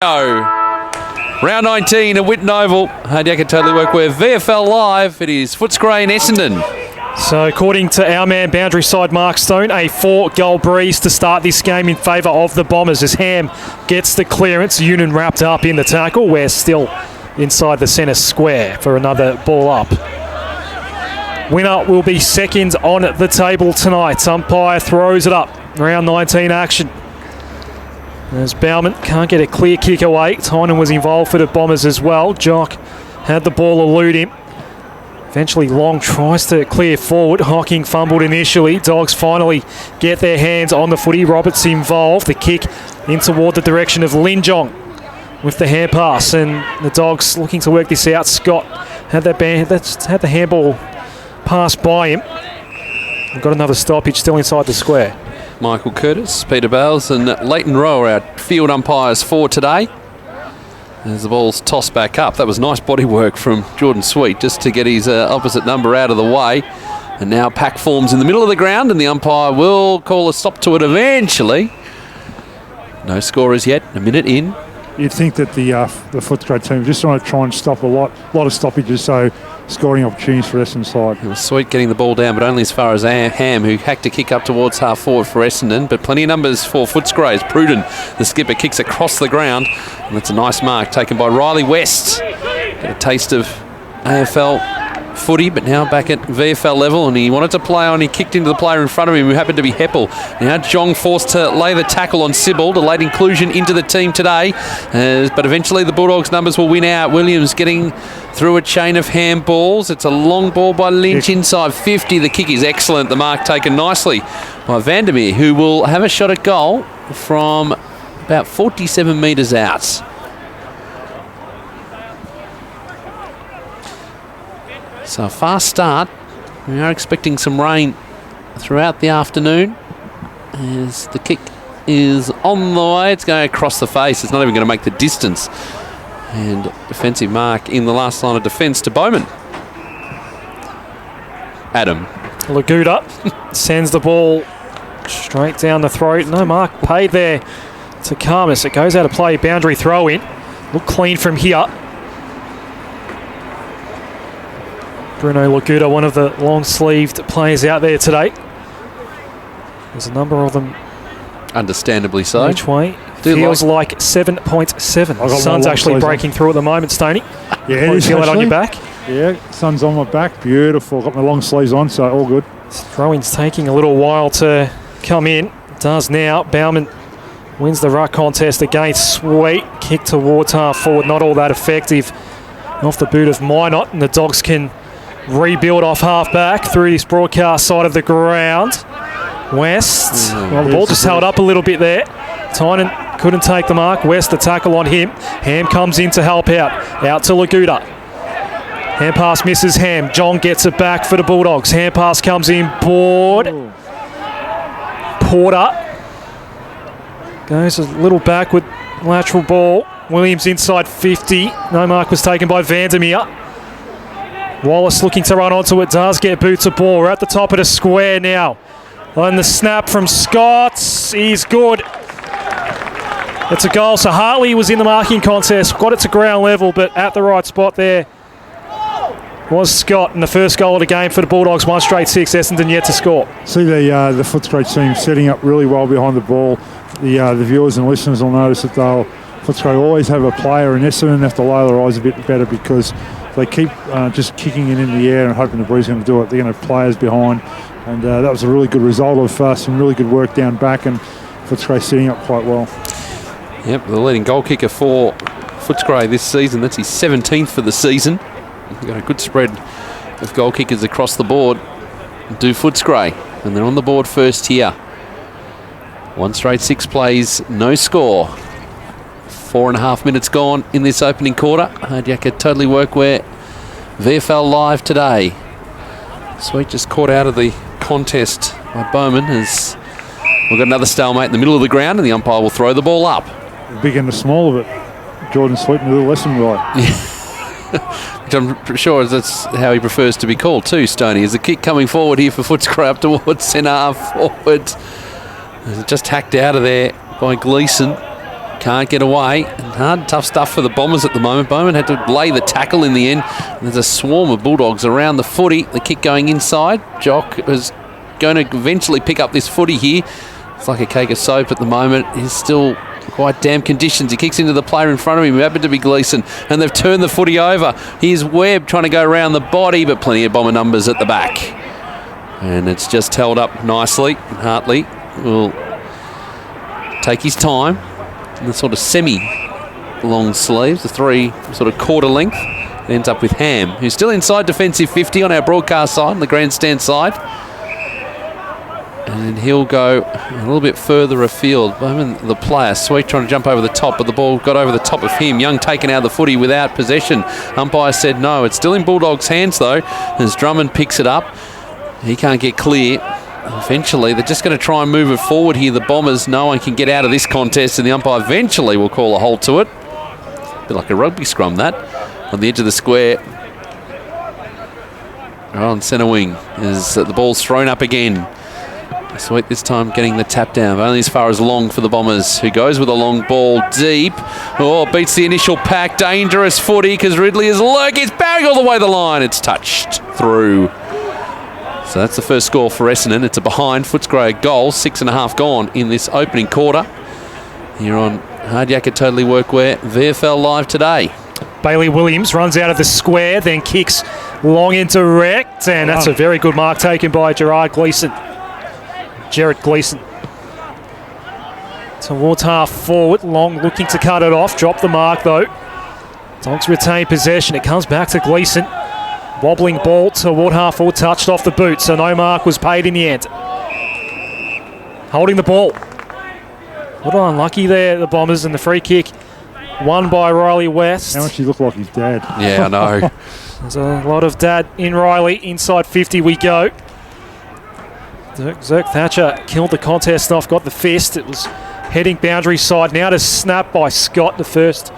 Round 19 at Whitten Oval. Hard can totally work with VFL Live. It is Footscray and Essendon. So according to our man boundary side Mark Stone, a 4-goal breeze to start this game in favour of the Bombers as Ham gets the clearance. Union wrapped up in the tackle. We're still inside the centre square for another ball up. Winner will be second on the table tonight. Umpire throws it up. Round 19 action. As Bauman can't get a clear kick away. Tynan was involved for the Bombers as well. Jock had the ball elude him. Eventually Long tries to clear forward. Hocking fumbled initially. Dogs finally get their hands on the footy. Roberts involved. The kick in toward the direction of Linjong with the hand pass. And the Dogs looking to work this out. Scott had had the handball pass by him. We've got another stoppage still inside the square. Michael Curtis, Peter Bales and Leighton Rowe are our field umpires for today. As the ball's tossed back up. That was nice body work from Jordan Sweet just to get his opposite number out of the way. And now pack forms in the middle of the ground and the umpire will call a stop to it eventually. No scorers yet, a minute in. You'd think that the Footscray team just want to try and stop a lot of stoppages, so scoring opportunities for Essendon side. It was Sweet getting the ball down, but only as far as Ham, who hacked a kick up towards half forward for Essendon. But plenty of numbers for Footscray as Pruden, the skipper, kicks across the ground. And that's a nice mark taken by Riley West. Get a taste of AFL footy, but now back at VFL level, and he wanted to play on. He kicked into the player in front of him, who happened to be Heppel. Now Jong forced to lay the tackle on Sibbald, a late inclusion into the team today, but eventually the Bulldogs' numbers will win out. Williams getting through a chain of handballs. It's a long ball by Lynch inside 50. The kick is excellent. The mark taken nicely by Vandermeer, who will have a shot at goal from about 47 metres out. So a fast start. We are expecting some rain throughout the afternoon as the kick is on the way. It's going across the face. It's not even going to make the distance. And defensive mark in the last line of defence to Bowman. Adam. Laguda sends the ball straight down the throat. No mark paid there to Karmas. It goes out of play. Boundary throw in. Look clean from here. Bruno Laguda, one of the long-sleeved players out there today. There's a number of them. Understandably so. Each way. Feels like 7.7. Sun's actually breaking through at the moment, Stoney. Yeah, you feel that on your back? Yeah, sun's on my back. Beautiful. Got my long sleeves on, so all good. Throw-in's taking a little while to come in. It does now. Bauman wins the ruck contest against Sweet. Kick towards half forward. Not all that effective. Off the boot of Minot, and the Dogs can rebuild off half back through this broadcast side of the ground. West, well, the ball just held up a little bit there. Tynan couldn't take the mark. West, the tackle on him. Ham comes in to help out. Out to Laguda. Hand pass misses Ham. John gets it back for the Bulldogs. Hand pass comes in. Porter goes a little backward lateral ball. Williams inside 50. No mark was taken by Vandermeer. Wallace looking to run onto it, does get boots of ball. We're at the top of the square now. And the snap from Scott is good. It's a goal. So Hartley was in the marking contest, got it to ground level, but at the right spot there was Scott. And the first goal of the game for the Bulldogs, 1 straight 6. Essendon yet to score. See the Footscray team setting up really well behind the ball. The viewers and listeners will notice that Footscray always have a player, and Essendon have to lower their eyes a bit better because they keep just kicking it in the air and hoping the breeze is going to do it. They're going to have players behind, and that was a really good result of some really good work down back, and Footscray setting up quite well. Yep, the leading goal kicker for Footscray this season. That's his 17th for the season. They've got a good spread of goal kickers across the board. Do Footscray, and they're on the board first here. 1 straight 6 plays, no score. 4.5 minutes gone in this opening quarter. Hardyak could totally work where VFL Live today. Sweet just caught out of the contest by Bowman as we've got another stalemate in the middle of the ground, and the umpire will throw the ball up. The big and the small of it. Jordan Sweet and a little lesson right. Which I'm sure that's how he prefers to be called too, Stoney. Is the kick coming forward here for Footscray up towards centre half forward. Just hacked out of there by Gleeson. can't get away. Hard, tough stuff for the Bombers at the moment. Bowman had to lay the tackle in the end. There's a swarm of Bulldogs around the footy. The kick going inside. Jock is going to eventually pick up this footy here. It's like a cake of soap at the moment. He's still quite damp conditions. He kicks into the player in front of him, who happened to be Gleeson, and they've turned the footy over. Here's Webb trying to go around the body, but plenty of Bomber numbers at the back. And it's just held up nicely. Hartley will take his time in the sort of semi-long sleeves, the 3 sort of quarter length. It ends up with Ham, who's still inside defensive 50 on our broadcast side, on the grandstand side. And he'll go a little bit further afield. The player, Sweet, trying to jump over the top, but the ball got over the top of him. Young taken out of the footy without possession. Umpire said no. It's still in Bulldogs' hands, though, as Drummond picks it up. He can't get clear. Eventually, they're just going to try and move it forward here. The Bombers, no one can get out of this contest, and the umpire eventually will call a halt to it. A bit like a rugby scrum, that. On the edge of the square. On centre wing, as the ball's thrown up again. Sweet this time getting the tap down, only as far as Long for the Bombers, who goes with a long ball deep. Oh, beats the initial pack. Dangerous footy because Ridley is lurking. It's bowing all the way the line. It's touched through. So that's the first score for Essendon. It's a behind Footscray goal. 6.5 gone in this opening quarter. Here on Hard Yakka Totally Workwear, VFL Live today. Bailey Williams runs out of the square, then kicks long into rect, and that's a very good mark taken by Jared Gleeson. Towards half forward. Long looking to cut it off. Drop the mark though. Dogs retain possession. It comes back to Gleeson. Wobbling ball toward half forward. Touched off the boot, so no mark was paid in the end. Holding the ball. A little unlucky there, the Bombers, and the free kick won by Riley West. How much he look like his dad? Yeah, I know. There's a lot of dad in Riley. Inside 50 we go. Zerk Thatcher killed the contest off, got the fist. It was heading boundary side. Now to snap by Scott, the first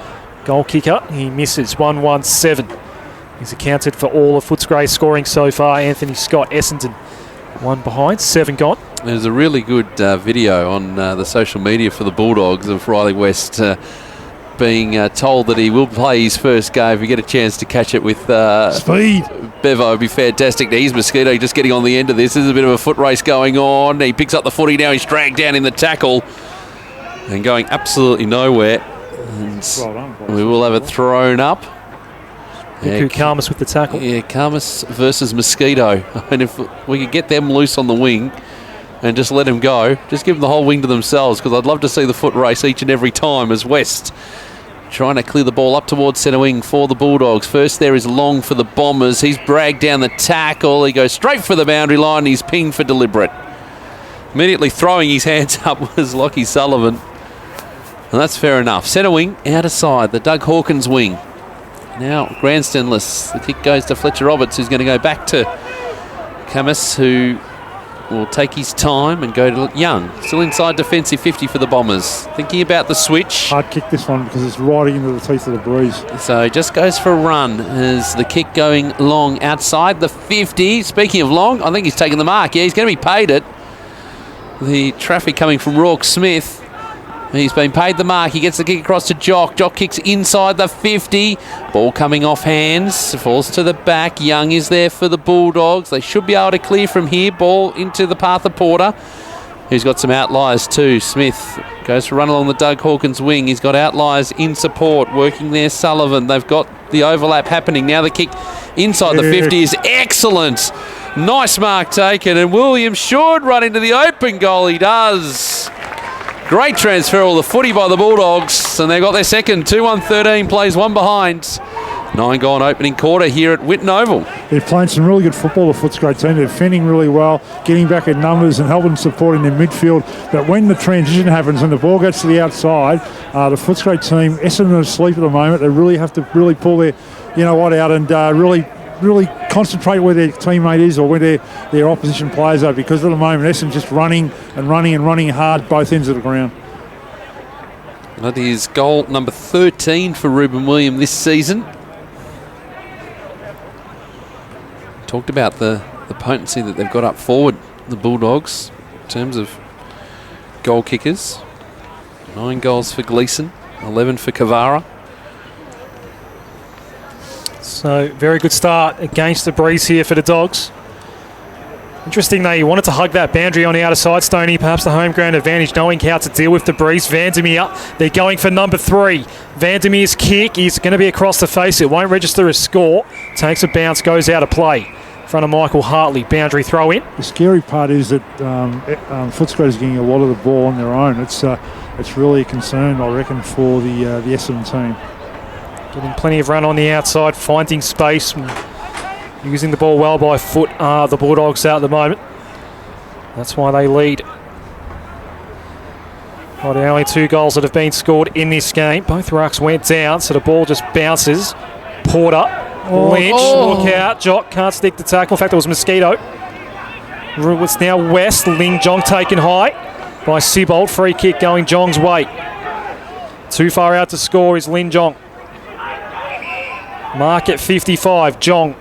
goal kicker. He misses 1-1-7. He's accounted for all of Footscray scoring so far. Anthony Scott, Essendon, 1 behind, 7 gone. There's a really good video on the social media for the Bulldogs of Riley West being told that he will play his first game. If you get a chance to catch it with speed, Bevo, would be fantastic. Now he's Mosquito just getting on the end of this. There's a bit of a foot race going on. He picks up the footy now. He's dragged down in the tackle and going absolutely nowhere. And we will have it thrown up. Karmas with the tackle. Yeah, Karmas versus Mosquito. And if we could get them loose on the wing and just let them go, just give them the whole wing to themselves, because I'd love to see the foot race each and every time as West trying to clear the ball up towards centre wing for the Bulldogs. First there is Long for the Bombers. He's dragged down the tackle. He goes straight for the boundary line. He's pinged for deliberate. Immediately throwing his hands up was Lockie Sullivan. And that's fair enough. Centre wing, out of side, the Doug Hawkins wing. Now grandstandless. The kick goes to Fletcher Roberts, who's going to go back to Camus, who will take his time and go to Young. Still inside defensive 50 for the Bombers. Thinking about the switch. Hard kick this one because it's right into the teeth of the breeze. So just goes for a run as the kick going long outside the 50. Speaking of Long, I think he's taken the mark. Yeah, he's going to be paid it. The traffic coming from Rourke Smith. He's been paid the mark. He gets the kick across to Jock. Jock kicks inside the 50. Ball coming off hands. Falls to the back. Young is there for the Bulldogs. They should be able to clear from here. Ball into the path of Porter, who's got some outliers too. Smith goes for a run along the Doug Hawkins wing. He's got outliers in support. Working there, Sullivan. They've got the overlap happening. Now the kick inside the 50 is excellent. Nice mark taken. And Williams should run into the open goal. He does. Great transfer of the footy by the Bulldogs, and they've got their second. 2-1-13 plays, 1 behind. 9 gone opening quarter here at Whitten Oval. They're playing some really good football, the Footscray team. They're defending really well, getting back in numbers and helping supporting their midfield. But when the transition happens and the ball gets to the outside, the Footscray team, Essendon are asleep at the moment. They really have to put their, out and really concentrate where their teammate is or where their opposition players are, because at the moment Essendon just running hard both ends of the ground. That is goal number 13 for Ruben Williams this season. Talked about the potency that they've got up forward, the Bulldogs, in terms of goal kickers. 9 goals for Gleeson, 11 for Kavara. So, very good start against the breeze here for the Dogs. Interesting, they wanted to hug that boundary on the outer side, Stoney. Perhaps the home ground advantage, knowing how to deal with the breeze. Vandermeer, they're going for number 3. Vandermeer's kick is going to be across the face. It won't register as score. Takes a bounce, goes out of play. In front of Michael Hartley, boundary throw in. The scary part is that Footscray is getting a lot of the ball on their own. It's really a concern, I reckon, for the Essendon team. Getting plenty of run on the outside, finding space, using the ball well by foot. The Bulldogs out at the moment. That's why they lead. Well, the only 2 goals that have been scored in this game. Both rucks went down, so the ball just bounces. Porter, Lynch, look out. Jock can't stick the tackle. In fact, it was Mosquito. It's now West. Ling Jong taken high by Sibold. Free kick going Jong's way. Too far out to score is Lin Jong. Mark at 55. Jong.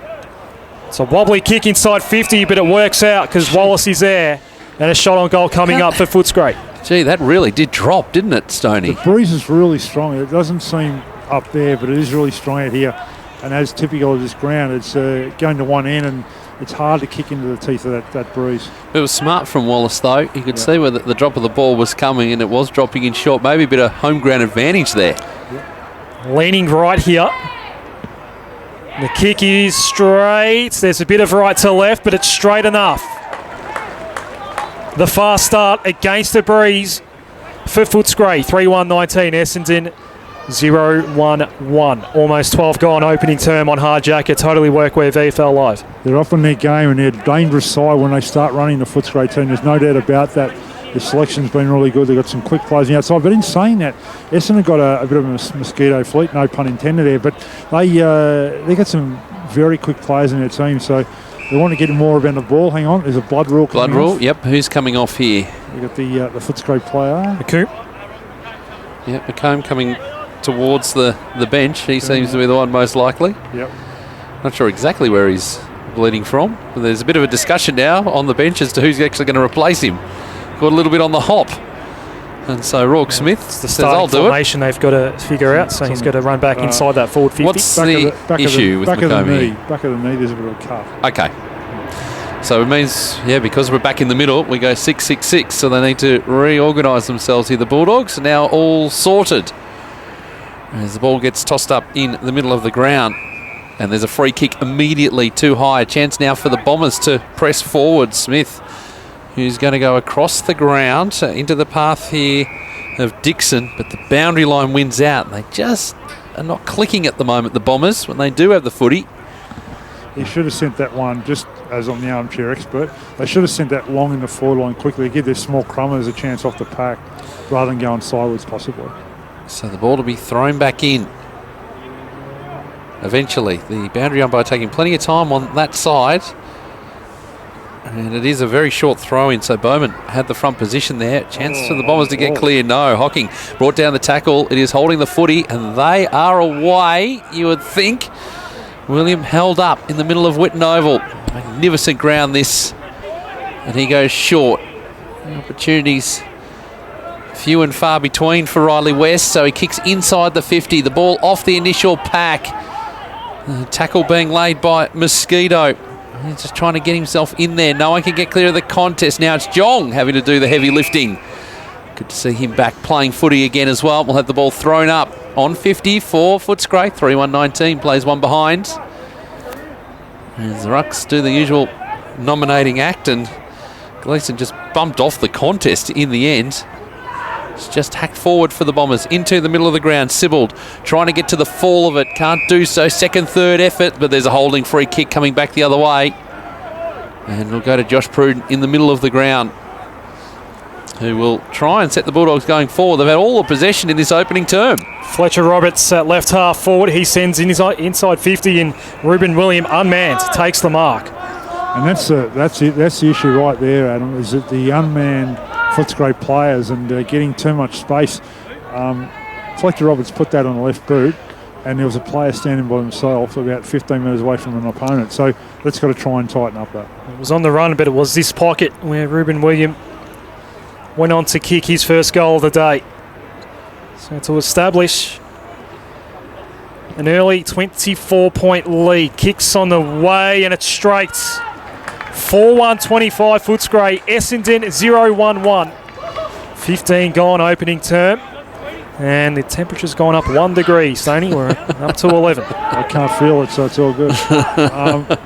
It's a wobbly kick inside 50, but it works out because Wallace is there. And a shot on goal coming up for Footscray. Gee, that really did drop, didn't it, Stoney? The breeze is really strong. It doesn't seem up there, but it is really strong out here. And as typical of this ground, it's going to one end, and it's hard to kick into the teeth of that breeze. It was smart from Wallace, though. You could see where the drop of the ball was coming, and it was dropping in short. Maybe a bit of home ground advantage there. Leaning right here. The kick is straight. There's a bit of right to left, but it's straight enough. The fast start against the breeze for Footscray. 3-1-19. Essendon 0-1-1. Almost 12 gone opening term on hard jacket. Totally workwear VFL Live. They're up in their game, and they're a dangerous side when they start running the Footscray team. There's no doubt about that. The selection's been really good. They've got some quick players on the outside. But in saying that, Essendon got a bit of a mosquito fleet, no pun intended there. But they got some very quick players in their team. So they want to get more about the ball. Hang on, there's a blood rule coming off. Yep. Who's coming off here? We've got the Footscray player. McComb. Yep, McComb coming towards the bench. He seems to be the one most likely. Yep. Not sure exactly where he's bleeding from. But there's a bit of a discussion now on the bench as to who's actually going to replace him. Got a little bit on the hop. And so Rourke Smith says, I'll do it. Formation they've got to figure out, so he's got to run back inside that forward 50. What's the issue with McComb? Back of the knee, there's a bit of a cuff. Okay. So it means, because we're back in the middle, we go 6-6-6, so they need to reorganise themselves here. The Bulldogs are now all sorted. As the ball gets tossed up in the middle of the ground. And there's a free kick immediately too high. A chance now for the Bombers to press forward. Smith, who's going to go across the ground into the path here of Dixon, but the boundary line wins out. They just are not clicking at the moment, the Bombers, when they do have the footy. He should have sent that one, just as I'm the armchair expert, they should have sent that long in the forward line quickly to give their small crummers a chance off the pack rather than going sideways possibly. So the ball to be thrown back in. Eventually, the boundary umpire taking plenty of time on that side. And it is a very short throw in, so Bowman had the front position there. Chance for the Bombers to get clear. No, Hocking brought down the tackle. It is holding the footy, and they are away, you would think. William held up in the middle of Whitten Oval. Magnificent ground this. And he goes short. Opportunities few and far between for Riley West, so he kicks inside the 50. The ball off the initial pack. The tackle being laid by Mosquito. He's just trying to get himself in there. No one can get clear of the contest. Now it's Jong having to do the heavy lifting. Good to see him back playing footy again as well. We'll have the ball thrown up on 50 for Footscray. 3-1-19, plays one behind. As the Rucks do the usual nominating act, and Gleeson just bumped off the contest in the end. It's just hacked forward for the Bombers into the middle of the ground. Sibbald trying to get to the fall of it. Can't do so. Second, third effort, but there's a holding free kick coming back the other way. And we'll go to Josh Pruden in the middle of the ground, who will try and set the Bulldogs going forward. They've had all the possession in this opening term. Fletcher Roberts at left half forward. He sends in his inside 50, and Ruben William unmanned takes the mark. And that's the issue right there, Adam, is that the unmanned Footscray players and getting too much space. Fletcher Roberts put that on the left boot, and there was a player standing by himself about 15 metres away from an opponent. So that's got to try and tighten up that. It was on the run, but it was this pocket where Ruben William went on to kick his first goal of the day. So to establish an early 24-point lead. Kicks on the way and it's straight. 4-1-25 Footscray. Essendon 0-1-1. 15 gone opening term. And the temperature's gone up 1 degree, Stoney. We're up to 11. I can't feel it, so it's all good.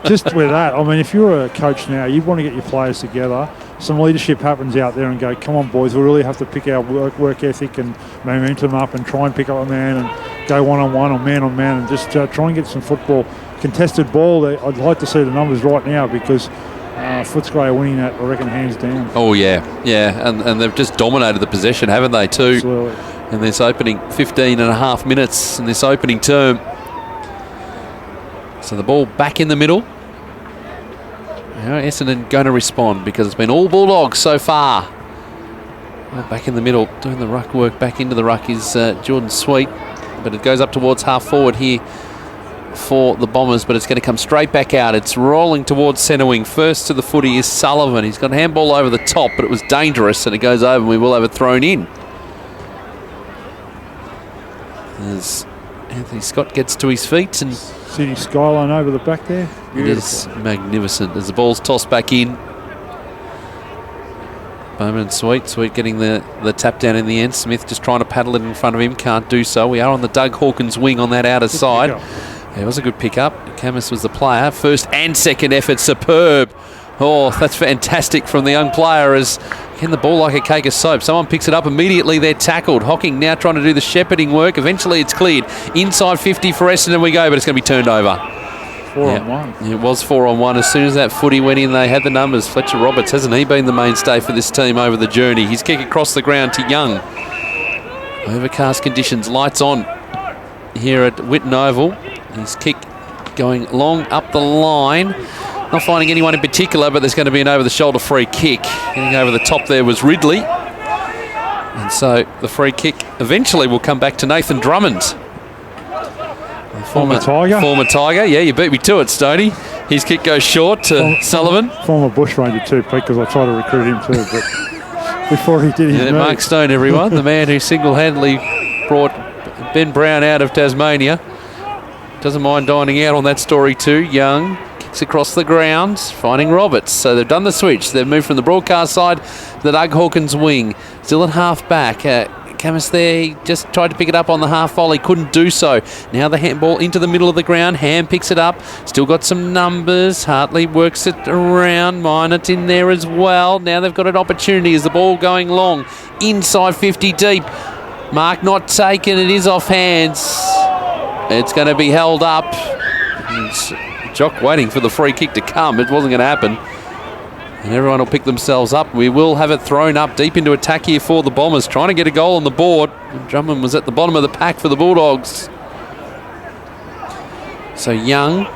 Just with that, I mean, if you're a coach now, you want to get your players together. Some leadership happens out there and go, come on, boys, we really have to pick our work ethic and momentum up and try and pick up a man and go one-on-one or man-on-man and just try and get some football. Contested ball, I'd like to see the numbers right now because Footscray are winning that, I reckon, hands down. Oh, yeah. And they've just dominated the possession, haven't they, too? Absolutely. In this opening 15 and a half minutes in this opening term. So the ball back in the middle. Now Essendon going to respond because it's been all Bulldogs so far. Well, back in the middle, doing the ruck work back into the ruck is Jordan Sweet. But it goes up towards half forward here for the Bombers, but it's going to come straight back out. It's rolling towards centre wing. First to the footy is Sullivan. He's got a handball over the top, but it was dangerous and it goes over and we will have it thrown in. As Anthony Scott gets to his feet and city skyline over the back there. Beautiful. It is magnificent as the ball's tossed back in. Bowman and Sweet getting the tap down in the end. Smith just trying to paddle it in front of him, can't do so. We are on the Doug Hawkins wing on that outer side. It was a good pickup. Camus was the player. First and second effort, superb. Oh, that's fantastic from the young player as getting the ball like a cake of soap. Someone picks it up immediately. They're tackled. Hocking now trying to do the shepherding work. Eventually it's cleared. Inside 50 for Essendon we go, but it's going to be turned over. 4-on-1. It was 4-on-1. As soon as that footy went in, they had the numbers. Fletcher Roberts, hasn't he been the mainstay for this team over the journey? His kick across the ground to Young. Overcast conditions, lights on here at Whitten Oval. His kick going long up the line. Not finding anyone in particular, but there's going to be an over-the-shoulder free kick. Getting over the top there was Ridley. And so the free kick eventually will come back to Nathan Drummond. Former Tiger. Former Tiger. Yeah, you beat me to it, Stoney. His kick goes short to Sullivan. Former bushranger too, Pete, because I tried to recruit him too. But before he did his move. Mark Stone, everyone. The man who single-handedly brought Ben Brown out of Tasmania. Doesn't mind dining out on that story too. Young kicks across the ground, finding Roberts. So they've done the switch. They've moved from the broadcast side to the Doug Hawkins wing. Still at half back. Camus there, he just tried to pick it up on the half volley, couldn't do so. Now the handball into the middle of the ground. Ham picks it up. Still got some numbers. Hartley works it around. Minot in there as well. Now they've got an opportunity as the ball going long. Inside 50 deep. Mark not taken. It is off hands. It's going to be held up. Jock waiting for the free kick to come. It wasn't going to happen. And everyone will pick themselves up. We will have it thrown up deep into attack here for the Bombers. Trying to get a goal on the board. Drummond was at the bottom of the pack for the Bulldogs. So Young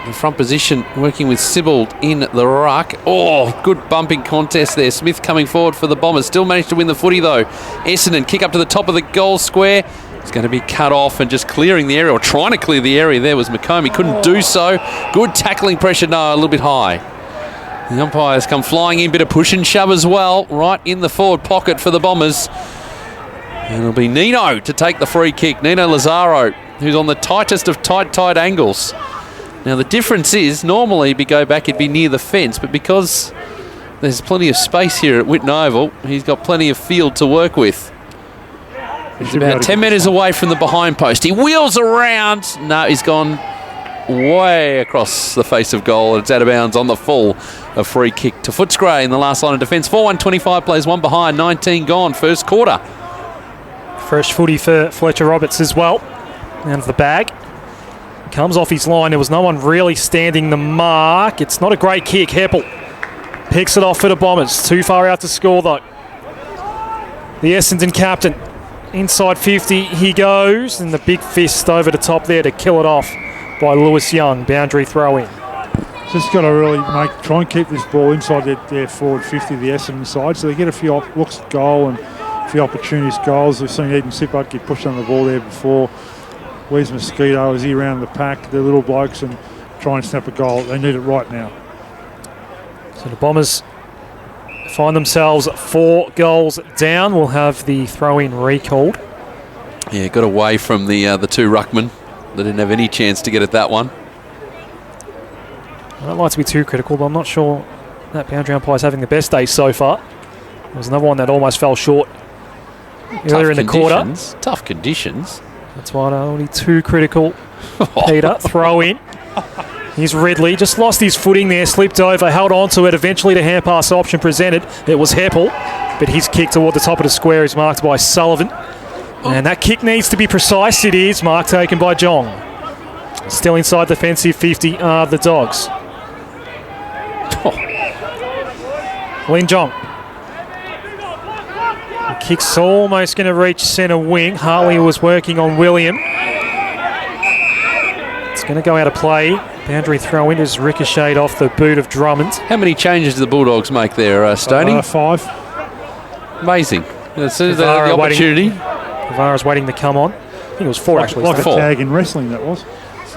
in front position, working with Sibbald in the ruck. Oh, good bumping contest there. Smith coming forward for the Bombers. Still managed to win the footy though. Essendon kick up to the top of the goal square. It's going to be cut off and just clearing the area, or trying to clear the area there was McComb. Couldn't do so. Good tackling pressure, no, a little bit high. The umpires come flying in, bit of push and shove as well, right in the forward pocket for the Bombers. And it'll be Nino to take the free kick. Nino Lazaro, who's on the tightest of tight angles. Now the difference is, normally if you go back, it'd be near the fence, but because there's plenty of space here at Whitten Oval, he's got plenty of field to work with. He's about 10 metres away from the behind post. He wheels around. No, he's gone way across the face of goal. It's out of bounds on the full. A free kick to Footscray in the last line of defence. 4-1-25 plays one behind. 19 gone. First quarter. Fresh footy for Fletcher Roberts as well. Out of the bag. Comes off his line. There was no one really standing the mark. It's not a great kick. Heppel picks it off for the Bombers. Too far out to score though. The Essendon captain. Inside 50 he goes, and the big fist over the top there to kill it off by Lewis Young. Boundary throw in. Just got to really try and keep this ball inside their forward 50, the Essendon side, so they get a few looks at goal and a few opportunist goals. We've seen Eden Sipak get pushed on the ball there before. Where's Mosquito? Is he around the pack? They're little blokes and try and snap a goal. They need it right now. So the Bombers find themselves 4 goals down. We'll have the throw-in recalled. Yeah, got away from the two ruckmen. They didn't have any chance to get at that one. I don't like to be too critical, but I'm not sure that boundary umpire is having the best day so far. There was another one that almost fell short earlier in the quarter. Tough conditions. That's why I don't want to be too critical. Peter, throw in. Here's Ridley, just lost his footing there, slipped over, held on to it. Eventually the hand pass option presented. It was Heppel, but his kick toward the top of the square is marked by Sullivan. And that kick needs to be precise. It is. Mark taken by Jong. Still inside defensive 50 are the Dogs. Lin Jong. The kick's almost going to reach centre wing. Hartley was working on William. It's going to go out of play. Boundary throw in is ricocheted off the boot of Drummond. How many changes do the Bulldogs make there, Stoney? 5. Amazing. The opportunity. Guevara's waiting to come on. I think it was 4 actually. Like a tag in wrestling, that was.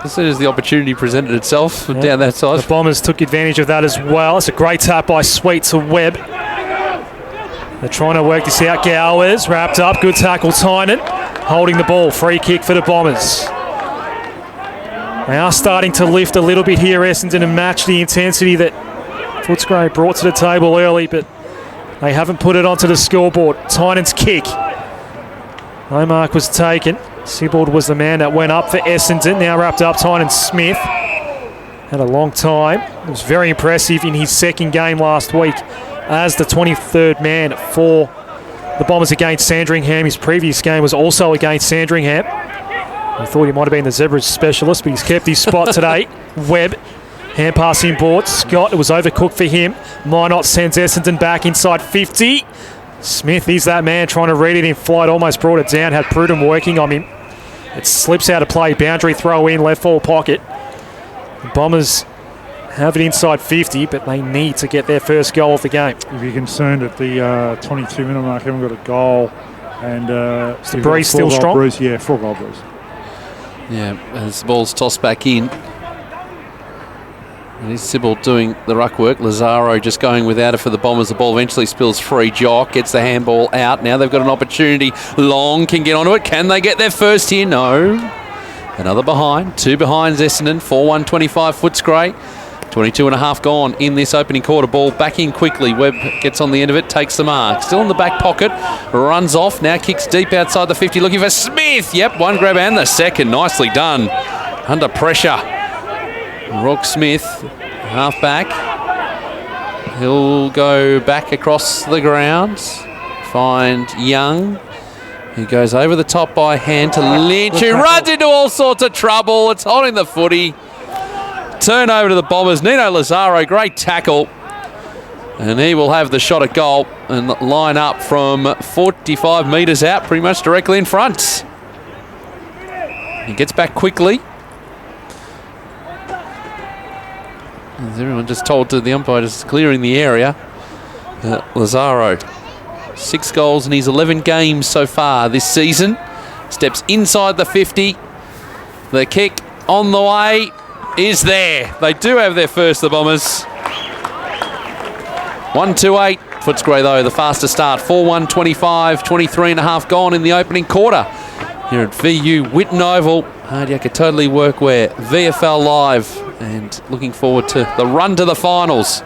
As soon as the opportunity presented itself down that side. The Bombers took advantage of that as well. It's a great tap by Sweet to Webb. They're trying to work this out. Gowers wrapped up. Good tackle, Tynan. Holding the ball. Free kick for the Bombers. They are starting to lift a little bit here, Essendon, and match the intensity that Footscray brought to the table early, but they haven't put it onto the scoreboard. Tynan's kick. No mark was taken. Sibbald was the man that went up for Essendon. Now wrapped up, Tynan Smith. Had a long time. It was very impressive in his second game last week as the 23rd man for the Bombers against Sandringham. His previous game was also against Sandringham. I thought he might have been the Zebras specialist, but he's kept his spot today. Webb, hand pass inboard. Scott, it was overcooked for him. Minot sends Essendon back inside 50. Smith is that man trying to read it in flight, almost brought it down, had Prudham working on him. It slips out of play, boundary throw in, left forward pocket. The Bombers have it inside 50, but they need to get their first goal of the game. If you're concerned at the 22-minute mark, haven't got a goal. And is the breeze still strong? Breeze, yeah, 4-goal breeze. Yeah, as the ball's tossed back in. And he's Sibbald doing the ruck work. Lazaro just going without it for the Bombers. The ball eventually spills free. Jock gets the handball out. Now they've got an opportunity. Long can get onto it. Can they get their first here? No. Another behind. 2 behinds Essendon. 4-1-25 Footscray. 22 and a half gone in this opening quarter. Ball back in quickly. Webb gets on the end of it, takes the mark. Still in the back pocket. Runs off. Now kicks deep outside the 50. Looking for Smith. Yep, one grab and the second. Nicely done. Under pressure. Rock Smith, half back. He'll go back across the ground. Find Young. He goes over the top by hand to Lynch, who runs into all sorts of trouble. It's holding the footy. Turn over to the Bombers. Nino Lazaro, great tackle. And he will have the shot at goal and line up from 45 metres out, pretty much directly in front. He gets back quickly. As everyone just told to the umpire, just clearing the area. Lazaro, 6 goals in his 11 games so far this season. Steps inside the 50. The kick on the way is there. They do have their first, the Bombers. 1-2-8. Footscray, though, the fastest start. 4-1-25, 23 and a half gone in the opening quarter. Here at VU Whitten Oval. Hardiaka Totally Workwear, VFL Live, and looking forward to the run to the finals.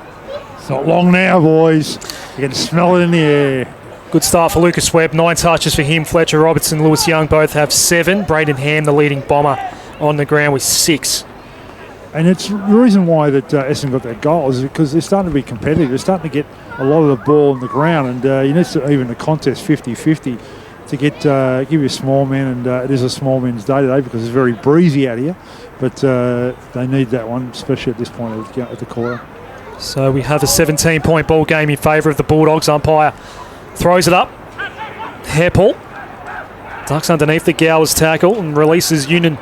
It's not long now, boys. You can smell it in the air. Good start for Lucas Webb. 9 touches for him. Fletcher Robertson, Lewis Young both have 7. Braden Ham, the leading bomber, on the ground with 6. And it's the reason why that Essendon got that goal is because they're starting to be competitive. They're starting to get a lot of the ball on the ground, and you need to, even the contest 50-50 to get give you a small man, and it is a small man's day today because it's very breezy out here. But they need that one, especially at this point at the quarter. So we have a 17-point ball game in favour of the Bulldogs. Umpire throws it up. Heppel ducks underneath the Gowers tackle and releases Union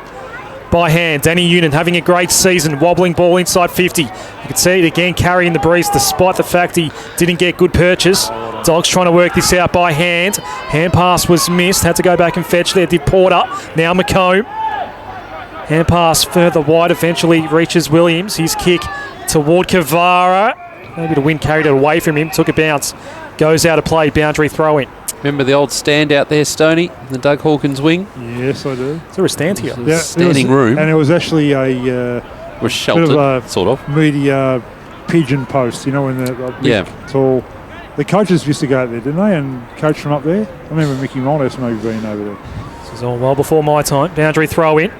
by hand. Danny Union having a great season. Wobbling ball inside 50. You can see it again carrying the breeze despite the fact he didn't get good purchase. Dogs trying to work this out by hand. Hand pass was missed. Had to go back and fetch there. Did Porter. Now McComb. Hand pass further wide. Eventually reaches Williams. His kick toward Kavara. Maybe the wind carried it away from him. Took a bounce. Goes out of play. Boundary throw in. Remember the old stand out there, Stoney? The Doug Hawkins wing? Yes, I do. Is there a stand here? Yeah, standing room. And it was actually a Was sheltered, bit of a sort of. media pigeon post, when the big, tall. The coaches used to go out there, didn't they, and coach from up there? I remember Mickey Monash maybe being over there. This is all well before my time. Boundary throw in.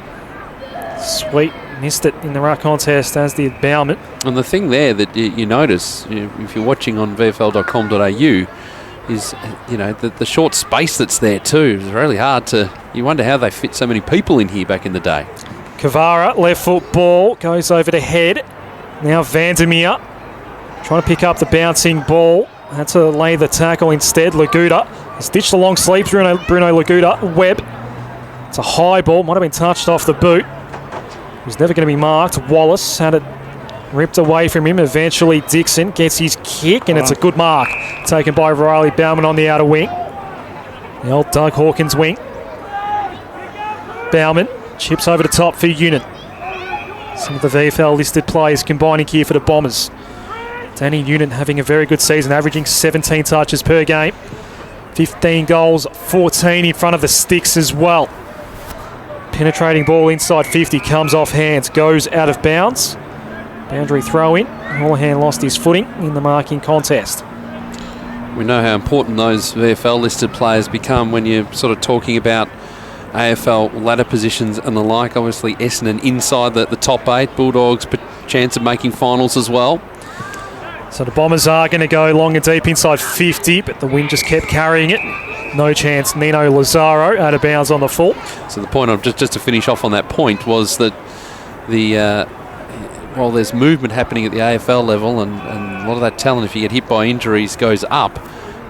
Sweet. Missed it in the ruck contest, as did Bowman. And the thing there that you notice, if you're watching on vfl.com.au, is, the short space that's there too. It's really hard to... You wonder how they fit so many people in here back in the day. Kavara, left foot ball, goes over the head. Now Vandermeer trying to pick up the bouncing ball. Had to lay the tackle instead. Laguda has ditched the long sleeve. Bruno Laguda. Webb. It's a high ball. Might have been touched off the boot. It was never going to be marked. Wallace had it ripped away from him. Eventually Dixon gets his kick, and it's a good mark. Taken by Riley Bauman on the outer wing. The old Doug Hawkins wing. Bauman chips over the top for Union. Some of the VFL listed players combining here for the Bombers. Danny Noonan having a very good season, averaging 17 touches per game. 15 goals, 14 in front of the sticks as well. Penetrating ball inside 50, comes off hands, goes out of bounds. Boundary throw in. Holohan lost his footing in the marking contest. We know how important those VFL listed players become when you're sort of talking about AFL ladder positions and the like. Obviously Essendon inside the top 8, Bulldogs chance of making finals as well. So the Bombers are going to go long and deep inside 50, but the wind just kept carrying it. No chance. Nino Lazaro out of bounds on the full. So the point of just to finish off on that point was that while there's movement happening at the AFL level and a lot of that talent, if you get hit by injuries, goes up,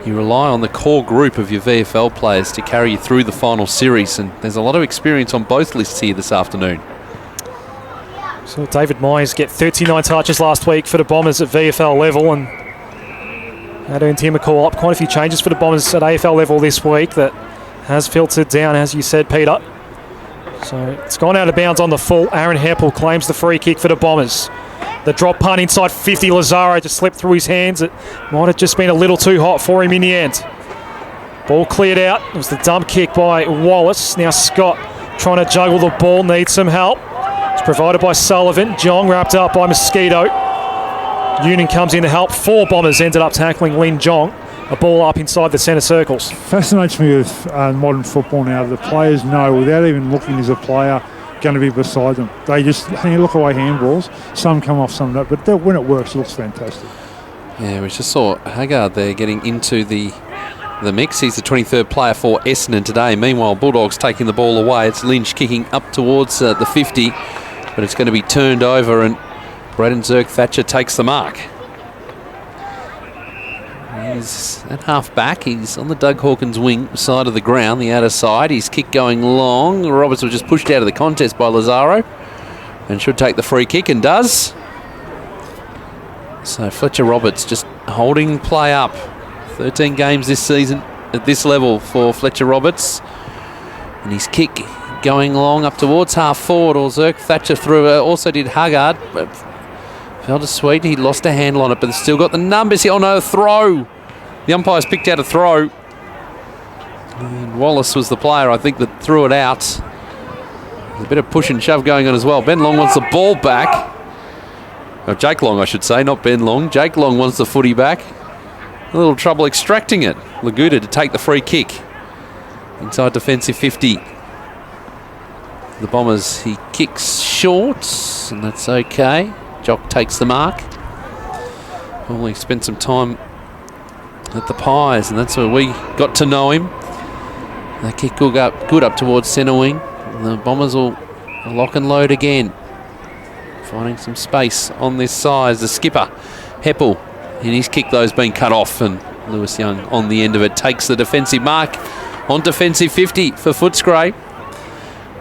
you rely on the core group of your VFL players to carry you through the final series, and there's a lot of experience on both lists here this afternoon. So David Myers get 39 touches last week for the Bombers at VFL level, and that earned him a call up. Quite a few changes for the Bombers at AFL level this week that has filtered down, as you said, Peter. So it's gone out of bounds on the full. Aaron Heppel claims the free kick for the Bombers. The drop punt inside 50. Lazaro just slipped through his hands. It might have just been a little too hot for him in the end. Ball cleared out. It was the dump kick by Wallace. Now Scott trying to juggle the ball, needs some help. It's provided by Sullivan. Jong wrapped up by Mosquito. Union comes in to help. 4 Bombers ended up tackling Lin Jong. A ball up inside the centre circles. Fascinates me with modern football now. The players know, without even looking, as a player going to be beside them. They just look away handballs. Some come off, some don't. But when it works, it looks fantastic. Yeah, we just saw Haggard there getting into the mix. He's the 23rd player for Essendon today. Meanwhile, Bulldogs taking the ball away. It's Lynch kicking up towards the 50, but it's going to be turned over, and Braden Zerk-Thatcher takes the mark. He's at half back. He's on the Doug Hawkins wing side of the ground, the outer side. His kick going long. Roberts was just pushed out of the contest by Lazaro and should take the free kick, and does. So Fletcher Roberts just holding play up. 13 games this season at this level for Fletcher Roberts. And his kick going long up towards half forward, or Zerk-Thatcher through. Also did Haggard. Fell to Sweet. He lost a handle on it, but still got the numbers here. Oh no, throw. The umpire's picked out a throw. And Wallace was the player, I think, that threw it out. There's a bit of push and shove going on as well. Ben Long wants the ball back. Oh, Jake Long, I should say, not Ben Long. Jake Long wants the footy back. A little trouble extracting it. Laguda to take the free kick. Inside defensive 50. The Bombers, he kicks short, and that's okay. Jock takes the mark. Only spent some time at the Pies, and that's where we got to know him. That kick good up towards centre wing. And the Bombers will lock and load again. Finding some space on this side. The skipper, Heppel, in his kick, those being cut off, and Lewis Young on the end of it takes the defensive mark on defensive 50 for Footscray.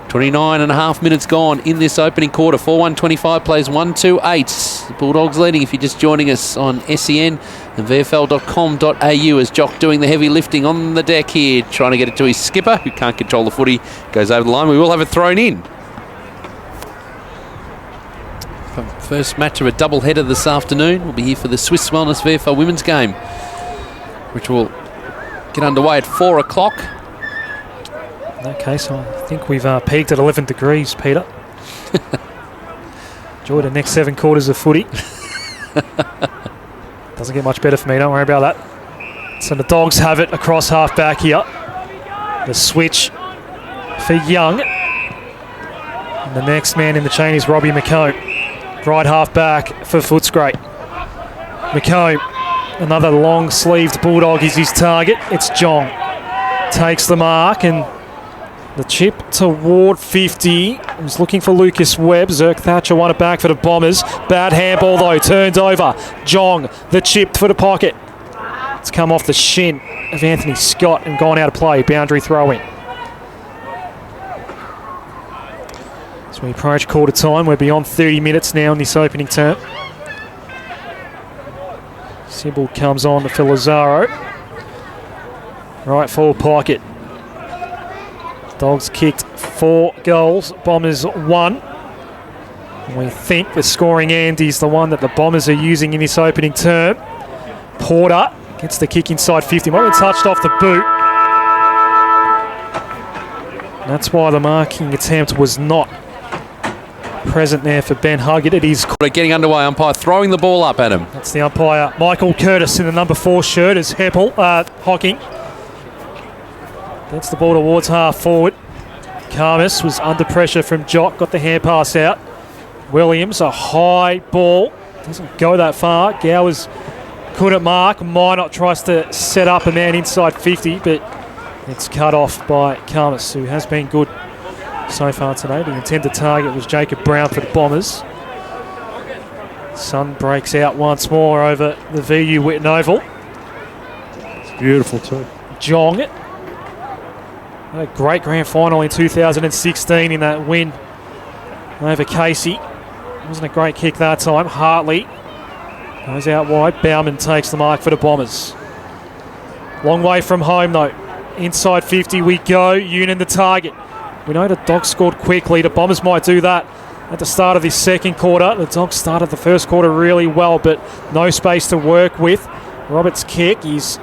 29 and a half minutes gone in this opening quarter. 4-1-25 plays 1-2-8. The Bulldogs leading if you're just joining us on SEN and VFL.com.au as Jock doing the heavy lifting on the deck here, trying to get it to his skipper, who can't control the footy. Goes over the line. We will have it thrown in. First match of a double-header this afternoon. We'll be here for the Swiss Wellness VFL Women's game, which will get underway at 4 o'clock. In that case, I think we've peaked at 11 degrees, Peter. Enjoy the next 7 quarters of footy. Doesn't get much better for me, don't worry about that. So the Dogs have it across half-back here. The switch for Young. And the next man in the chain is Robbie McComb. Right half-back for Footscray. McComb, another long-sleeved Bulldog is his target. It's Jong. Takes the mark and the chip toward 50. He's looking for Lucas Webb. Zerk Thatcher won it back for the Bombers. Bad handball though, turned over. Jong, the chip for the pocket. It's come off the shin of Anthony Scott and gone out of play. Boundary throw-in. As we approach quarter time, we're beyond 30 minutes now in this opening term. Sibbald comes on for Lazaro. Right forward pocket. Dogs kicked 4 goals, Bombers 1. And we think the scoring end is the one that the Bombers are using in this opening term. Porter gets the kick inside 50. Might have touched off the boot. And that's why the marking attempt was not present there for Ben Huggett. It is getting underway. Umpire throwing the ball up at him. That's the umpire, Michael Curtis, in the number 4 shirt as Hocking gets the ball towards half forward. Karmas was under pressure from Jock, got the hand pass out. Williams, a high ball, doesn't go that far. Gowers couldn't mark. Minot tries to set up a man inside 50, but it's cut off by Karmas, who has been good so far today. The intended target was Jacob Brown for the Bombers. Sun breaks out once more over the VU Whitten Oval. It's beautiful too. Jong. A great grand final in 2016 in that win over Casey. Wasn't a great kick that time. Hartley goes out wide. Bauman takes the mark for the Bombers. Long way from home though. Inside 50 we go. Union the target. We know the Dogs scored quickly. The Bombers might do that at the start of this second quarter. The Dogs started the first quarter really well, but no space to work with. Roberts' kick is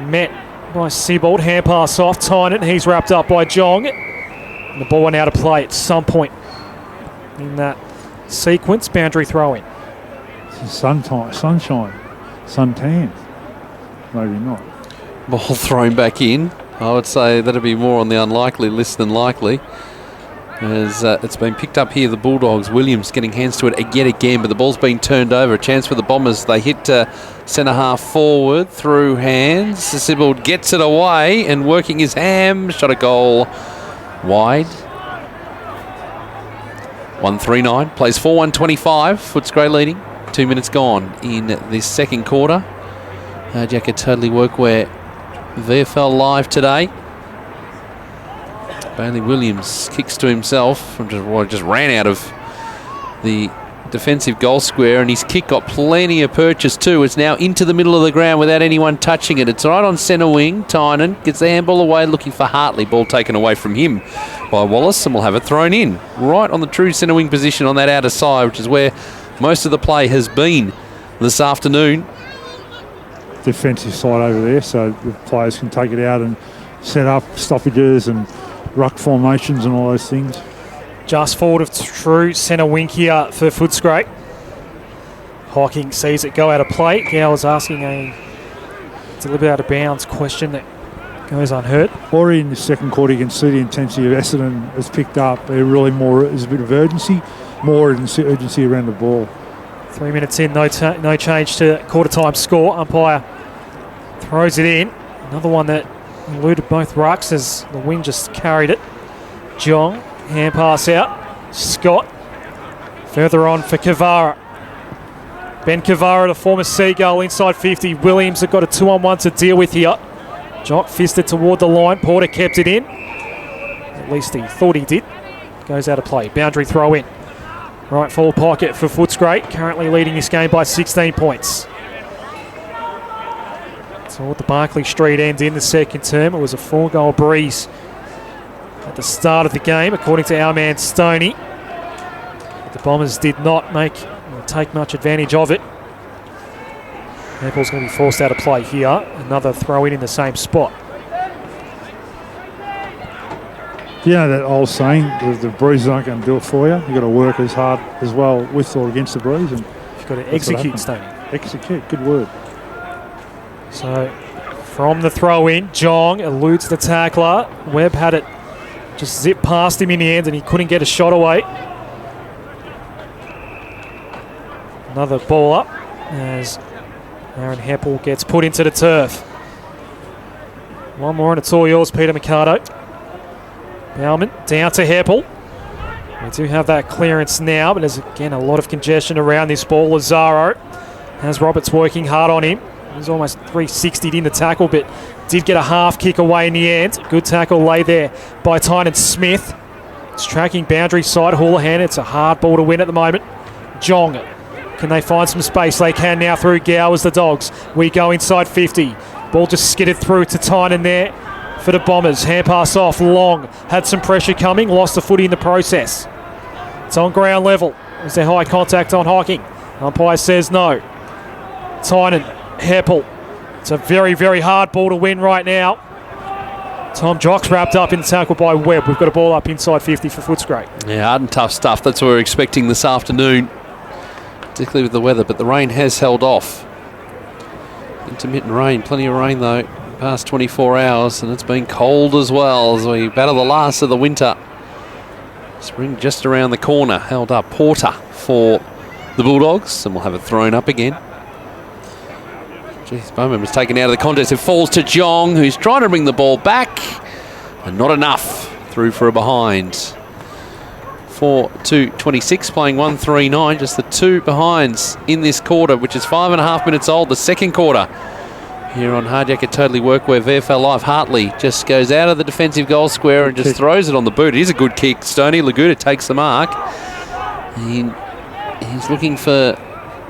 met by Sibbald. Hand pass off. Tynan. He's wrapped up by Jong. And the ball went out of play at some point in that sequence. Boundary throw-in. Sunshine. Suntan. Maybe not. Ball thrown back in. I would say that'd be more on the unlikely list than likely. As it's been picked up here, the Bulldogs. Williams getting hands to it yet again, but the ball's been turned over. A chance for the Bombers. They hit centre half forward through hands. Sibbald gets it away and working his ham. Shot a goal wide. 139. Plays 4-1-25. Footscray leading. 2 minutes gone in this second quarter. Jacket Totally Workwear VFL Live today. Bailey Williams kicks to himself and just ran out of the defensive goal square, and his kick got plenty of purchase too. It's now into the middle of the ground without anyone touching it. It's right on centre wing. Tynan gets the handball away, looking for Hartley. Ball taken away from him by Wallace, and we'll have it thrown in right on the true centre wing position on that outer side, which is where most of the play has been this afternoon. Defensive side over there, so the players can take it out and set up stoppages and ruck formations and all those things. Just forward of true centre wing here for Footscray. Hocking sees it go out of play. Gowers asking a deliberate out of bounds question that goes unheard. Already in the second quarter, you can see the intensity of Essendon has picked up. There's a bit of urgency, more urgency around the ball. 3 minutes in, no change to quarter time score. Umpire throws it in. Another one that eluded both rucks as the wing just carried it. Jong, hand pass out. Scott, further on for Kavara. Ben Kavara, the former Seagull, inside 50. Williams have got a 2-on-1 to deal with here. Jock fisted toward the line. Porter kept it in. At least he thought he did. Goes out of play. Boundary throw in. Right forward pocket for Footscray. Currently leading this game by 16 points. So at the Barclay Street end in the second term, it was a 4-goal breeze at the start of the game, according to our man Stoney. But the Bombers did not take much advantage of it. Apple's going to be forced out of play here. Another throw in the same spot. You know that old saying, the breeze aren't going to do it for you. You've got to work as hard as well with or against the breeze. And you've got to execute, Stoney. Execute, good word. So from the throw in, Jong eludes the tackler. Webb had it just zip past him in the end and he couldn't get a shot away. Another ball up as Aaron Heppel gets put into the turf. One more and it's all yours, Peter Mikado. Bauman down to Heppel. We do have that clearance now, but there's again a lot of congestion around this ball. Lazaro has Roberts working hard on him. He's almost 360'd in the tackle, but did get a half kick away in the end. Good tackle laid there by Tynan Smith. It's tracking boundary side. Houlihan, it's a hard ball to win at the moment. Jong, can they find some space? They can now through Gowers, the Dogs. We go inside 50. Ball just skidded through to Tynan there for the Bombers. Hand pass off. Long had some pressure coming. Lost the footy in the process. It's on ground level. Is there high contact on Hocking? Umpire says no. Tynan, Heppel. It's a very, very hard ball to win right now. Tom Jock's wrapped up in the tackle by Webb. We've got a ball up inside 50 for Footscray. Yeah, hard and tough stuff. That's what we're expecting this afternoon, particularly with the weather, but the rain has held off. Intermittent rain, plenty of rain though, past 24 hours, and it's been cold as well as we battle the last of the winter. Spring just around the corner, held up. Porter for the Bulldogs, and we'll have it thrown up again. Jeez, Bowman was taken out of the contest. It falls to Jong, who's trying to bring the ball back, and not enough. Through for a behind. 4-2-26, playing 1-3-9. Just the two behinds in this quarter, which is 5.5 minutes old. The second quarter here on Hard Yakka Totally Workwear VFL Live. Hartley just goes out of the defensive goal square and just throws it on the boot. It is a good kick. Stoney Laguda takes the mark. He's looking for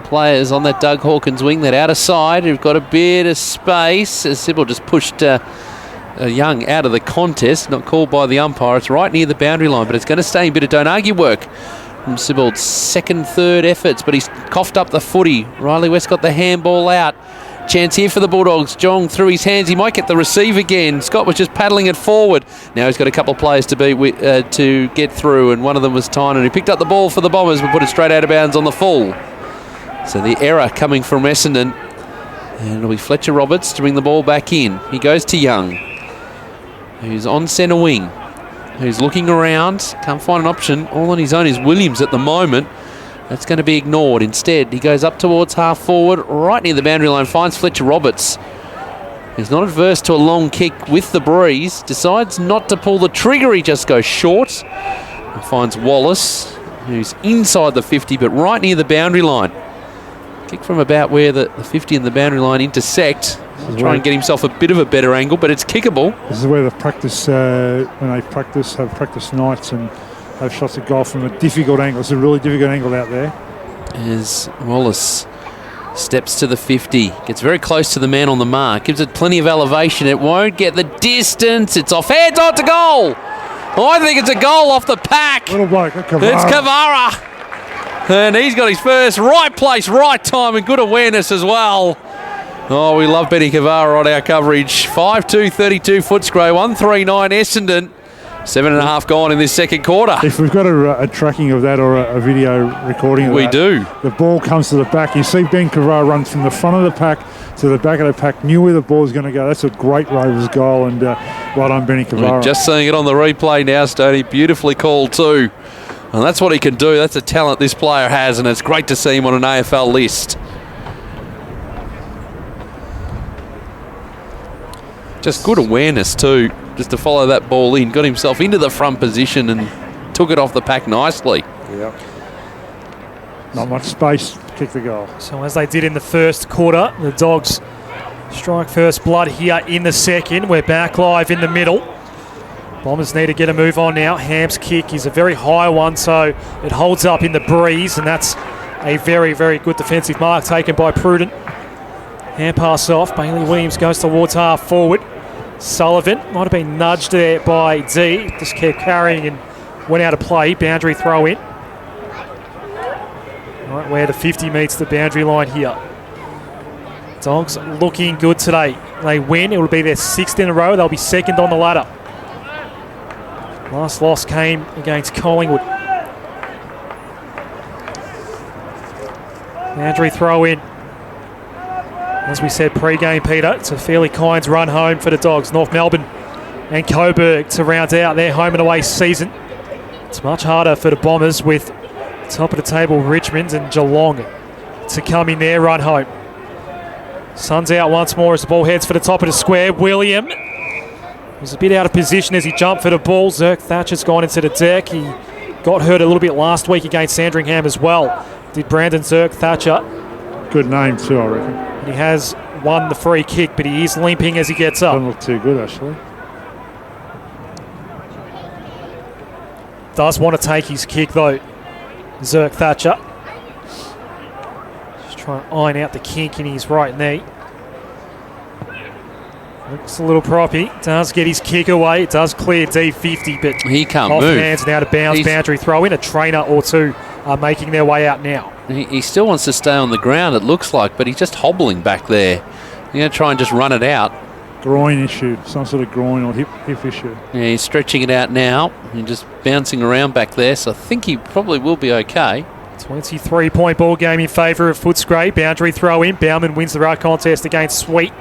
players on that Doug Hawkins wing, that outer side, who've got a bit of space. As Sybil just pushed Young out of the contest, not called by the umpire. It's right near the boundary line, but it's going to stay in. Bit of don't argue work from Sybil's second, third efforts, but he's coughed up the footy. Riley West got the handball out. Chance here for the Bulldogs. Jong through his hands. He might get the receive again. Scott was just paddling it forward. Now he's got a couple of players to get through, and one of them was Tynan, who picked up the ball for the Bombers but put it straight out of bounds on the full. So the error coming from Essendon, and it'll be Fletcher Roberts to bring the ball back in. He goes to Young, who's on centre wing, who's looking around, can't find an option. All on his own is Williams at the moment. That's going to be ignored. Instead, he goes up towards half forward, right near the boundary line, finds Fletcher Roberts. He's not adverse to a long kick with the breeze, decides not to pull the trigger, he just goes short. And finds Wallace, who's inside the 50, but right near the boundary line. Kick from about where the 50 and the boundary line intersect. Try and get himself a bit of a better angle, but it's kickable. This is where they practice, when they have practice nights and have shots at goal from a difficult angle. It's a really difficult angle out there. As Wallace steps to the 50, gets very close to the man on the mark, gives it plenty of elevation. It won't get the distance. It's off hands on to goal. Oh, I think it's a goal off the pack. Little bloke, Kavara. It's Kavara. And he's got his first right place, right time, and good awareness as well. Oh, we love Benny Kavara on our coverage. 5-2-32 Footscray, 1-3-9 Essendon. 7.5 gone in this second quarter. If we've got a tracking of that or a video recording of that, we do. The ball comes to the back. You see Ben Kavara run from the front of the pack to the back of the pack, knew where the ball was going to go. That's a great Rovers goal, and well done, Benny Kavara. We're just seeing it on the replay now, Stoney. Beautifully called too. And that's what he can do. That's a talent this player has, and it's great to see him on an AFL list. Just good awareness too, just to follow that ball in. Got himself into the front position and took it off the pack nicely. Yep. Not much space to kick the goal. So as they did in the first quarter, the Dogs strike first blood here in the second. We're back live in the middle. Bombers need to get a move on now. Ham's kick is a very high one, so it holds up in the breeze, and that's a very, very good defensive mark taken by Prudent. Hand pass off. Bailey Williams goes towards half forward. Sullivan might have been nudged there by D. Just kept carrying and went out of play. Boundary throw in. Right where the 50 meets the boundary line here. Dogs looking good today. They win, it will be their 6th in a row. They'll be 2nd on the ladder. Last loss came against Collingwood. Boundary throw in. As we said pre-game, Peter, it's a fairly kind run home for the Dogs. North Melbourne and Coburg to round out their home and away season. It's much harder for the Bombers with top of the table Richmond and Geelong to come in their run home. Sun's out once more as the ball heads for the top of the square. William was a bit out of position as he jumped for the ball. Zerk Thatcher's gone into the deck. He got hurt a little bit last week against Sandringham as well. Did Brandon Zerk Thatcher. Good name too, I reckon. And he has won the free kick, but he is limping as he gets up. Doesn't look too good, actually. Does want to take his kick though, Zerk Thatcher. Just trying to iron out the kink in his right knee. Looks a little proppy. Does get his kick away. It does clear D50, but he can't off move. hands and out of bounds. Boundary throw in. A trainer or two are making their way out now. He still wants to stay on the ground, it looks like, but he's just hobbling back there. You're going to try and just run it out. Groin issue, some sort of groin or hip issue. Yeah, he's stretching it out now and just bouncing around back there, so I think he probably will be okay. 23-point ball game in favour of Footscray. Boundary throw in. Bauman wins the ruck contest against Sweet.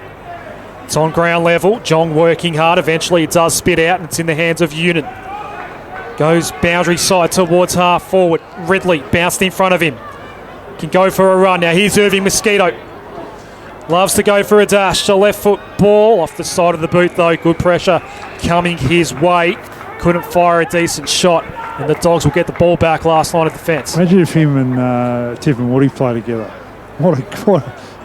It's on ground level. Jong working hard. Eventually it does spit out and it's in the hands of Union. Goes boundary side towards half forward. Ridley bounced in front of him. Can go for a run. Now here's Irving Mosquito. Loves to go for a dash. A left foot ball off the side of the boot though. Good pressure coming his way. Couldn't fire a decent shot. And the Dogs will get the ball back last line of defence. Imagine if him and Tip and Woody play together. What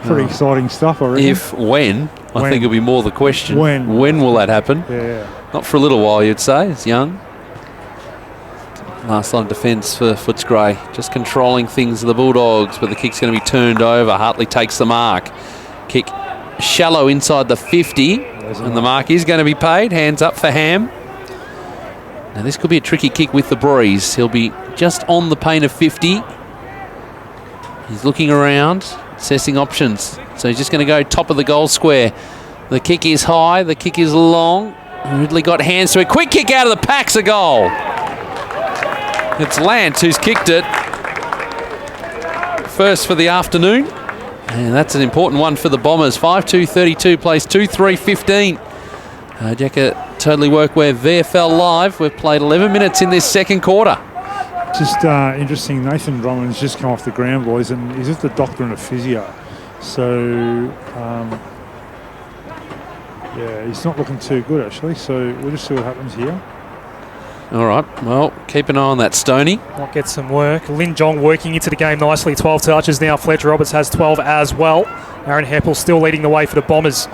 pretty exciting stuff, I reckon. When, I think it'll be more the question. When will that happen? Yeah. Not for a little while, you'd say. It's young. Last line of defence for Footscray. Just controlling things, the Bulldogs, but the kick's going to be turned over. Hartley takes the mark. Kick shallow inside the 50. And the mark is going to be paid. Hands up for Ham. Now this could be a tricky kick with the breeze. He'll be just on the paint of 50. He's looking around, assessing options. So he's just going to go top of the goal square. The kick is high, the kick is long. Ridley got hands to it. Quick kick out of the pack's a goal. It's Lance who's kicked it. First for the afternoon. And that's an important one for the Bombers. 5-2-32 plays 2-3-15. Jacker Totally Workwear VFL Live. We've played 11 minutes in this second quarter. Just interesting, Nathan Drummond's just come off the ground, boys, and he's just a doctor and a physio. So, yeah, he's not looking too good, actually. So we'll just see what happens here. All right, well, keep an eye on that, Stoney. Might get some work. Lin Jong working into the game nicely. 12 touches now. Fletcher Roberts has 12 as well. Aaron Heppel still leading the way for the Bombers.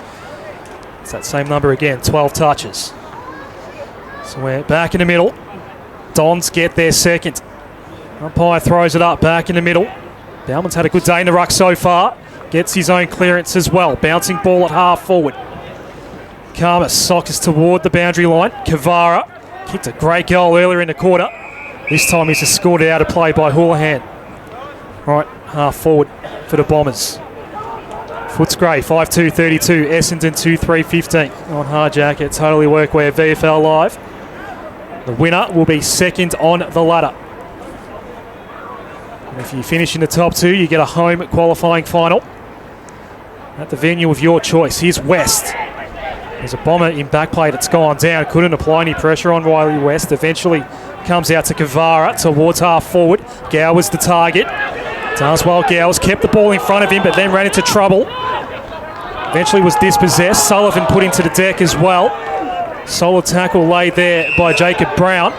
It's that same number again, 12 touches. So we're back in the middle. Dons get their second. Umpire throws it up back in the middle. Bauman's had a good day in the ruck so far. Gets his own clearance as well. Bouncing ball at half forward. Karma sockers toward the boundary line. Kavara kicked a great goal earlier in the quarter. This time he's just scored it out of play by Houlihan. Right, half forward for the Bombers. Footscray, 5-2-32. Essendon, 2-3-15. On hard jacket, Totally Workwear VFL Live. The winner will be second on the ladder. And if you finish in the top two, you get a home qualifying final at the venue of your choice. Here's West. There's a Bomber in back play that's gone down. Couldn't apply any pressure on Riley West. Eventually comes out to Kavara towards half forward. Gow was the target. Does well. Gow's kept the ball in front of him, but then ran into trouble. Eventually was dispossessed. Sullivan put into the deck as well. Solid tackle laid there by Jacob Brown.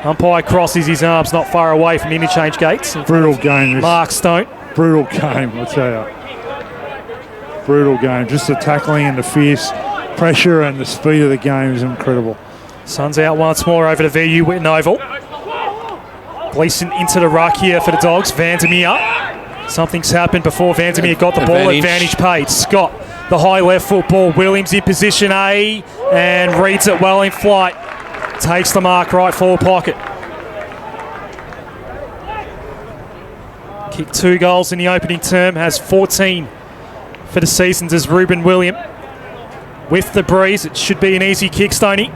Umpire crosses his arms not far away from interchange gates. Brutal game. This. Mark Stone. Brutal game, I tell you. Brutal game. Just the tackling and the fierce pressure and the speed of the game is incredible. Sun's out once more over to VU Whitten Oval. Gleeson into the ruck here for the Dogs. Vandermeer. Something's happened before Vandermeer got the ball. Advantage paid. Scott, the high left foot ball. Williams in position A and reads it well in flight. Takes the mark right forward pocket. Kicked 2 goals in the opening term, has 14 for the seasons as Ruben William. With the breeze, it should be an easy kick, Stoney.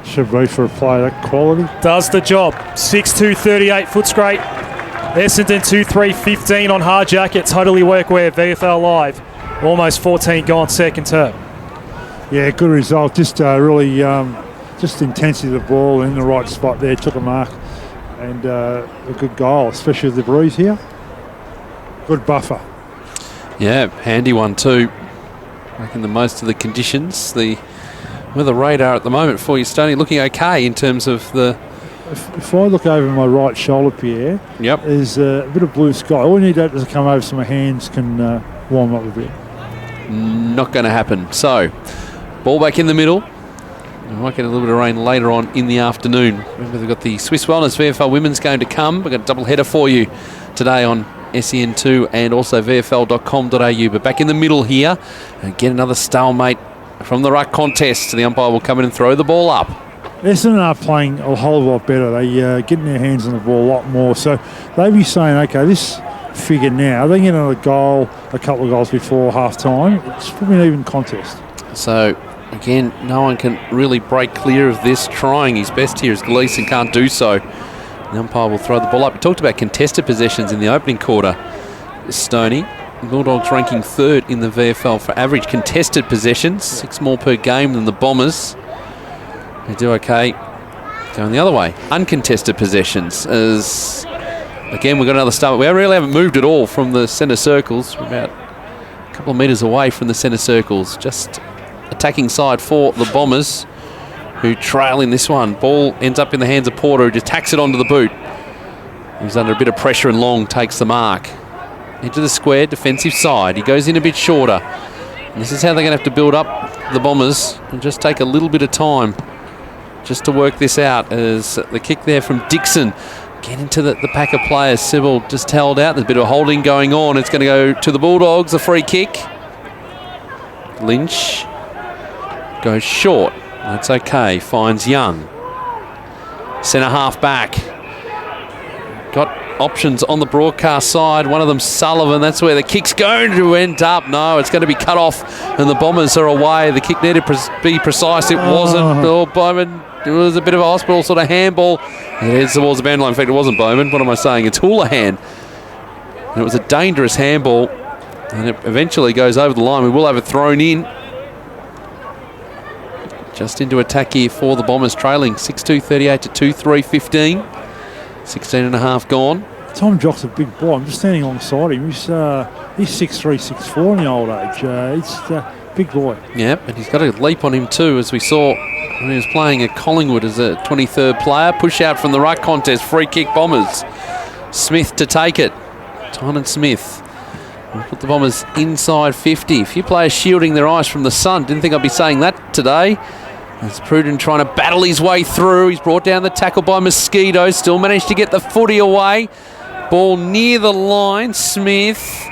Should be for a player that quality. Does the job. 6'2", Footscray. Essendon 2-3-15 on hard jacket. Totally workwear, VFL Live. Almost 14 gone second term. Yeah, good result. Just really, just intensity of the ball in the right spot there. Took a mark. And a good goal, especially with the breeze here. Good buffer. Yeah, handy one too. Making the most of the conditions. With the radar at the moment for you, Stoney, looking okay in terms of the... If I look over my right shoulder, Pierre, Yep. there's a bit of blue sky. All we need that to come over so my hands can warm up a bit. Not going to happen. So, ball back in the middle. We might get a little bit of rain later on in the afternoon. Remember, they've got the Swiss Wellness VFL Women's game to come. We've got a double header for you today on SEN2 and also VFL.com.au. But back in the middle here, and get another stalemate from the ruck contest. The umpire will come in and throw the ball up. Essendon are playing a whole lot better. They getting their hands on the ball a lot more. So they'll be saying, okay, this figure now, they get another goal, a couple of goals before half time. It's probably an even contest. So, again, no one can really break clear of this. Trying his best here as Gleeson can't do so. The umpire will throw the ball up. We talked about contested possessions in the opening quarter. Stoney, Bulldogs ranking 3rd in the VFL for average contested possessions. 6 more per game than the Bombers. They do okay going the other way. Uncontested possessions. As again, we've got another start. We really haven't moved at all from the centre circles. We're about a couple of metres away from the centre circles. Just attacking side for the Bombers, who trail in this one. Ball ends up in the hands of Porter, who just tacks it onto the boot. He's under a bit of pressure and Long takes the mark. Into the square, defensive side. He goes in a bit shorter. And this is how they're going to have to build up the Bombers and just take a little bit of time just to work this out, as the kick there from Dixon. Get into the pack of players. Sybil just held out. There's a bit of holding going on. It's going to go to the Bulldogs, a free kick. Lynch goes short. That's okay. Finds Young. Centre half back. Got options on the broadcast side. One of them Sullivan. That's where the kick's going to end up. No, it's going to be cut off and the Bombers are away. The kick needed to be precise. It wasn't. Oh, Bowman. It was a bit of a hospital sort of handball. It heads towards the boundary line. In fact, it wasn't Bowman. What am I saying? It's Houlihan. And it was a dangerous handball. And it eventually goes over the line. We will have it thrown in. Just into attack here for the Bombers, trailing 6-2-38 to 2-3-15. 16 and a half gone. Tom Jock's a big boy. I'm just standing alongside him. He's 6'3", 6'4" in the old age. He's a big boy. Yep, and he's got a leap on him too, as we saw when he was playing at Collingwood as a 23rd player. Push out from the ruck contest, free kick Bombers. Smith to take it. Tynan Smith. We'll put the Bombers inside 50. A few players shielding their eyes from the sun. Didn't think I'd be saying that today. There's Pruden trying to battle his way through. He's brought down the tackle by Mosquito. Still managed to get the footy away. Ball near the line. Smith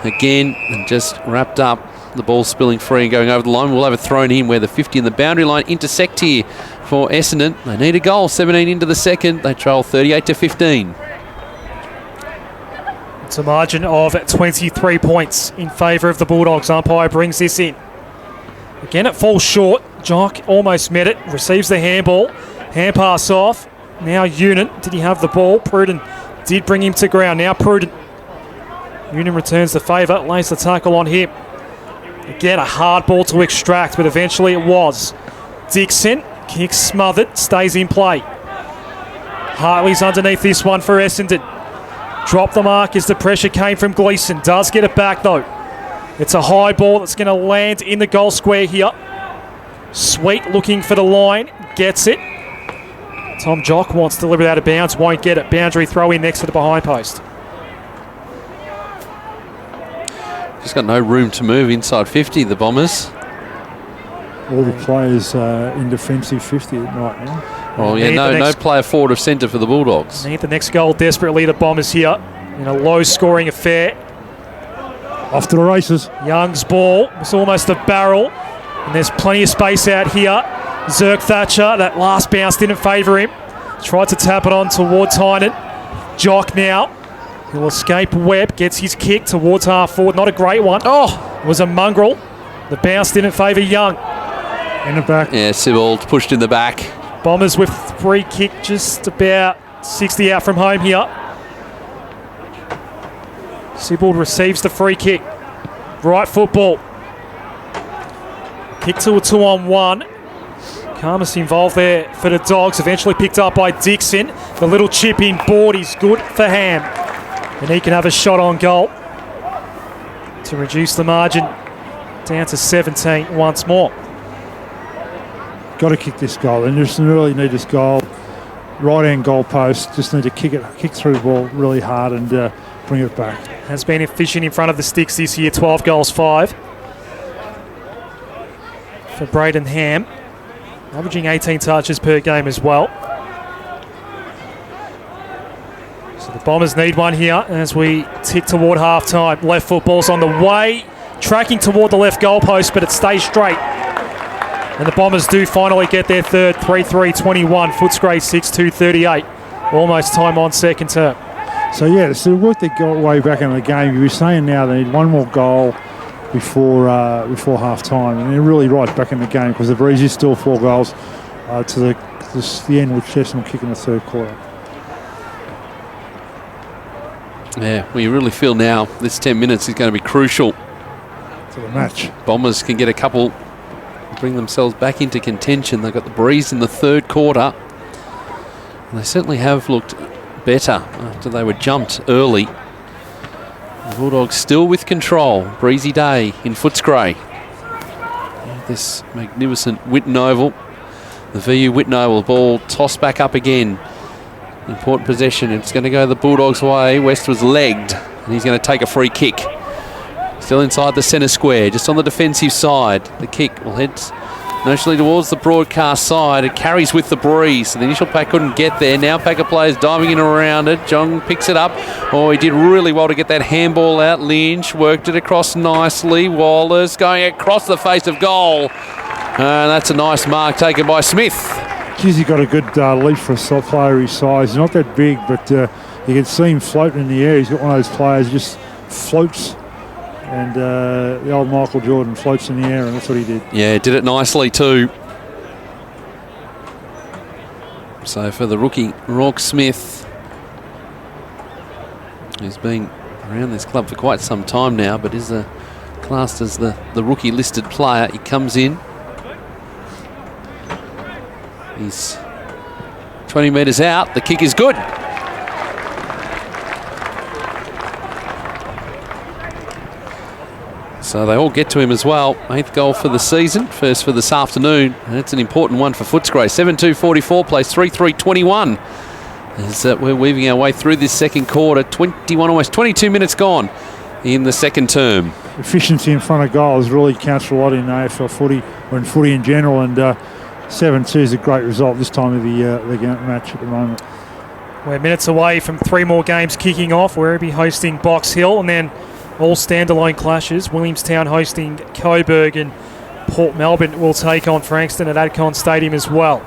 again and just wrapped up. The ball spilling free and going over the line. We'll have it thrown in where the 50 and the boundary line intersect here for Essendon. They need a goal. 17 into the second. They trail 38 to 15. It's a margin of 23 points in favour of the Bulldogs. Umpire brings this in. Again, it falls short. Jock almost met it. Receives the handball. Hand pass off. Now Unit. Did he have the ball? Pruden did bring him to ground. Now Pruden. Unit returns the favour. Lays the tackle on him. Again, a hard ball to extract, but eventually it was. Dixon. Kick smothered. Stays in play. Hartley's underneath this one for Essendon. Drop the mark as the pressure came from Gleeson. Does get it back though. It's a high ball that's going to land in the goal square here. Sweet looking for the line. Gets it. Tom Jock wants to deliver it out of bounds. Won't get it. Boundary throw in next to the behind post. Just got no room to move inside 50, the Bombers. All the players in defensive 50 right now. Well, yeah, no player forward of centre for the Bulldogs. Need the next goal desperately. The Bombers here in a low-scoring affair. Off to the races. Young's ball. It's almost a barrel. And there's plenty of space out here. Zerk Thatcher, that last bounce didn't favour him. Tried to tap it on toward Tynan. Jock now. He'll escape Webb, gets his kick towards half forward. Not a great one. Oh! It was a mongrel. The bounce didn't favour Young. In the back. Yeah, Sibbald pushed in the back. Bombers with free kick just about 60 out from home here. Sibbald receives the free kick. Right football. Kick to a 2-on-1. Karmas involved there for the Dogs. Eventually picked up by Dixon. The little chip in board is good for Ham. And he can have a shot on goal to reduce the margin down to 17 once more. Got to kick this goal. And just really need this goal. Right-hand goal post. Just need to kick through the ball really hard and bring it back. Has been efficient in front of the sticks this year. 12 goals, 5 for Braden Ham. Averaging 18 touches per game as well. So the Bombers need one here as we tick toward half-time. Left football's on the way. Tracking toward the left goalpost, but it stays straight. And the Bombers do finally get their third. 3-3-21. Footscray 6-2-38. Almost time on second term. So yeah, it's the work they got way back in the game. You were saying now they need one more goal before half time, and they're really right back in the game because the Breeze is still 4 goals to the end with Essendon kicking the third quarter. Yeah, well, you really feel now this 10 minutes is going to be crucial to the match. Bombers can get a couple, bring themselves back into contention. They've got the Breeze in the third quarter, and they certainly have looked better after they were jumped early. The Bulldogs still with control. Breezy day in Footscray. This magnificent Whitten Oval. The VU Whitten Oval ball tossed back up again. Important possession. It's going to go the Bulldogs' way. West was legged, and he's going to take a free kick. Still inside the centre square, just on the defensive side. The kick will head notionally towards the broadcast side. It carries with the Breeze. The initial pack couldn't get there. Now pack of players diving in around it. John picks it up. Oh, he did really well to get that handball out. Lynch worked it across nicely. Wallace going across the face of goal. And that's a nice mark taken by Smith. Geez, he got a good leap for a player his size. He's not that big, but you can see him floating in the air. He's got one of those players who just floats. And the old Michael Jordan floats in the air, and that's what he did. Yeah, did it nicely too. So for the rookie, Rock Smith, who's been around this club for quite some time now, but is classed as the rookie listed player. He comes in. He's 20 metres out. The kick is good. So they all get to him as well. 8th goal for the season, first for this afternoon. And it's an important one for Footscray. 7-2-44, plays 3-3-21. As we're weaving our way through this second quarter. 21, almost 22 minutes gone in the second term. Efficiency in front of goals really counts for a lot in AFL footy, or in footy in general. And 7-2 is a great result this time of the match at the moment. We're minutes away from 3 more games kicking off. We'll be hosting Box Hill, and then all standalone clashes. Williamstown hosting Coburg, and Port Melbourne will take on Frankston at Adcon Stadium as well.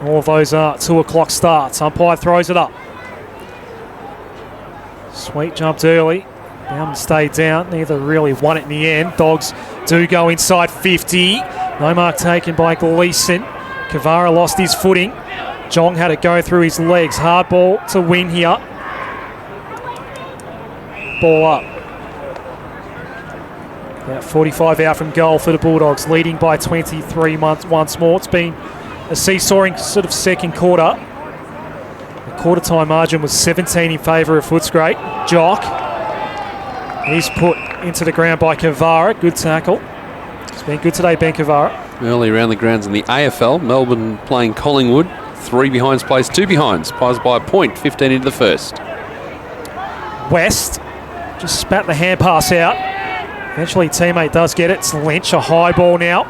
All of those are 2 o'clock starts. Umpire throws it up. Sweet jumped early. Bowman stayed down. Neither really won it in the end. Dogs do go inside 50. No mark taken by Gleeson. Kavara lost his footing. Jong had it go through his legs. Hard ball to win here. Ball up. About 45 out from goal for the Bulldogs, leading by 23 once more. It's been a seesawing sort of second quarter. The quarter time margin was 17 in favour of Footscray. Jock. He's put into the ground by Kavara. Good tackle. It's been good today, Ben Kavara. Early around the grounds in the AFL. Melbourne playing Collingwood. 3 behinds plays 2 behinds. Pies by a point, 15 into the first. West just spat the hand pass out. Eventually teammate does get it. It's Lynch, a high ball now.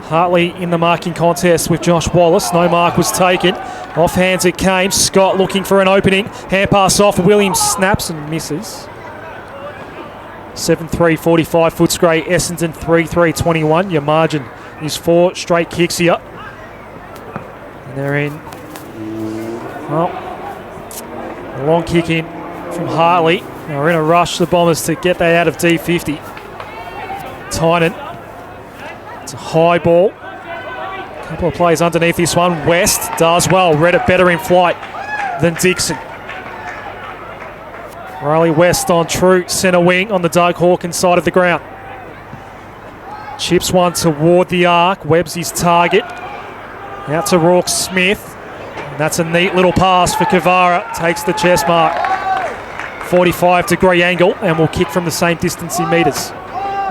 Hartley in the marking contest with Josh Wallace. No mark was taken. Off hands it came. Scott looking for an opening. Hand pass off. Williams snaps and misses. 7-3-45 Footscray. Essendon 3-3-21. Your margin is 4 straight kicks here. And they're in. Well, a long kick in from Hartley. Now we're in a rush, the Bombers, to get that out of D50. Tynan. It's a high ball. Couple of plays underneath this one. West does well. Read it better in flight than Dixon. Riley West on true centre wing on the Doug Hawkins side of the ground. Chips one toward the arc. Webb's his target. Out to Rourke Smith. And that's a neat little pass for Kavara. Takes the chest mark. 45-degree angle, and will kick from the same distance in metres.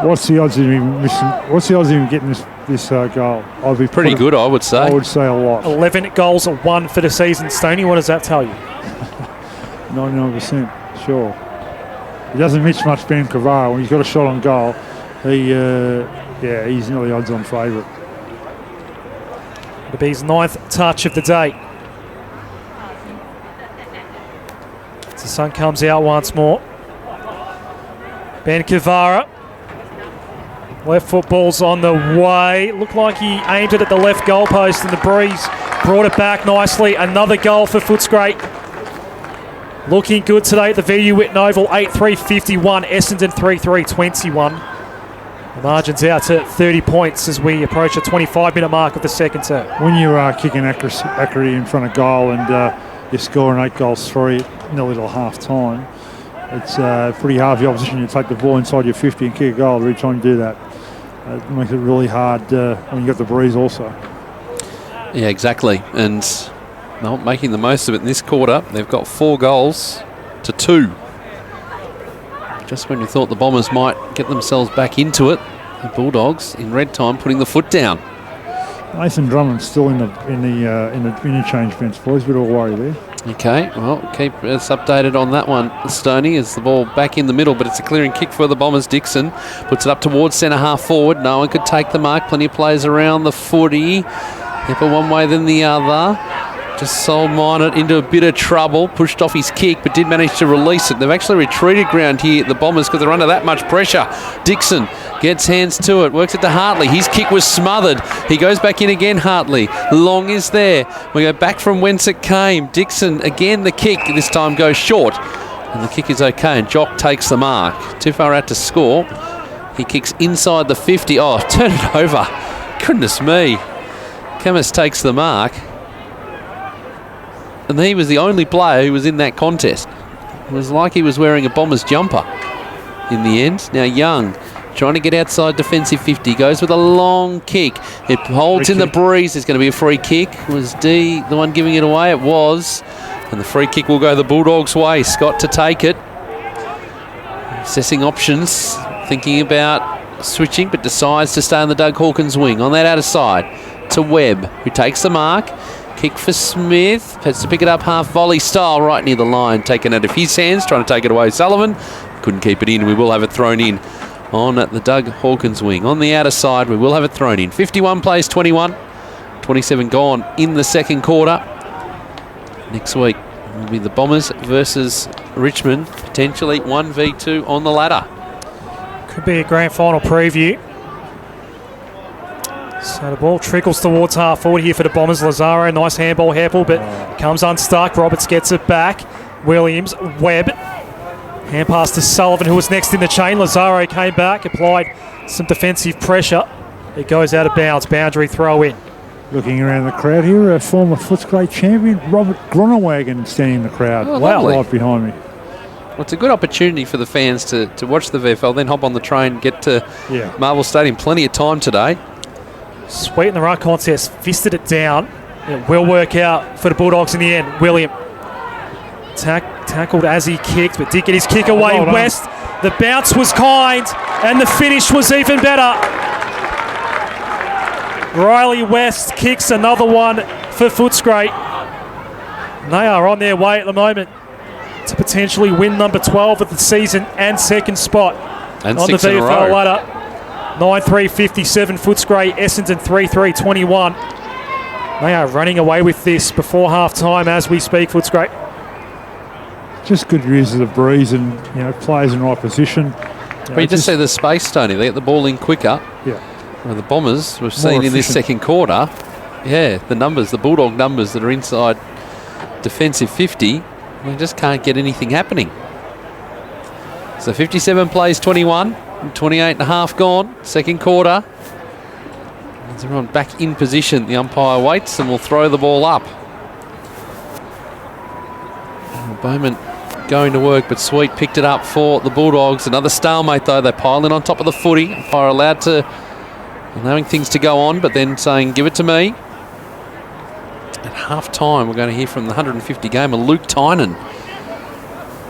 What's the odds of him missing? What's the odds of him getting this goal? I'd be Pretty good, I would say. I would say a lot. 11 goals, 1 for the season. Stoney, what does that tell you? 99%, sure. He doesn't miss much, Ben Kavara. When he's got a shot on goal, he's nearly odds-on favourite. It'll be his 9th touch of the day. As the sun comes out once more. Ben Kavara. Left foot ball's on the way. Looked like he aimed it at the left goalpost, and the breeze brought it back nicely. Another goal for Footscray. Looking good today at the VU Whitten Oval. 8-3-51. Essendon 3-3-21. The margin's out to 30 points as we approach the 25-minute mark of the second term. When you are kicking accuracy in front of goal and you're scoring 8 goals 3 nearly till half-time, it's pretty hard for the opposition to take the ball inside your 50 and kick a goal every time you do that. It makes it really hard when you got the breeze also. Yeah, exactly. And not making the most of it in this quarter. They've got 4 goals to 2. Just when you thought the Bombers might get themselves back into it, the Bulldogs in red time putting the foot down. Nathan Drummond's still in the interchange bench, boys. Bit of a worry there. Okay, well, keep us updated on that one, Stoney, as the ball back in the middle, but it's a clearing kick for the Bombers. Dixon puts it up towards centre half forward. No one could take the mark. Plenty of players around the footy. Hipper one way than the other. Just sold Minot into a bit of trouble. Pushed off his kick, but did manage to release it. They've actually retreated ground here, the Bombers, because they're under that much pressure. Dixon gets hands to it. Works it to Hartley. His kick was smothered. He goes back in again, Hartley. Long is there. We go back from whence it came. Dixon, again, the kick. This time goes short. And the kick is okay, and Jock takes the mark. Too far out to score. He kicks inside the 50. Oh, turn it over. Goodness me. Camus takes the mark. And he was the only player who was in that contest. It was like he was wearing a Bombers jumper in the end. Now Young trying to get outside defensive 50. Goes with a long kick. It holds free in kick. The breeze. There's going to be a free kick. Was D the one giving it away? It was. And the free kick will go the Bulldogs' way. Scott to take it. Assessing options. Thinking about switching, but decides to stay on the Doug Hawkins wing. On that outer side to Webb, who takes the mark. Kick for Smith. Has to pick it up half volley style right near the line. Taken out of his hands. Trying to take it away. Sullivan couldn't keep it in. We will have it thrown in on the Doug Hawkins wing. On the outer side, we will have it thrown in. 51 plays 21. 27 gone in the second quarter. Next week will be the Bombers versus Richmond. Potentially 1v2 on the ladder. Could be a grand final preview. So the ball trickles towards half forward here for the Bombers. Lazaro, nice handball, Heppel, but comes unstuck. Roberts gets it back. Williams, Webb. Hand pass to Sullivan, who was next in the chain. Lazaro came back, applied some defensive pressure. It goes out of bounds. Boundary throw in. Looking around the crowd here, a former Footscray champion, Robert Gronewagen, standing in the crowd. Oh, wow, right behind me. Well, it's a good opportunity for the fans to watch the VFL, then hop on the train, get to Marvel Stadium. Plenty of time today. Sweet in the run contest, fisted it down. It will work out for the Bulldogs in the end. William tackled as he kicked, but did get his kick away. West, the bounce was kind, and the finish was even better. Riley West kicks another one for Footscray. They are on their way at the moment to potentially win number 12 of the season and second spot and on the VFL ladder. 9-3-57 Footscray, Essendon 3-3-21. They are running away with this before half-time as we speak, Footscray. Just good use of the breeze and players in right position. But you just see the space, Tony. They get the ball in quicker. Yeah. Well, the Bombers we've seen in this second quarter. Yeah, the numbers, the Bulldog numbers that are inside defensive 50, they just can't get anything happening. So 57 plays 21, 28 and a half gone, second quarter. As everyone back in position, the umpire waits and will throw the ball up. Bowman going to work, but Sweet picked it up for the Bulldogs. Another stalemate though, they pile in on top of the footy. Umpire allowing things to go on, but then saying, give it to me. At half time, we're going to hear from the 150 gamer, Luke Tynan.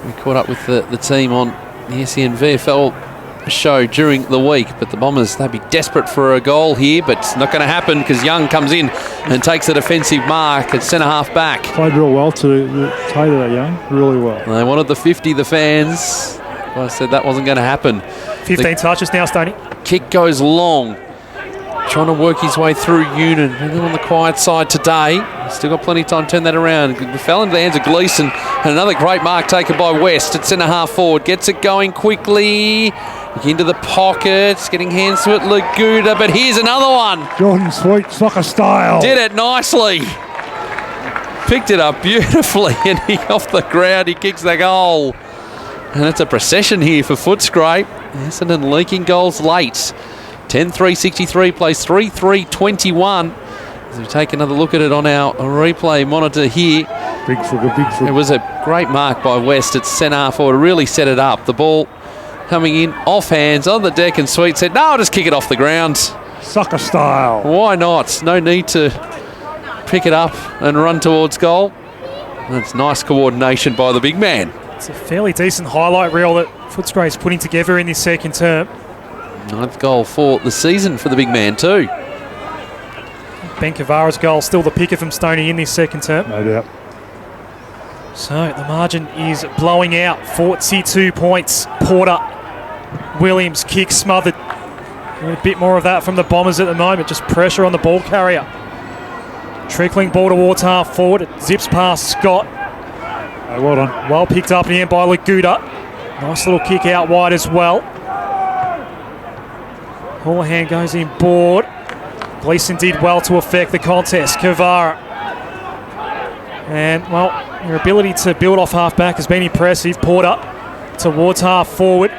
We caught up with the team on the SEN VFL show during the week, but the Bombers, they'd be desperate for a goal here, but it's not going to happen because Young comes in and takes a defensive mark at centre half back. Played real well to Taylor, that Young, really well. They wanted the 50, the fans. I said that wasn't going to happen. 15 touches now, Stoney. Kick goes long. Trying to work his way through Union. A little on the quiet side today. Still got plenty of time to turn that around. Fell into the hands of Gleeson. And another great mark taken by West at centre half forward. Gets it going quickly. Into the pocket. Getting hands to it, Laguda. But here's another one. Jordan Sweet, soccer style. Did it nicely. Picked it up beautifully. And he off the ground. He kicks the goal. And it's a procession here for Footscray. Essendon leaking goals late. 10-3-63 plays 3-3-21. As we take another look at it on our replay monitor here. Big foot. It was a great mark by West at centre half forward. Really set it up. The ball coming in off hands on the deck, and Sweet said, no, I'll just kick it off the ground. Soccer style. Why not? No need to pick it up and run towards goal. That's nice coordination by the big man. It's a fairly decent highlight reel that Footscray's putting together in this second term. 9th goal for the season for the big man too. Ben Kavara's goal still the picker from Stoney in this second term. No doubt. So the margin is blowing out. 42 points. Porter, Williams, kick smothered. A bit more of that from the Bombers at the moment. Just pressure on the ball carrier. Trickling ball towards half forward. It zips past Scott. Oh, well done. Well picked up in the end by Laguda. Nice little kick out wide as well. Houlihan goes in board. Gleeson did well to affect the contest. Kavara. And, well, your ability to build off half-back has been impressive. Porter towards half-forward.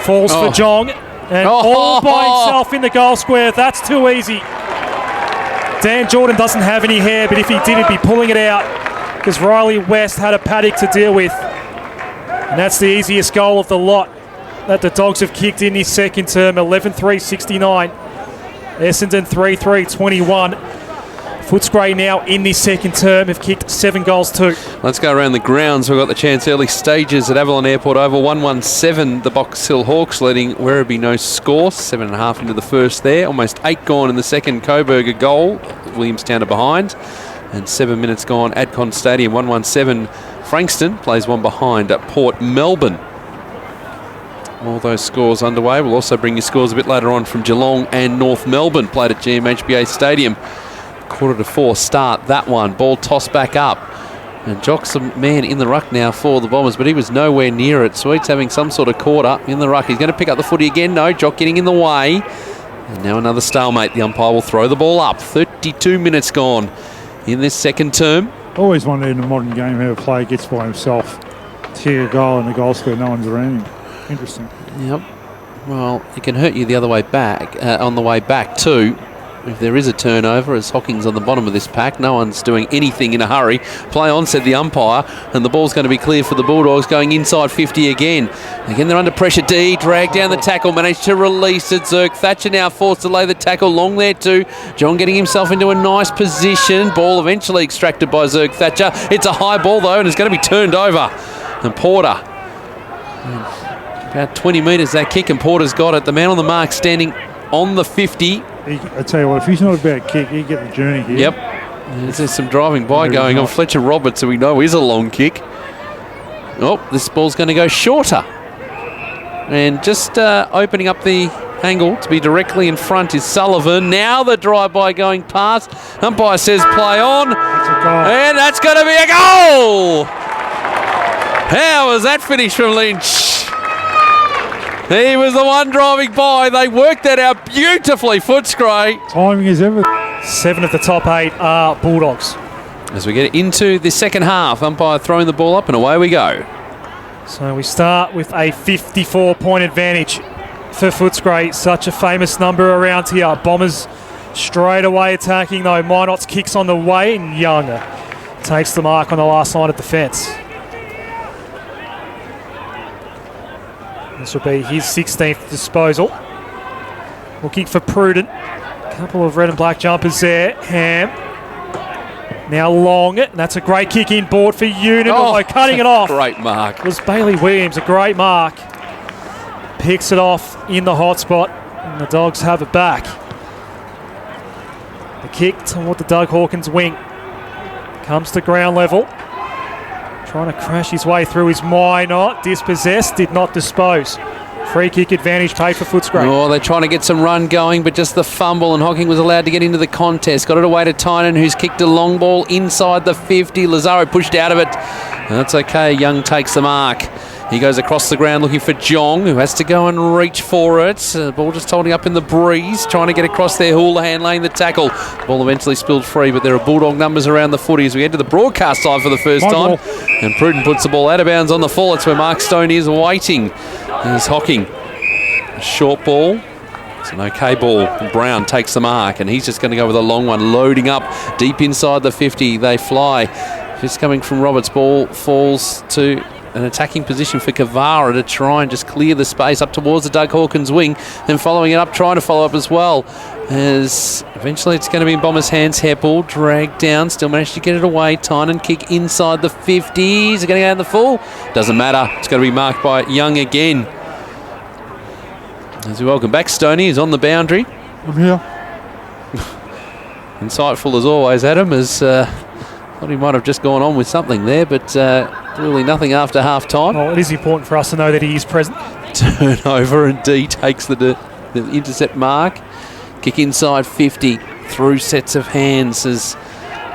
Falls for Jong. And all by himself in the goal square. That's too easy. Dan Jordan doesn't have any hair, but if he did, he'd be pulling it out because Riley West had a paddock to deal with. And that's the easiest goal of the lot that the Dogs have kicked in this second term. 11-3-69. Essendon 3-3-21. Footscray now in this second term have kicked 7 goals too. Let's go around the grounds. We've got the chance early stages at Avalon Airport Oval. 1-1-7, the Box Hill Hawks leading Werribee no score. 7.5 into the first there. Almost 8 gone in the second. Coburg a goal. Williamstown are behind. And 7 minutes gone. Adcon Stadium 1-1-7. Frankston plays one behind at Port Melbourne. All those scores underway. We'll also bring you scores a bit later on from Geelong and North Melbourne, played at GMHBA Stadium. 3:45 start, that one. Ball tossed back up. And Jock's a man in the ruck now for the Bombers, but he was nowhere near it. Sweet's having some sort of quarter in the ruck. He's going to pick up the footy again. No, Jock getting in the way. And now another stalemate. The umpire will throw the ball up. 32 minutes gone in this second term. Always wondered in a modern game how a player gets by himself to kick a goal in the goal square, no one's around him. Interesting. Yep. Well, it can hurt you the other way back, on the way back too. If there is a turnover, as Hocking's on the bottom of this pack, no one's doing anything in a hurry. Play on, said the umpire, and the ball's going to be clear for the Bulldogs, going inside 50 again. Again, they're under pressure. D dragged down the tackle, managed to release it. Zerk Thatcher now forced to lay the tackle long there too. John getting himself into a nice position. Ball eventually extracted by Zerk Thatcher. It's a high ball though, and it's going to be turned over. And Porter. About 20 metres that kick, and Porter's got it. The man on the mark standing on the 50. I tell you what, if he's not about kick, he get the journey here. Yep. There's some driving by going on. Fletcher Roberts, who we know is a long kick. Oh, this ball's going to go shorter. And just opening up the angle to be directly in front is Sullivan. Now the drive-by going past. Umpire says play on. That's a goal. And that's going to be a goal! How was that finish from Lynch? He was the one driving by. They worked that out beautifully, Footscray. Timing is everything. 7 of the top 8 are Bulldogs. As we get into the second half, umpire throwing the ball up and away we go. So we start with a 54-point advantage for Footscray. Such a famous number around here. Bombers straight away attacking though. Minot's kicks on the way, and Young takes the mark on the last line of defence. This will be his 16th disposal. Looking for Prudent. A couple of red and black jumpers there. Ham. Now Long. That's a great kick in board for Union. Although cutting it off. Great mark. Was Bailey Williams. A great mark. Picks it off in the hot spot. And the Dogs have it back. The kick toward the Doug Hawkins wing. Comes to ground level. Trying to crash his way through his Minot. Dispossessed. Did not dispose. Free kick advantage paid for Footscray. Oh, they're trying to get some run going, but just the fumble, and Hocking was allowed to get into the contest. Got it away to Tynan, who's kicked a long ball inside the 50. Lazaro pushed out of it. And that's okay. Young takes the mark. He goes across the ground looking for Jong, who has to go and reach for it. Ball just holding up in the breeze, trying to get across there. Houlihan laying the tackle. Ball eventually spilled free, but there are Bulldog numbers around the footy as we head to the broadcast side for the first time. And Pruden puts the ball out of bounds on the full. It's where Mark Stone is waiting. There's Hocking. A short ball. It's an okay ball. Brown takes the mark, and he's just going to go with a long one, loading up deep inside the 50. They fly. Fist coming from Roberts. Ball falls to an attacking position for Kavara to try and just clear the space up towards the Doug Hawkins wing, and following it up, trying to follow up as well. As eventually it's going to be in Bombers' hands. Heppel dragged down, still managed to get it away. Tynan kick inside the 50s. Is it going to go in the full? Doesn't matter. It's going to be marked by Young again. As we welcome back Stoney, is on the boundary. I'm here. Insightful as always, Adam, as thought he might have just gone on with something there, but clearly nothing after half time. Well, it is important for us to know that he is present. Turnover, and D takes the intercept mark. Kick inside 50 through sets of hands as,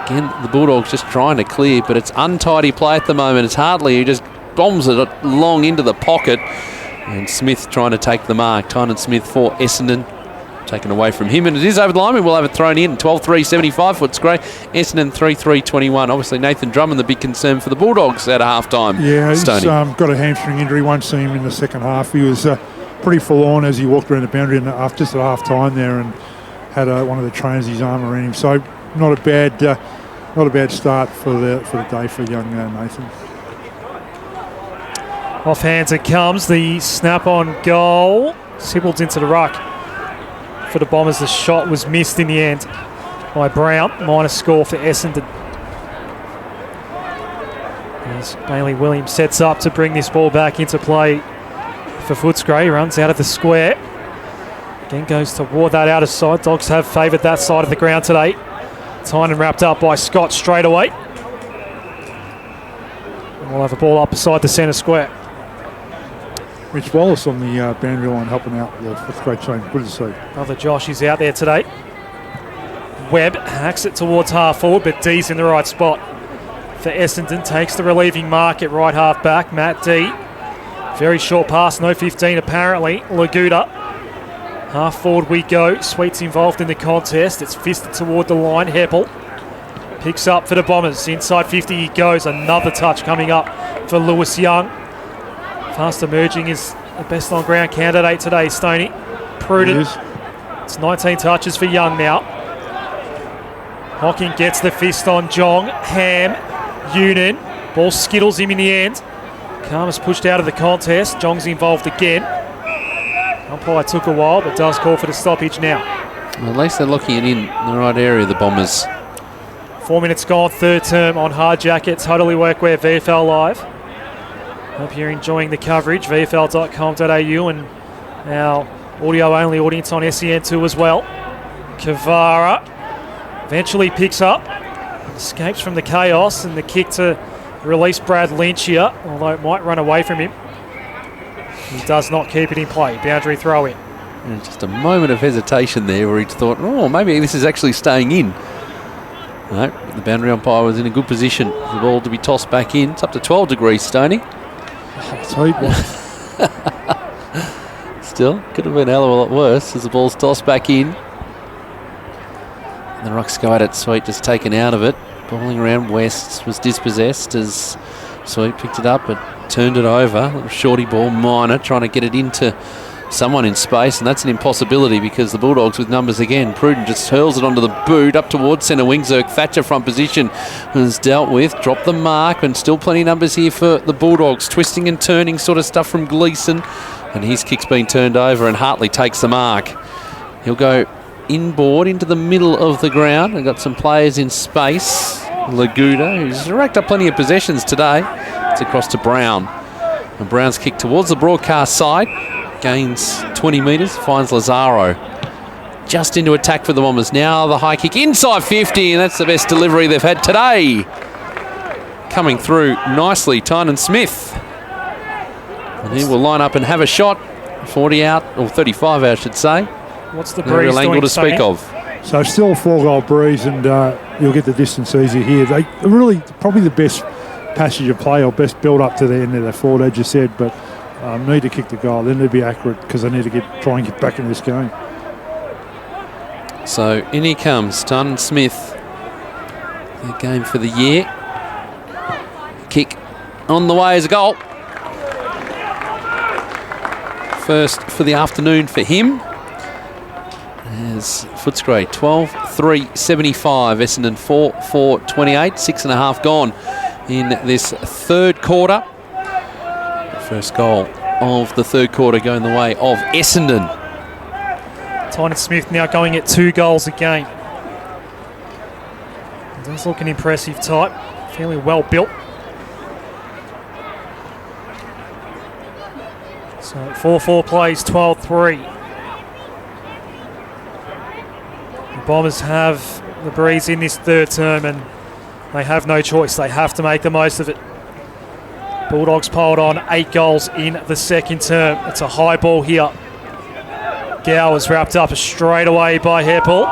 again, the Bulldogs just trying to clear, but it's untidy play at the moment. It's Hartley who just bombs it long into the pocket, and Smith trying to take the mark. Tynan Smith for Essendon. Taken away from him, and it is over the line. We will have it thrown in. 12-3-75 Footscray. Essendon 3-3-21. Obviously Nathan Drummond the big concern for the Bulldogs at half time. Yeah, he's got a hamstring injury. Won't see him in the second half. He was pretty full on as he walked around the boundary just at half time there, and had one of the trainers his arm around him. So not a bad start for the day for young Nathan. Off hands it comes. The snap on goal. Sibbles into the ruck. For the Bombers, the shot was missed in the end by Brown. Minus score for Essendon. As Bailey Williams sets up to bring this ball back into play for Footscray. Runs out of the square. Again goes toward that outer side. Dogs have favoured that side of the ground today. Tynan wrapped up by Scott straight away. And we'll have a ball up beside the centre square. Rich Wallace on the boundary line helping out the Footscray team. Good to see. Brother Josh is out there today. Webb hacks it towards half forward, but D's in the right spot for Essendon. Takes the relieving mark at right half back. Matt D. Very short pass, no 15 apparently. Laguda. Half forward we go. Sweet's involved in the contest. It's fisted toward the line. Heppel picks up for the Bombers. Inside 50 he goes. Another touch coming up for Lewis Young. Fast emerging is the best on ground candidate today, Stoney. Prudent. It's 19 touches for Young now. Hocking gets the fist on Jong. Ham. Union. Ball skittles him in the end. Karma's pushed out of the contest. Jong's involved again. Umpire took a while, but does call for the stoppage now. Well, at least they're locking it in the right area, the Bombers. 4 minutes gone, third term on Hard Jacket. Totally Workwear VFL Live. Hope you're enjoying the coverage. VFL.com.au and our audio-only audience on SEN2 as well. Kavara eventually picks up, escapes from the chaos, and the kick to release Brad Lynch here, although it might run away from him. He does not keep it in play. Boundary throw in. And just a moment of hesitation there where he thought, oh, maybe this is actually staying in. No, the boundary umpire was in a good position for the ball to be tossed back in. It's up to 12 degrees, Stoney. Still, could have been a hell of a lot worse as the ball's tossed back in. And the ruck's go at it. Sweet just taken out of it. Bowling around West was dispossessed as Sweet picked it up, but turned it over. Little shorty ball, Minor, trying to get it into someone in space, and that's an impossibility because the Bulldogs with numbers again. Pruden just hurls it onto the boot up towards centre wing. Zerk Thatcher front position has dealt with. Dropped the mark, and still plenty of numbers here for the Bulldogs. Twisting and turning sort of stuff from Gleeson, and his kick's been turned over, and Hartley takes the mark. He'll go inboard into the middle of the ground. We've got some players in space. Laguda, who's racked up plenty of possessions today. It's across to Brown. And Brown's kick towards the broadcast side. Gains 20 metres, finds Lazaro. Just into attack for the Bombers. Now the high kick inside 50, and that's the best delivery they've had today. Coming through nicely, Tynan Smith. And he will line up and have a shot. 40 out, or 35 out, I should say. What's the No breeze real angle doing, to speak of. So still a 4-goal breeze, and you'll get the distance easy here. They really probably the best passage of play or best build up to the end of their forward, as you said, but need to kick the goal. They need to be accurate because they need to try and get back in this game. So in he comes, Tynan Smith. The game for the year. Kick on the way as a goal. First for the afternoon for him. As Footscray 12-3-75, Essendon 4-4-28, 6.5 gone in this third quarter. First goal of the third quarter going the way of Essendon. Tynan Smith now going at 2 goals a game. He does look an impressive type, fairly well built. So 4-4 plays 12-3. The Bombers have the breeze in this third term, and they have no choice. They have to make the most of it. Bulldogs piled on 8 goals in the second term. It's a high ball here. Gow was wrapped up straight away by Heppel.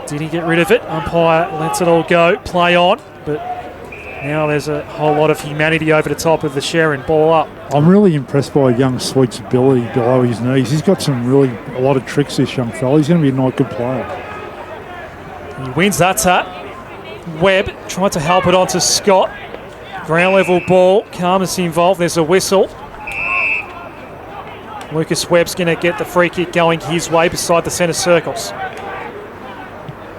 Did he get rid of it? Umpire lets it all go. Play on. But now there's a whole lot of humanity over the top of the Sharon. Ball up. I'm really impressed by young Sweet's ability below his knees. He's got a lot of tricks, this young fella. He's going to be a good player. He wins that tap. Webb tried to help it on to Scott. Ground level ball. Karma's involved. There's a whistle. Lucas Webb's going to get the free kick going his way beside the centre circles.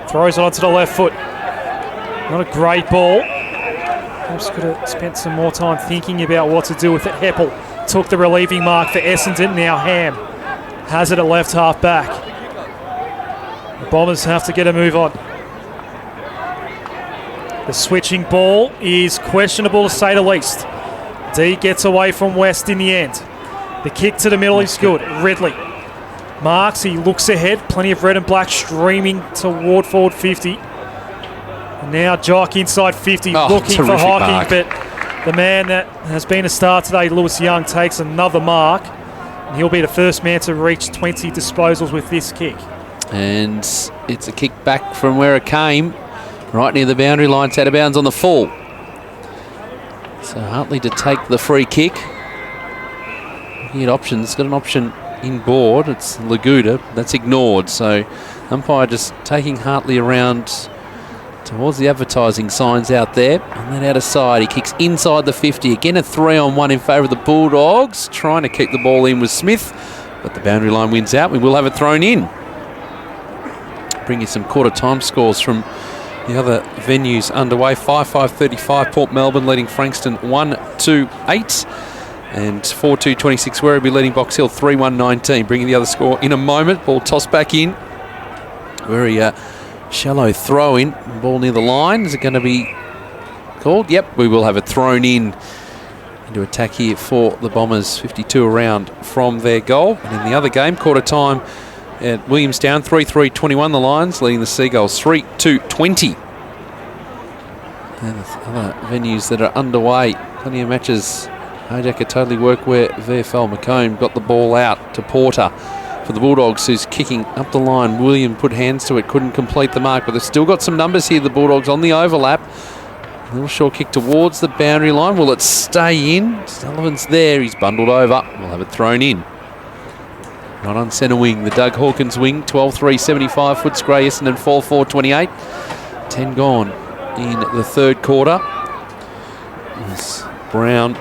Throws it onto the left foot. Not a great ball. Perhaps could have spent some more time thinking about what to do with it. Heppel took the relieving mark for Essendon. Now Ham has it at left half back. The Bombers have to get a move on. The switching ball is questionable to say the least. D gets away from West in the end. The kick to the middle is good. Ridley marks, he looks ahead. Plenty of red and black streaming toward forward 50. And now Jock inside 50 looking for Hawking, but the man that has been a star today, Lewis Young, takes another mark. And he'll be the first man to reach 20 disposals with this kick. And it's a kick back from where it came. Right near the boundary line, it's out of bounds on the full. So Hartley to take the free kick. He had options, got an option inboard. It's Laguda, that's ignored. So umpire just taking Hartley around towards the advertising signs out there. And then out of side, he kicks inside the 50. Again, a 3-on-1 in favour of the Bulldogs. Trying to keep the ball in with Smith, but the boundary line wins out. We will have it thrown in. Bring you some quarter time scores from the other venues underway. 5-5-35 Port Melbourne leading Frankston 1-2-8. And 4-2-26 Werribee leading Box Hill 3-1-19. Bringing the other score in a moment. Ball tossed back in. Very shallow throw in. Ball near the line. Is it going to be called? Yep, we will have it thrown in. Into attack here for the Bombers. 52 around from their goal. And in the other game, quarter time at Williamstown, 3-3-21 the Lions, leading the Seagulls 3-2-20. And the other venues that are underway, plenty of matches. Ajak could totally work where VFL Macomb got the ball out to Porter for the Bulldogs, who's kicking up the line. William put hands to it, couldn't complete the mark, but they've still got some numbers here, the Bulldogs, on the overlap. A little short kick towards the boundary line. Will it stay in? Sullivan's there, he's bundled over. We'll have it thrown in. Not on centre wing, the Doug Hawkins wing, 12-3-75, Footscray, Essendon 4-4-28. 10 gone in the third quarter. As Brown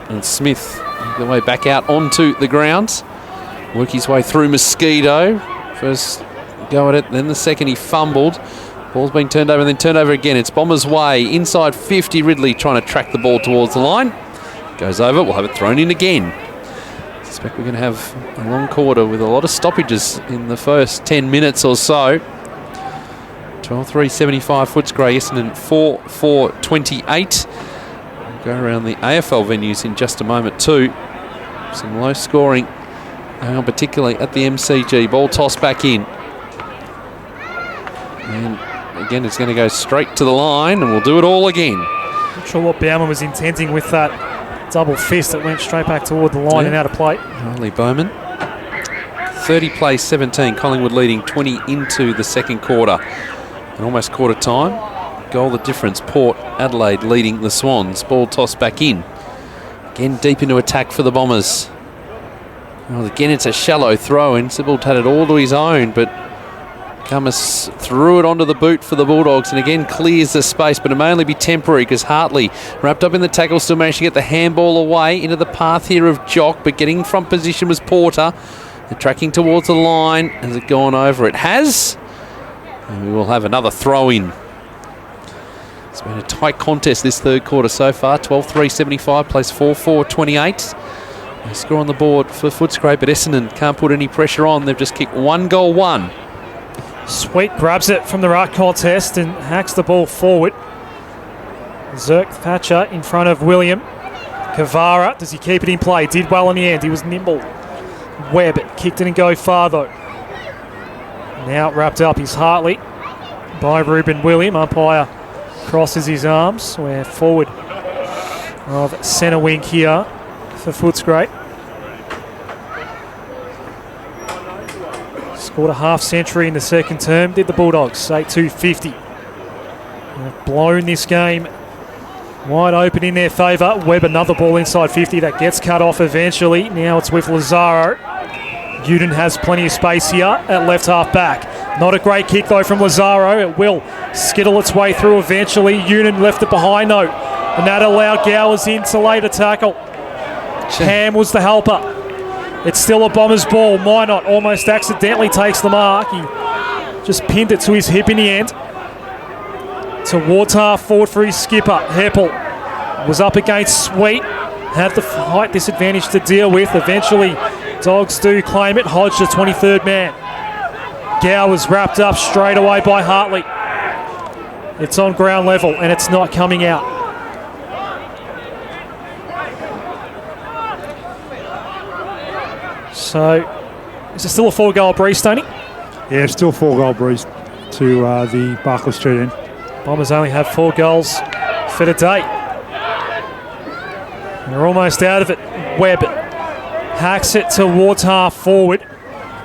And Smith, the way back out onto the ground. Work his way through Mosquito. First go at it, then the second he fumbled. Ball's been turned over and then turned over again. It's Bombers' way. Inside 50, Ridley trying to track the ball towards the line. Goes over, we'll have it thrown in again. Suspect we're going to have a long quarter with a lot of stoppages in the first 10 minutes or so. 12-3-75 Footscray, Essendon 4-4-28. We'll go around the AFL venues in just a moment too. Some low scoring, particularly at the MCG. Ball tossed back in. And again, it's going to go straight to the line, and we'll do it all again. Not sure what Bauman was intending with that double fist that went straight back toward the line and out of play. Harley Bowman. 30 plays 17. Collingwood leading 20 into the second quarter. And almost quarter time. Goal the difference. Port Adelaide leading the Swans. Ball tossed back in. Again, deep into attack for the Bombers. Well, again, it's a shallow throw in. Sibbald had it all to his own, but Cummins threw it onto the boot for the Bulldogs and again clears the space, but it may only be temporary because Hartley, wrapped up in the tackle, still managed to get the handball away into the path here of Jock, but getting from position was Porter. They're tracking towards the line. Has it gone over? It has. And we will have another throw-in. It's been a tight contest this third quarter so far. 12-3-75 plays 4-4-28. They score on the board for Footscray, but Essendon can't put any pressure on. They've just kicked 1-1. Sweet grabs it from the right contest and hacks the ball forward. Zerk Thatcher in front of William. Kavara, does he keep it in play? Did well in the end. He was nimble. Webb kicked it and go far though. Now wrapped up is Hartley by Ruben William. Umpire crosses his arms. We're forward of centre wing here for Footscray. Scored a half century in the second term, did the Bulldogs. 8-2-50. They've blown this game wide open in their favour. Webb another ball inside 50 that gets cut off eventually. Now it's with Lazaro. Uden has plenty of space here at left half back. Not a great kick though from Lazaro. It will skittle its way through eventually. Uden left it behind though, and that allowed Gowers in to lay the tackle. Ham was the helper. It's still a Bombers ball. Minot almost accidentally takes the mark. He just pinned it to his hip in the end. Towards half forward for his skipper. Heppel was up against Sweet. Had the height disadvantage to deal with. Eventually, Dogs do claim it. Hodge, the 23rd man. Gowers wrapped up straight away by Hartley. It's on ground level and it's not coming out. So, is it still a 4-goal breeze, Stoney? Yeah, still 4-goal breeze to the Barclay Street end. Bombers only have 4 goals for today. They're almost out of it. Webb hacks it towards half forward.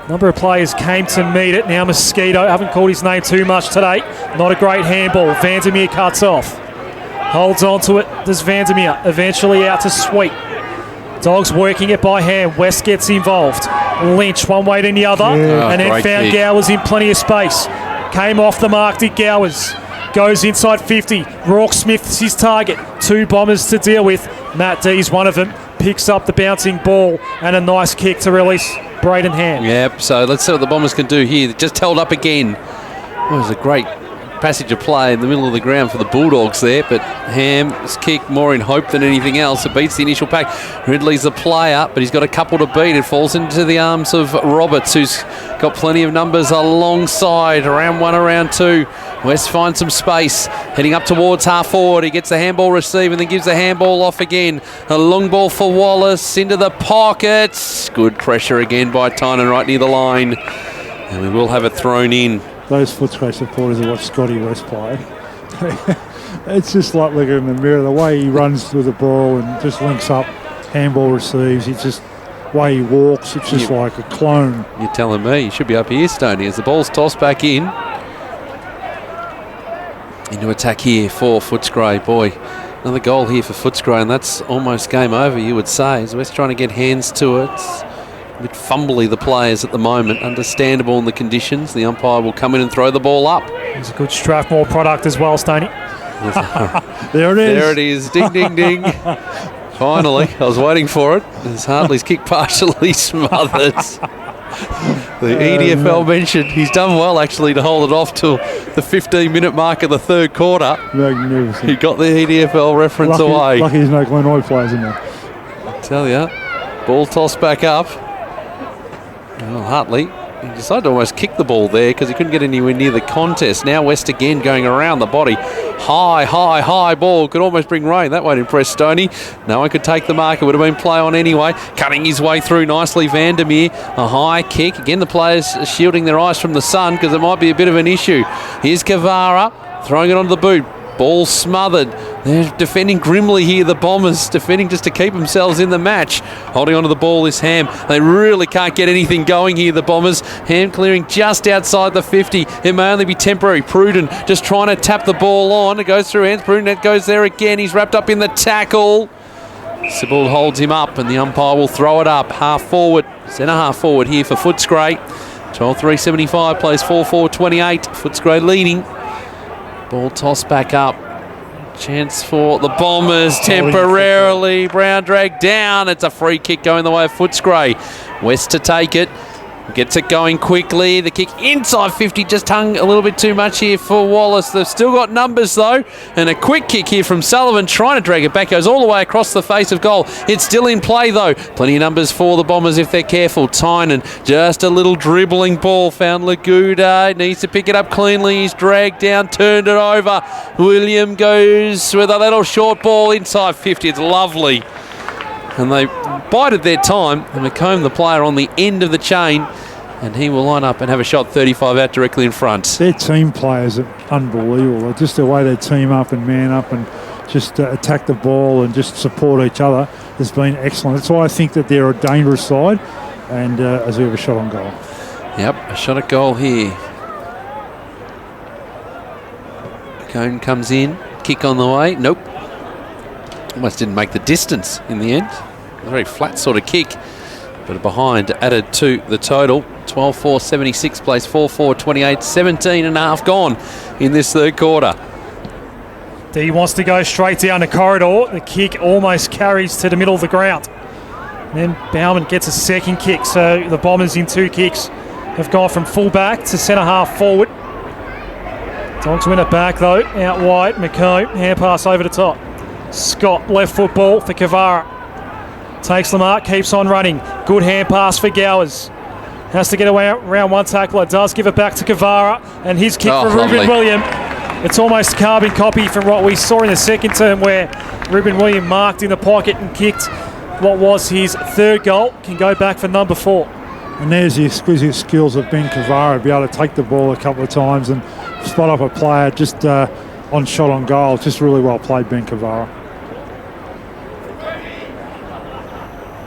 Number of players came to meet it. Now Mosquito, haven't called his name too much today. Not a great handball. Vandermeer cuts off. Holds on to it. Does Vandermeer. Eventually out to Sweet. Dogs working it by hand. West gets involved. Lynch one way to the other. Yeah. And then found kick. Gowers in plenty of space. Came off the mark, did Gowers. Goes inside 50. Rourke Smith's his target. 2 Bombers to deal with. Matt D's one of them. Picks up the bouncing ball and a nice kick to release Braden Ham. Yep, so let's see what the Bombers can do here. Just held up again. It was a great passage of play in the middle of the ground for the Bulldogs there, but Ham's kick more in hope than anything else. It beats the initial pack. Ridley's the player, but he's got a couple to beat. It falls into the arms of Roberts, who's got plenty of numbers alongside. Around 1, around 2. West finds some space, heading up towards half forward. He gets the handball receive and then gives the handball off again. A long ball for Wallace into the pockets. Good pressure again by Tynan right near the line. And we will have it thrown in. Those Footscray supporters that watch Scotty West play, it's just like looking in the mirror. The way he runs with the ball and just links up, handball receives. He just, way he walks, it's just like a clone. You're telling me. You should be up here, Stoney, as the ball's tossed back in. Into attack here for Footscray. Boy, another goal here for Footscray, and that's almost game over, you would say. As West trying to get hands to it. It's a bit fumbly, the players at the moment. Understandable in the conditions. The umpire will come in and throw the ball up. It's a good Strathmore product as well, Stoney. There it is. There it is. Ding, ding, ding. Finally, I was waiting for it. As Hartley's kick partially smothered. The EDFL mentioned he's done well actually to hold it off till the 15-minute mark of the third quarter. Magnificent. He got the EDFL reference away. Lucky there's no Glenroy players in there. I tell you, ball tossed back up. Well, Hartley, he decided to almost kick the ball there because he couldn't get anywhere near the contest. Now West again going around the body. High ball. Could almost bring rain. That won't impress Stoney. No one could take the mark. It would have been play on anyway. Cutting his way through nicely, Vandermeer. A high kick. Again, the players shielding their eyes from the sun because it might be a bit of an issue. Here's Kavara throwing it onto the boot. Ball smothered. They're defending grimly here, the Bombers, defending just to keep themselves in the match. Holding onto the ball is Ham. They really can't get anything going here, the Bombers. Ham clearing just outside the 50. It may only be temporary. Pruden just trying to tap the ball on. It goes through hands. Pruden goes there again. He's wrapped up in the tackle. Sibbald holds him up and the umpire will throw it up. Half forward, centre half forward here for Footscray. 12:375 plays 4:4:28. Footscray leading. Ball tossed back up. Chance for the Bombers temporarily. Brown dragged down. It's a free kick going the way of Footscray. West to take it. Gets it going quickly. The kick inside 50 just hung a little bit too much here for Wallace. They've still got numbers though. And a quick kick here from Sullivan trying to drag it back. Goes all the way across the face of goal. It's still in play though. Plenty of numbers for the Bombers if they're careful. Tynan, just a little dribbling ball. Found Laguda. Needs to pick it up cleanly. He's dragged down, turned it over. William goes with a little short ball inside 50. It's lovely. And they bided their time. And McComb, the player on the end of the chain, and he will line up and have a shot 35 out directly in front. Their team players are unbelievable. Just the way they team up and man up and just attack the ball and just support each other has been excellent. That's why I think that they're a dangerous side, and as we have a shot on goal. Yep, a shot at goal here. Cone comes in, kick on the way. Nope. Almost didn't make the distance in the end. A very flat sort of kick, but behind added to the total. 12:4:76 plays 4:4:28. 17 and a half gone in this third quarter. D wants to go straight down the corridor. The kick almost carries to the middle of the ground. And then Bauman gets a second kick. So the Bombers in two kicks have gone from full back to centre half forward. Dogs win it back though. Out wide. McComb. Hand pass over the top. Scott left foot ball for Kavara. Takes the mark. Keeps on running. Good hand pass for Gowers. Has to get away around one tackler. Does give it back to Kavara. And his kick for Ruben William. It's almost carbon copy from what we saw in the second term where Ruben William marked in the pocket and kicked what was his third goal. Can go back for number 4. And there's the exquisite skills of Ben Kavara, be able to take the ball a couple of times and spot up a player just on shot on goal. Just really well played, Ben Kavara.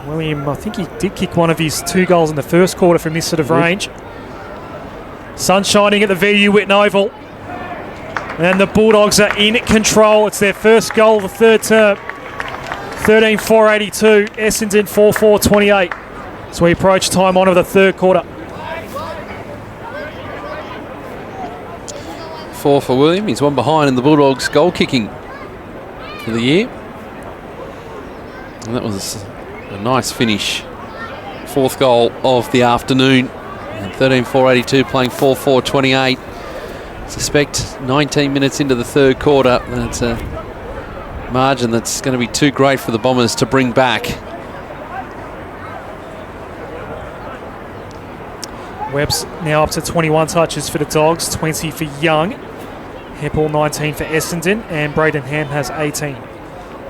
William, I think he did kick one of his 2 goals in the first quarter from this sort of range. Sun shining at the VU Whitten Oval. And the Bulldogs are in control. It's their first goal of the third term. 13:4:82. Essendon 4:4:28. So we approach time on of the third quarter. 4 for William. He's one behind in the Bulldogs goal kicking for the year. And that was a nice finish. 4th goal of the afternoon. And 13:4:82 playing 4:4:28. Suspect 19 minutes into the third quarter. That's a margin that's going to be too great for the Bombers to bring back. Webb's now up to 21 touches for the Dogs, 20 for Young. Heppel 19 for Essendon, and Braden Ham has 18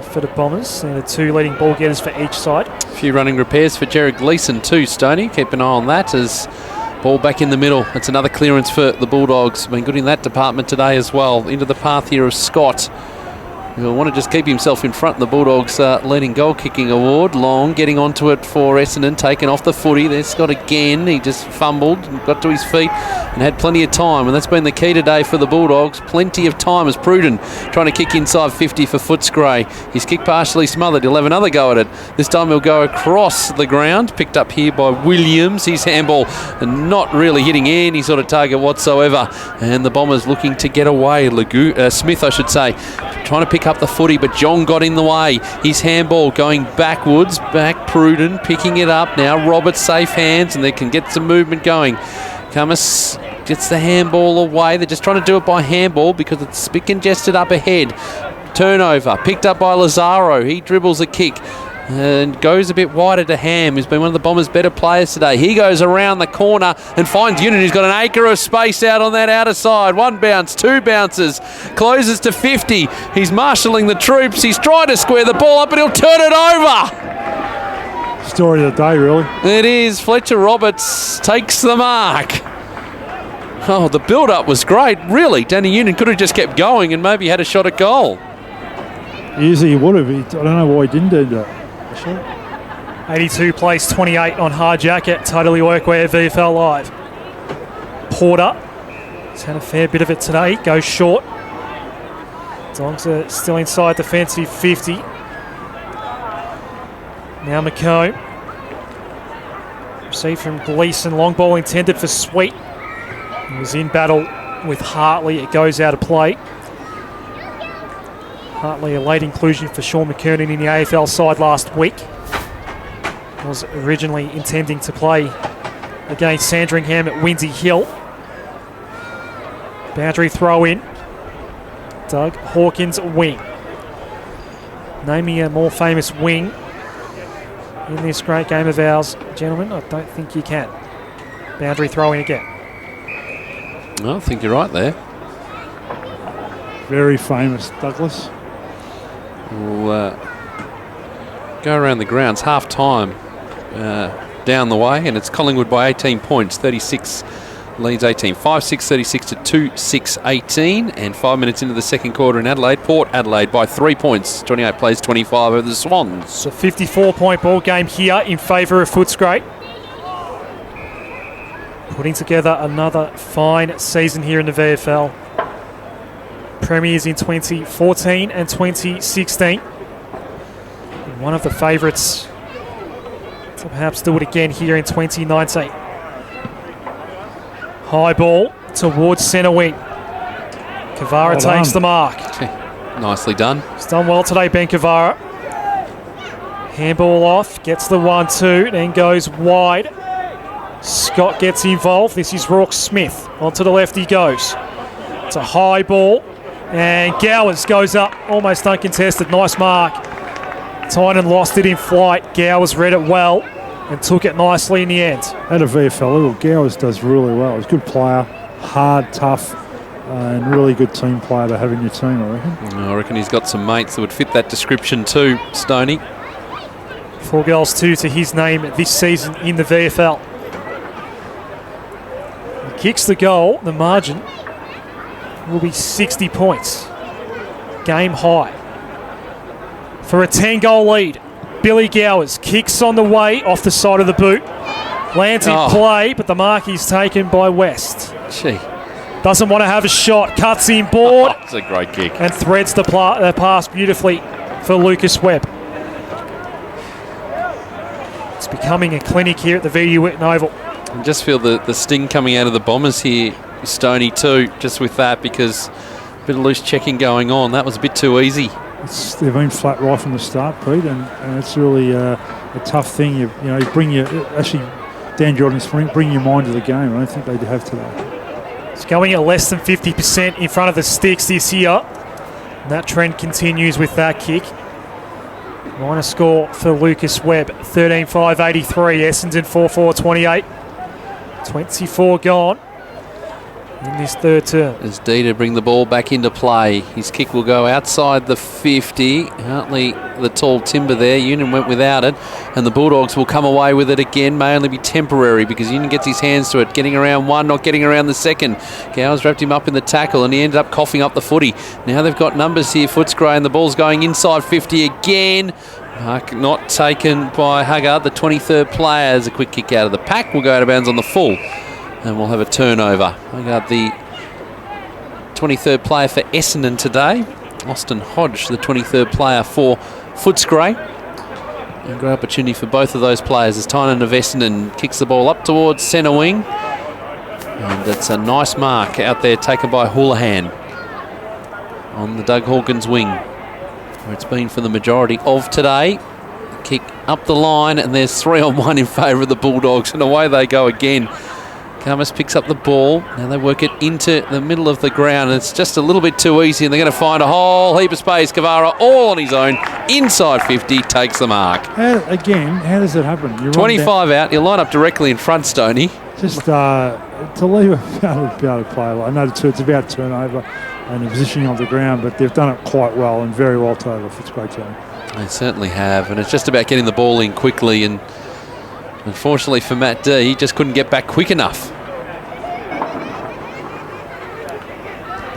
for the Bombers. And the 2 leading ball getters for each side. A few running repairs for Jared Gleeson too, Stoney. Keep an eye on that as ball back in the middle. That's another clearance for the Bulldogs. Been good in that department today as well. Into the path here of Scott. He'll want to just keep himself in front. The Bulldogs leading goal kicking award. Long getting onto it for Essendon, taken off the footy. There's Scott again. He just fumbled and got to his feet and had plenty of time, and that's been the key today for the Bulldogs. Plenty of time as Pruden trying to kick inside 50 for Footscray. His kick partially smothered. He'll have another go at it. This time he'll go across the ground. Picked up here by Williams. His handball and not really hitting any sort of target whatsoever. And the Bombers looking to get away. Smith, I should say, trying to pick pick up the footy, but John got in the way. His handball going backwards, back Pruden, picking it up now. Roberts safe hands, and they can get some movement going. Cummins gets the handball away. They're just trying to do it by handball because it's a bit congested up ahead. Turnover, picked up by Lazaro. He dribbles a kick and goes a bit wider to Ham, who's been one of the Bombers' better players today. He goes around the corner and finds Union, who's got an acre of space out on that outer side. One bounce, two bounces, closes to 50. He's marshalling the troops. He's trying to square the ball up, but he'll turn it over. Story of the day, really. It is. Fletcher Roberts takes the mark. Oh, the build-up was great, really. Danny Union could have just kept going and maybe had a shot at goal. Easy, he would have. I don't know why he didn't do that. 82 plays 28 on hard jacket. Totally workwear VFL Live. Porter. He's had a fair bit of it today. Goes short. Dogs are still inside defensive 50. Now McComb. Received from Gleeson. Long ball intended for Sweet. He was in battle with Hartley. It goes out of play. Hartley, a late inclusion for Sean McKernan in the AFL side last week. Was originally intending to play against Sandringham at Windsor Hill. Boundary throw in. Doug Hawkins wing. Name me a more famous wing in this great game of ours, gentlemen. I don't think you can. Boundary throw in again. I think you're right there. Very famous, Douglas. We'll go around the grounds, half time down the way, and it's Collingwood by 18 points. 36 leads 18. 5-6, 36 to 2-6, 18. And 5 minutes into the second quarter in Adelaide. Port Adelaide by 3 points. 28 plays 25 over the Swans. It's a 54-point ball game here in favour of Footscray. Putting together another fine season here in the VFL. Premiers in 2014 and 2016. And one of the favourites to perhaps do it again here in 2019. High ball towards centre wing. Kavara takes the mark. Nicely done. It's done well today, Ben Kavara. Handball off, gets the 1-2, then goes wide. Scott gets involved. This is Rourke Smith. Onto the left he goes. It's a high ball. And Gowers goes up, almost uncontested. Nice mark. Tynan lost it in flight. Gowers read it well and took it nicely in the end. At a VFL level, Gowers does really well. He's a good player, hard, tough, and really good team player to have in your team, I reckon. I reckon he's got some mates that would fit that description too, Stoney. 4 goals, 2 to his name this season in the VFL. He kicks the goal. The margin will be 60 points. Game high. For a 10-goal lead, Billy Gowers kicks on the way off the side of the boot. Lands in play, but the mark is taken by West. Gee. Doesn't want to have a shot. Cuts in board. It's a great kick. And threads the pass beautifully for Lucas Webb. It's becoming a clinic here at the VU Whitten Oval. I just feel the sting coming out of the Bombers here, Stoney too, just with that, because a bit of loose checking going on. That was a bit too easy. They've been flat right from the start, Pete, and it's really a tough thing. You Dan Jordan's bring your mind to the game. I don't think they have today. It's going at less than 50% in front of the sticks this year. And that trend continues with that kick. Minor score for Lucas Webb, 13-5-83. Essendon 4-4-28. 24 gone in this third term. As Dee bring the ball back into play. His kick will go outside the 50. Hartley, the tall timber there. Union went without it. And the Bulldogs will come away with it again. May only be temporary because Union gets his hands to it. Getting around one, not getting around the second. Gowers wrapped him up in the tackle and he ended up coughing up the footy. Now they've got numbers here. Footscray, and the ball's going inside 50 again. Mark not taken by Haggard, the 23rd player. As a quick kick out of the pack. Will go out of bounds on the full. And we'll have a turnover. Haggard, the 23rd player for Essendon today. Austin Hodge, the 23rd player for Footscray. And great opportunity for both of those players as Tynan of Essendon kicks the ball up towards centre wing. And it's a nice mark out there taken by Houlihan on the Doug Hawkins wing. where it's been for the majority of today. Kick up the line, and there's 3-on-1 in favour of the Bulldogs, and away they go again. Cummins picks up the ball. Now they work it into the middle of the ground, and it's just a little bit too easy, and they're going to find a whole heap of space. Kavara all on his own, inside 50, takes the mark. How does it happen? You 25 out, you line up directly in front, Stoney. Just to leave a play. I know it's about turnover and the positioning on the ground, but they've done it quite well and very well today, the Footscray team. They certainly have, and it's just about getting the ball in quickly, and unfortunately for Matt D, he just couldn't get back quick enough.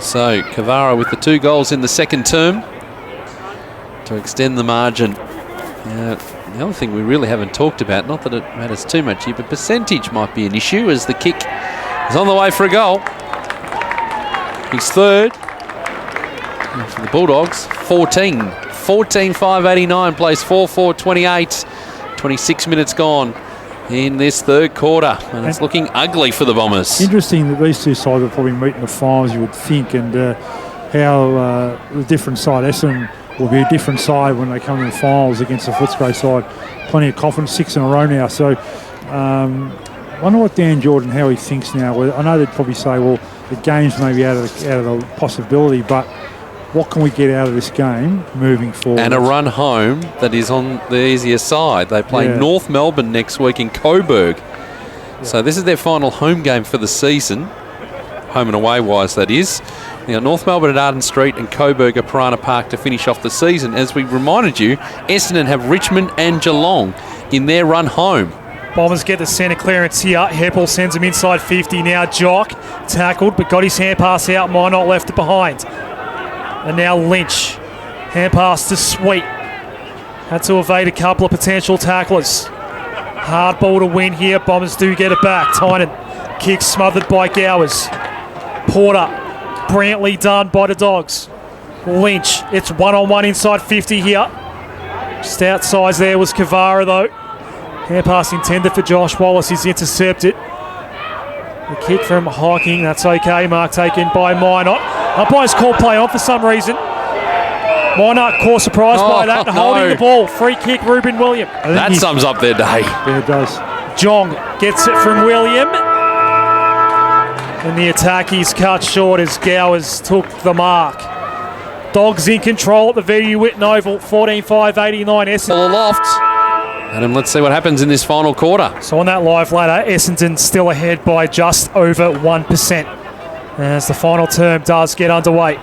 So Kavara with the 2 goals in the second term to extend the margin. The other thing we really haven't talked about, not that it matters too much here, but percentage might be an issue as the kick is on the way for a goal. He's third. And for the Bulldogs, 14-5-89, plays 4-4-28. 26 minutes gone in this third quarter, and it's looking ugly for the Bombers. Interesting that these two sides will probably meet in the finals, you would think, and how the different side, Essendon, will be a different side when they come in the finals against the Footscray side. Plenty of confidence, 6 in a row now. So I wonder what Dan Jordan, how he thinks now. I know they'd probably say, well, the game's maybe out of the possibility, but what can we get out of this game moving forward? And a run home that is on the easier side. They play North Melbourne next week in Coburg. Yeah. So this is their final home game for the season. Home and away wise, that is. Now, North Melbourne at Arden Street and Coburg at Piranha Park to finish off the season. As we reminded you, Essendon have Richmond and Geelong in their run home. Bombers get the centre clearance here. Heppel sends him inside 50. Now Jock tackled, but got his hand pass out. Minot left it behind. And now Lynch. Hand pass to Sweet. Had to evade a couple of potential tacklers. Hard ball to win here. Bombers do get it back. Tynan kick smothered by Gowers. Porter. Brilliantly done by the Dogs. Lynch. It's 1-on-1 inside 50 here. Just outside there was Kavara though. Hand pass intended for Josh Wallace. He's intercepted. The kick from Hawking. That's okay. Mark taken by Minot. Umpire's called play on for some reason. Minot caught surprised by that. Holding the ball. Free kick, Ruben William. That sums up their day. Yeah, it does. Jong gets it from William. And the attack is cut short as Gowers took the mark. Dogs in control at the VU Whitten Oval. 14-5-89 Essendon. Aloft. Adam, let's see what happens in this final quarter. So on that live ladder, Essendon still ahead by just over 1%. As the final term does get underway.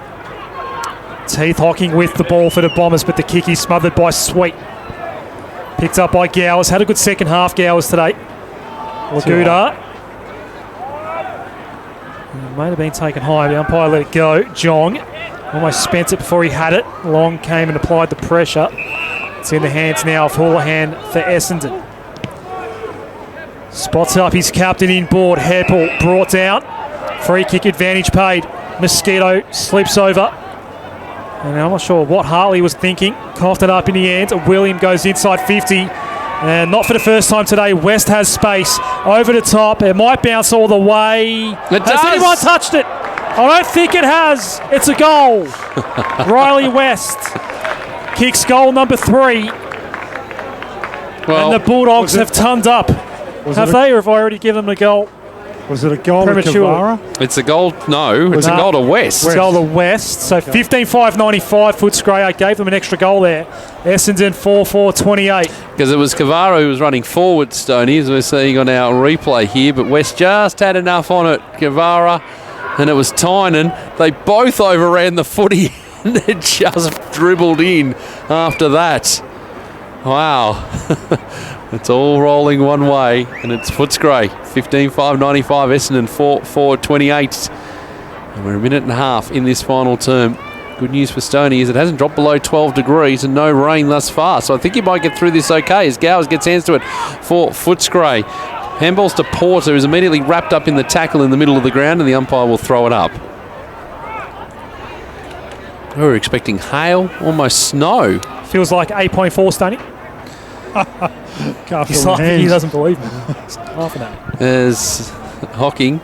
Teeth Hawking with the ball for the Bombers, but the kick is smothered by Sweet. Picked up by Gowers. Had a good second half, Gowers, today. Laguda. Might have been taken high. The umpire let it go. Jong almost spent it before he had it. Long came and applied the pressure. It's in the hands now of Houlihan for Essendon. Spots up his captain inboard. Heppel brought down. Free kick advantage paid. Mosquito slips over. And I'm not sure what Hartley was thinking. Coughed it up in the end. William goes inside 50. And not for the first time today. West has space. Over the top. It might bounce all the way. Has anyone touched it? I don't think it has. It's a goal. Riley West kicks goal number 3. Well, and the Bulldogs have turned up. Have they, or have I already given them a goal? Was it a goal to Kavara? It's a goal. No, it's a goal to West. It's a goal to West. So 15-5-95 Footscray. I gave them an extra goal there. Essendon 4-4-28. Because it was Kavara who was running forward, Stoney, as we're seeing on our replay here. But West just had enough on it. Kavara, and it was Tynan. They both overran the footy and it just dribbled in after that. Wow. It's all rolling one way, and it's Footscray 15-5-95, Essendon 4-4-28. And we're a minute and a half in this final term. Good news for Stoney is it hasn't dropped below 12 degrees and no rain thus far. So I think you might get through this okay as Gowers gets hands to it for Footscray. Handballs to Porter, who's immediately wrapped up in the tackle in the middle of the ground, and the umpire will throw it up. We were expecting hail, almost snow. Feels like 8.4, Stoney. He doesn't believe me. Half an hour. As Hawking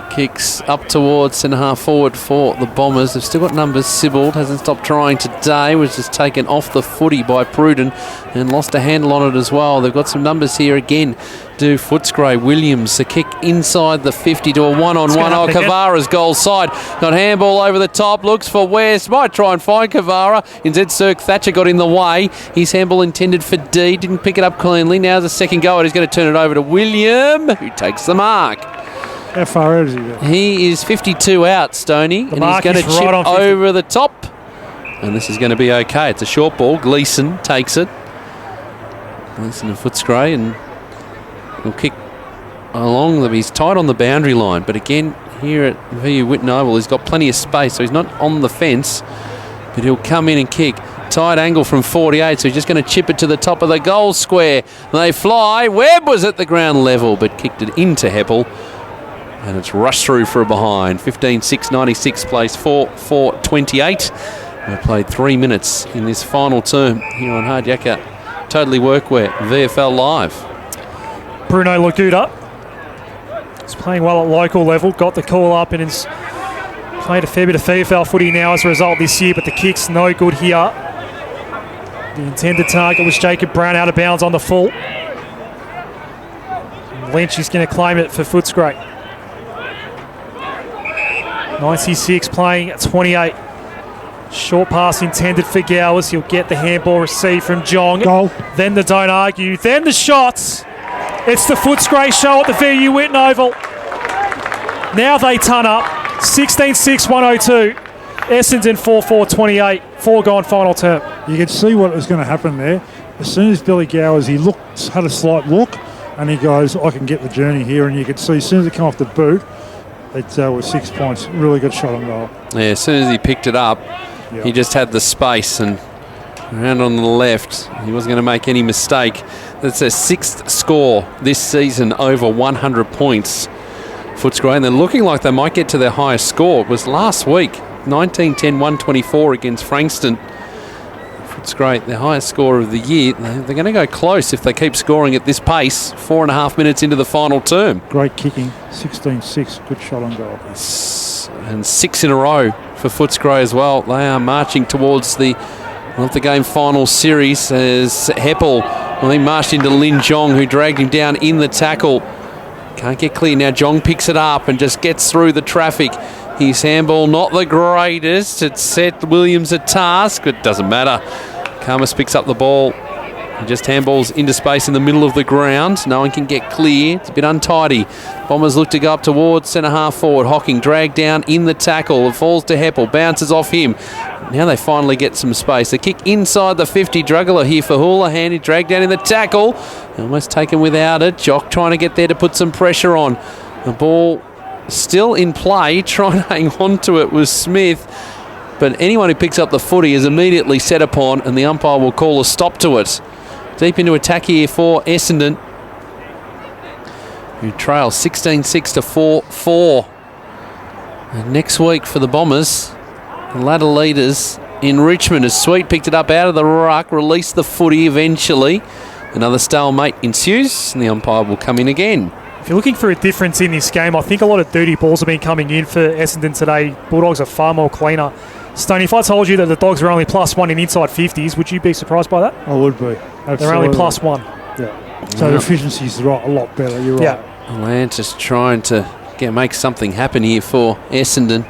Kicks up towards centre-half forward for the Bombers. They've still got numbers. Sibbald hasn't stopped trying today. Was just taken off the footy by Pruden and lost a handle on it as well. They've got some numbers here again. Do Footscray. Williams, the kick inside the 50 to a one-on-one. Oh, Kavara's goal side. Got handball over the top. Looks for West. Might try and find Kavara. Instead, Cirque Thatcher got in the way. His handball intended for D. Didn't pick it up cleanly. Now the second go. He's going to turn it over to William, who takes the mark. How far out is he there? He is 52 out, Stoney, and he's going to chip right over the top. And this is going to be okay. It's a short ball. Gleeson takes it. Gleeson and Footscray, and he'll kick along them. He's tight on the boundary line, but again, here at VU Whitten Oval, he's got plenty of space, so he's not on the fence, but he'll come in and kick. Tight angle from 48, so he's just going to chip it to the top of the goal square. They fly. Webb was at the ground level, but kicked it into Heppel. And it's rushed through for a behind. 15-6, 96 place, 4-4-28. We've played 3 minutes in this final term here on Hard Yakka. Totally Workwear, VFL Live. Bruno Laguda is playing well at local level. Got the call up and has played a fair bit of VFL footy now as a result this year, but the kick's no good here. The intended target was Jacob Brown out of bounds on the full. And Lynch is going to claim it for Footscray. 96 playing at 28. Short pass intended for Gowers. He'll get the handball received from Jong. Goal. Then the don't argue. Then the shots. It's the Footscray show at the VU Whitten Oval. Now they ton up. 16-6, 102. Essendon 4-4-28. 4 gone final term. You could see what was going to happen there. As soon as Billy Gowers, he had a slight look, and he goes, I can get the journey here. And you could see as soon as it came off the boot, it was 6 points. Really good shot on goal. Yeah, as soon as he picked it up, he just had the space and around on the left. He wasn't going to make any mistake. That's their 6th score this season over 100 points. Footscray, and they're looking like they might get to their highest score. It was last week, 19-10-124 against Frankston. Footscray, their highest score of the year. They're going to go close if they keep scoring at this pace. 4.5 minutes into the final term. Great kicking, 16-6, good shot on goal. And 6 in a row for Footscray as well. They are marching towards the game final series as Heppel, he marched into Lin Jong, who dragged him down in the tackle. Can't get clear now. Jong picks it up and just gets through the traffic. His handball not the greatest. It set Williams a task. It doesn't matter. Karmas picks up the ball. He just handballs into space in the middle of the ground. No one can get clear. It's a bit untidy. Bombers look to go up towards centre-half forward. Hocking dragged down in the tackle. It falls to Heppel. Bounces off him. Now they finally get some space. The kick inside the 50. Druggler here for Houlihan. He dragged down in the tackle. Almost taken without it. Jock trying to get there to put some pressure on. The ball still in play. Trying to hang on to it was Smith. But anyone who picks up the footy is immediately set upon, and the umpire will call a stop to it. Deep into attack here for Essendon, who trail 16-6 to 4-4. And next week for the Bombers, the ladder leaders in Richmond, as Sweet picked it up out of the ruck, released the footy eventually. Another stalemate ensues, and the umpire will come in again. If you're looking for a difference in this game, I think a lot of dirty balls have been coming in for Essendon today. Bulldogs are far more cleaner. Stoney, if I told you that the Dogs were only +1 in inside 50s, would you be surprised by that? I would be. Absolutely. They're only +1. Yeah. So the efficiency's a lot better. You're right. Yeah. Atlanta's trying to make something happen here for Essendon,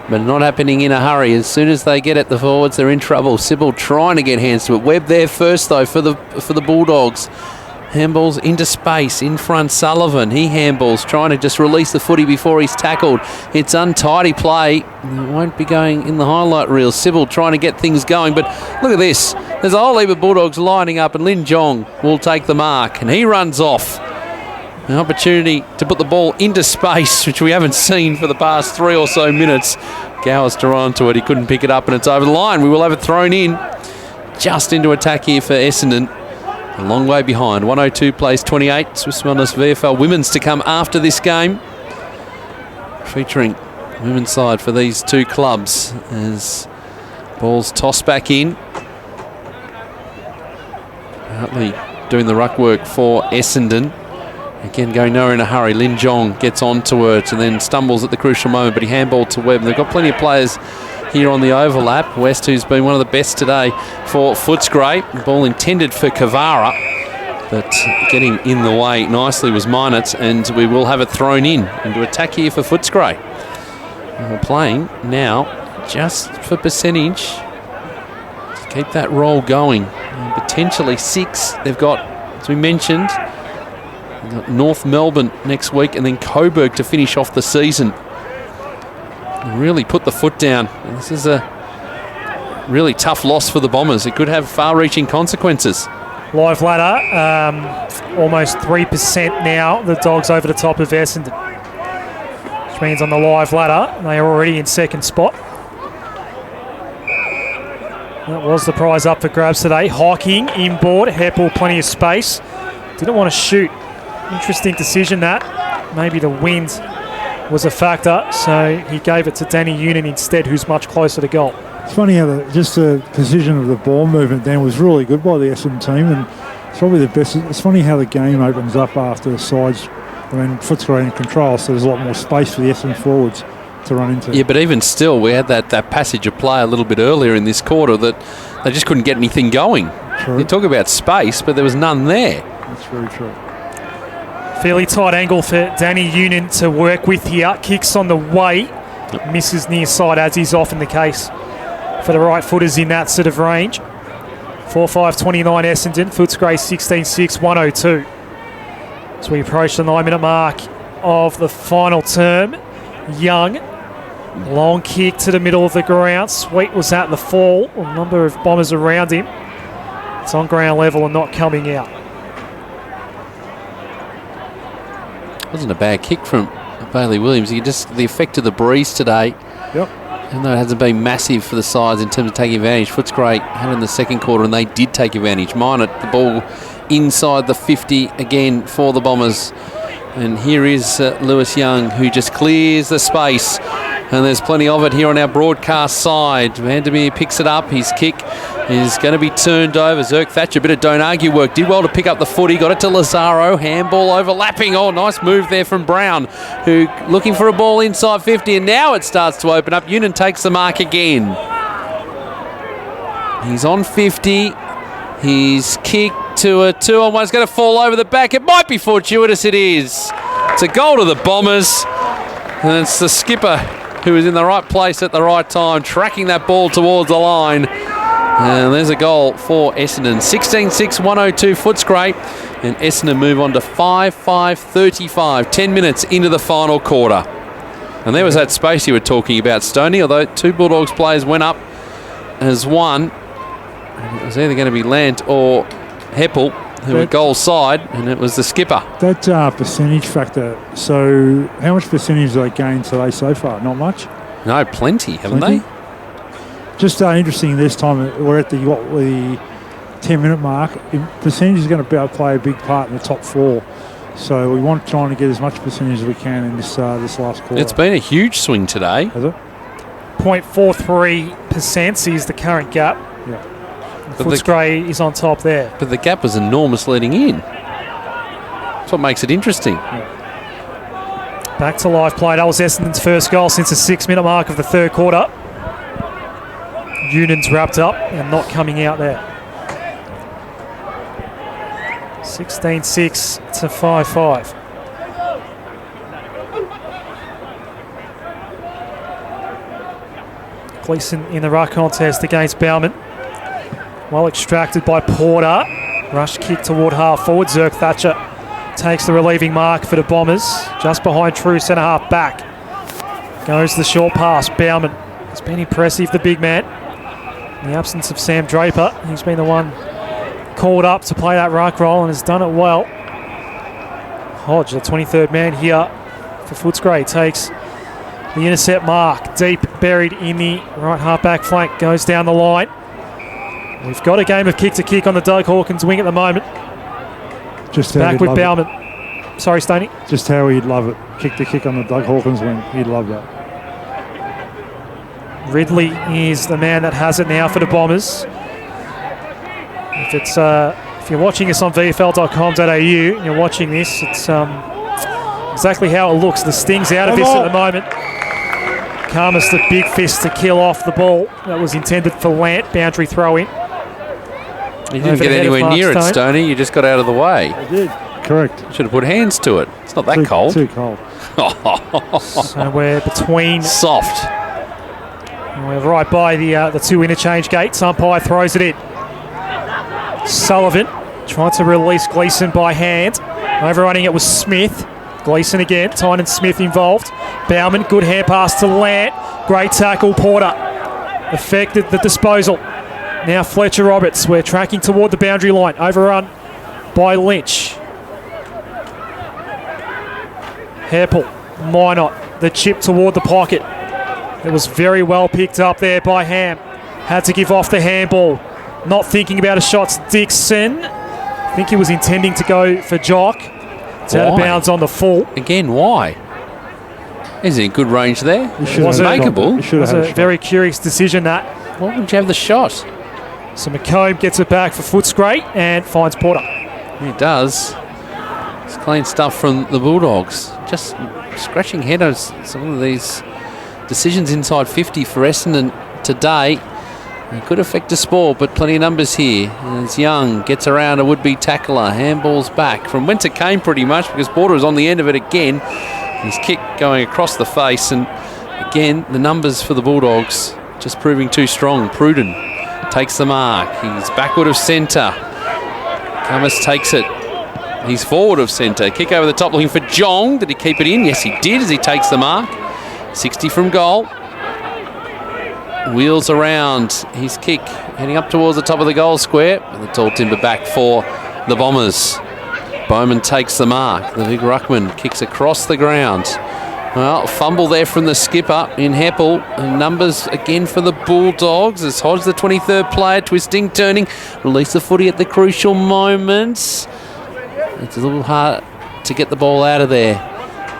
but not happening in a hurry. As soon as they get at the forwards, they're in trouble. Sibbald trying to get hands to it. Webb there first though for the Bulldogs. Handballs into space in front. Sullivan, he handballs, trying to just release the footy before he's tackled. It's untidy play. It won't be going in the highlight reel. Sibbald trying to get things going, but look at this. There's a whole heap of Bulldogs lining up, and Lin Jong will take the mark, and he runs off. An opportunity to put the ball into space, which we haven't seen for the past 3 or so minutes. Gowers to run to it. He couldn't pick it up, and it's over the line. We will have it thrown in just into attack here for Essendon. A long way behind. 102 plays 28. Swiss Wellness VFL Women's to come after this game. Featuring women's side for these two clubs as balls tossed back in. Hartley doing the ruck work for Essendon. Again, going nowhere in a hurry. Lin Jong gets onto it and then stumbles at the crucial moment, but he handballed to Webb. They've got plenty of players here on the overlap. West, who's been one of the best today for Footscray. The ball intended for Kavara, but getting in the way nicely was Minot, and we will have it thrown in into attack here for Footscray. And we're playing now just for percentage to keep that roll going. And potentially 6. They've got, as we mentioned, they've got North Melbourne next week and then Coburg to finish off the season. Really put the foot down. And this is a really tough loss for the Bombers. It could have far-reaching consequences. Live ladder, almost 3% now. The Dogs over the top of Essendon. Which means on the live ladder, they are already in second spot. That was the prize up for grabs today. Hawking inboard, Heppel plenty of space. Didn't want to shoot. Interesting decision that. Maybe the wind was a factor, so he gave it to Danny Union instead, who's much closer to goal. It's funny how just the precision of the ball movement then was really good by the Essendon team, and it's probably the best. It's funny how the game opens up after the sides when Footscray in control, so there's a lot more space for the Essendon forwards to run into. Yeah, but even still, we had that passage of play a little bit earlier in this quarter that they just couldn't get anything going. True. You talk about space, but there was none there. That's very true. Fairly tight angle for Danny Union to work with here. Kicks on the way. Misses near side, as is often the case for the right footers in that sort of range. 4-5-29 Essendon. Footscray 16-6, 102. As we approach the 9-minute mark of the final term. Young, long kick to the middle of the ground. Sweet was at the fall. A number of Bombers around him. It's on ground level and not coming out. Wasn't a bad kick from Bailey Williams. The effect of the breeze today. Yep. Even though it hasn't been massive for the sides in terms of taking advantage. Footscray had it in the second quarter and they did take advantage. Minot, the ball inside the 50 again for the Bombers. And here is Lewis Young, who just clears the space. And there's plenty of it here on our broadcast side. Vandermeer picks it up. His kick is going to be turned over. Zerk Thatcher, a bit of don't argue work. Did well to pick up the footy. Got it to Lazaro. Handball overlapping. Oh, nice move there from Brown, who looking for a ball inside 50. And now it starts to open up. Union takes the mark again. He's on 50. He's kicked to a 2-on-1. It's going to fall over the back. It might be fortuitous. It is. It's a goal to the Bombers. And it's the skipper who is in the right place at the right time, tracking that ball towards the line. And there's a goal for Essendon. 16-6, 102 Footscray. And Essendon move on to 5-5-35. 10 minutes into the final quarter. And there was that space you were talking about, Stoney, although 2 Bulldogs players went up as one. And it was either going to be Lant or Heppel, who were goal side, and it was the skipper. That percentage factor, so how much percentage have they gained today so far? Not much? No, plenty, haven't they? Just interesting this time, we're at the 10-minute mark. Percentage is going to play a big part in the top 4. So we want trying to get as much percentage as we can in this last quarter. It's been a huge swing today. Has it? 0.43% is the current gap. Yeah. Footscray is on top there. But the gap was enormous leading in. That's what makes it interesting. Yeah. Back to live play. That was Essendon's first goal since the 6-minute mark of the third quarter. Union's wrapped up and not coming out there. 16-6 to 5-5. Gleeson in the ruck contest against Bauman. Well extracted by Porter. Rush kick toward half forward. Zerk Thatcher takes the relieving mark for the Bombers. Just behind true centre half back. Goes the short pass. Bauman has been impressive, the big man. In the absence of Sam Draper, he's been the one called up to play that ruck role and has done it well. Hodge, the 23rd man here for Footscray, takes the intercept mark. Deep buried in the right half-back flank. Goes down the line. We've got a game of kick-to-kick on the Doug Hawkins wing at the moment. Just back with Bauman. Sorry, Stoney. Just how he'd love it. Kick-to-kick on the Doug Hawkins wing. He'd love that. Ridley is the man that has it now for the Bombers. If it's If you're watching us on VFL.com.au and you're watching this, it's exactly how it looks. The sting's out of this at the moment. Karmas the big fist to kill off the ball. That was intended for Lant, boundary throw in. You didn't get anywhere near it, Stoney. You just got out of the way. I did. Correct. Should have put hands to it. It's not that cold. Too cold. So we're between... Soft. We're right by the two interchange gates. Umpire throws it in. Sullivan trying to release Gleeson by hand. Overrunning it was Smith. Gleeson again. Tynan Smith involved. Bauman, good hand pass to Lant. Great tackle, Porter. Affected the disposal. Now Fletcher Roberts. We're tracking toward the boundary line. Overrun by Lynch. Heppel, Minot, the chip toward the pocket. It was very well picked up there by Ham. Had to give off the handball. Not thinking about a shot. Dixon. I think he was intending to go for Jock. It's out of bounds on the full. Again, why? Is he in good range there? It was makeable. It was a very curious decision, that. Why wouldn't you have the shot? So McComb gets it back for Footscray and finds Porter. He does. It's clean stuff from the Bulldogs. Just scratching head on some of these decisions inside 50 for Essendon today. It could affect the sport, but plenty of numbers here. As Young gets around a would-be tackler, handballs back from whence it came pretty much, because Porter was on the end of it again. His kick going across the face, and again the numbers for the Bulldogs just proving too strong. Pruden takes the mark. He's backward of centre. Cummins takes it. He's forward of centre. Kick over the top looking for Jong. Did he keep it in? Yes, he did, as he takes the mark. 60 from goal. Wheels around his kick, heading up towards the top of the goal square. And the tall timber back for the Bombers. Bowman takes the mark. The big ruckman kicks across the ground. Well, fumble there from the skipper in Heppel. And numbers again for the Bulldogs as Hodge, the 23rd player, twisting, turning, release the footy at the crucial moments. It's a little hard to get the ball out of there.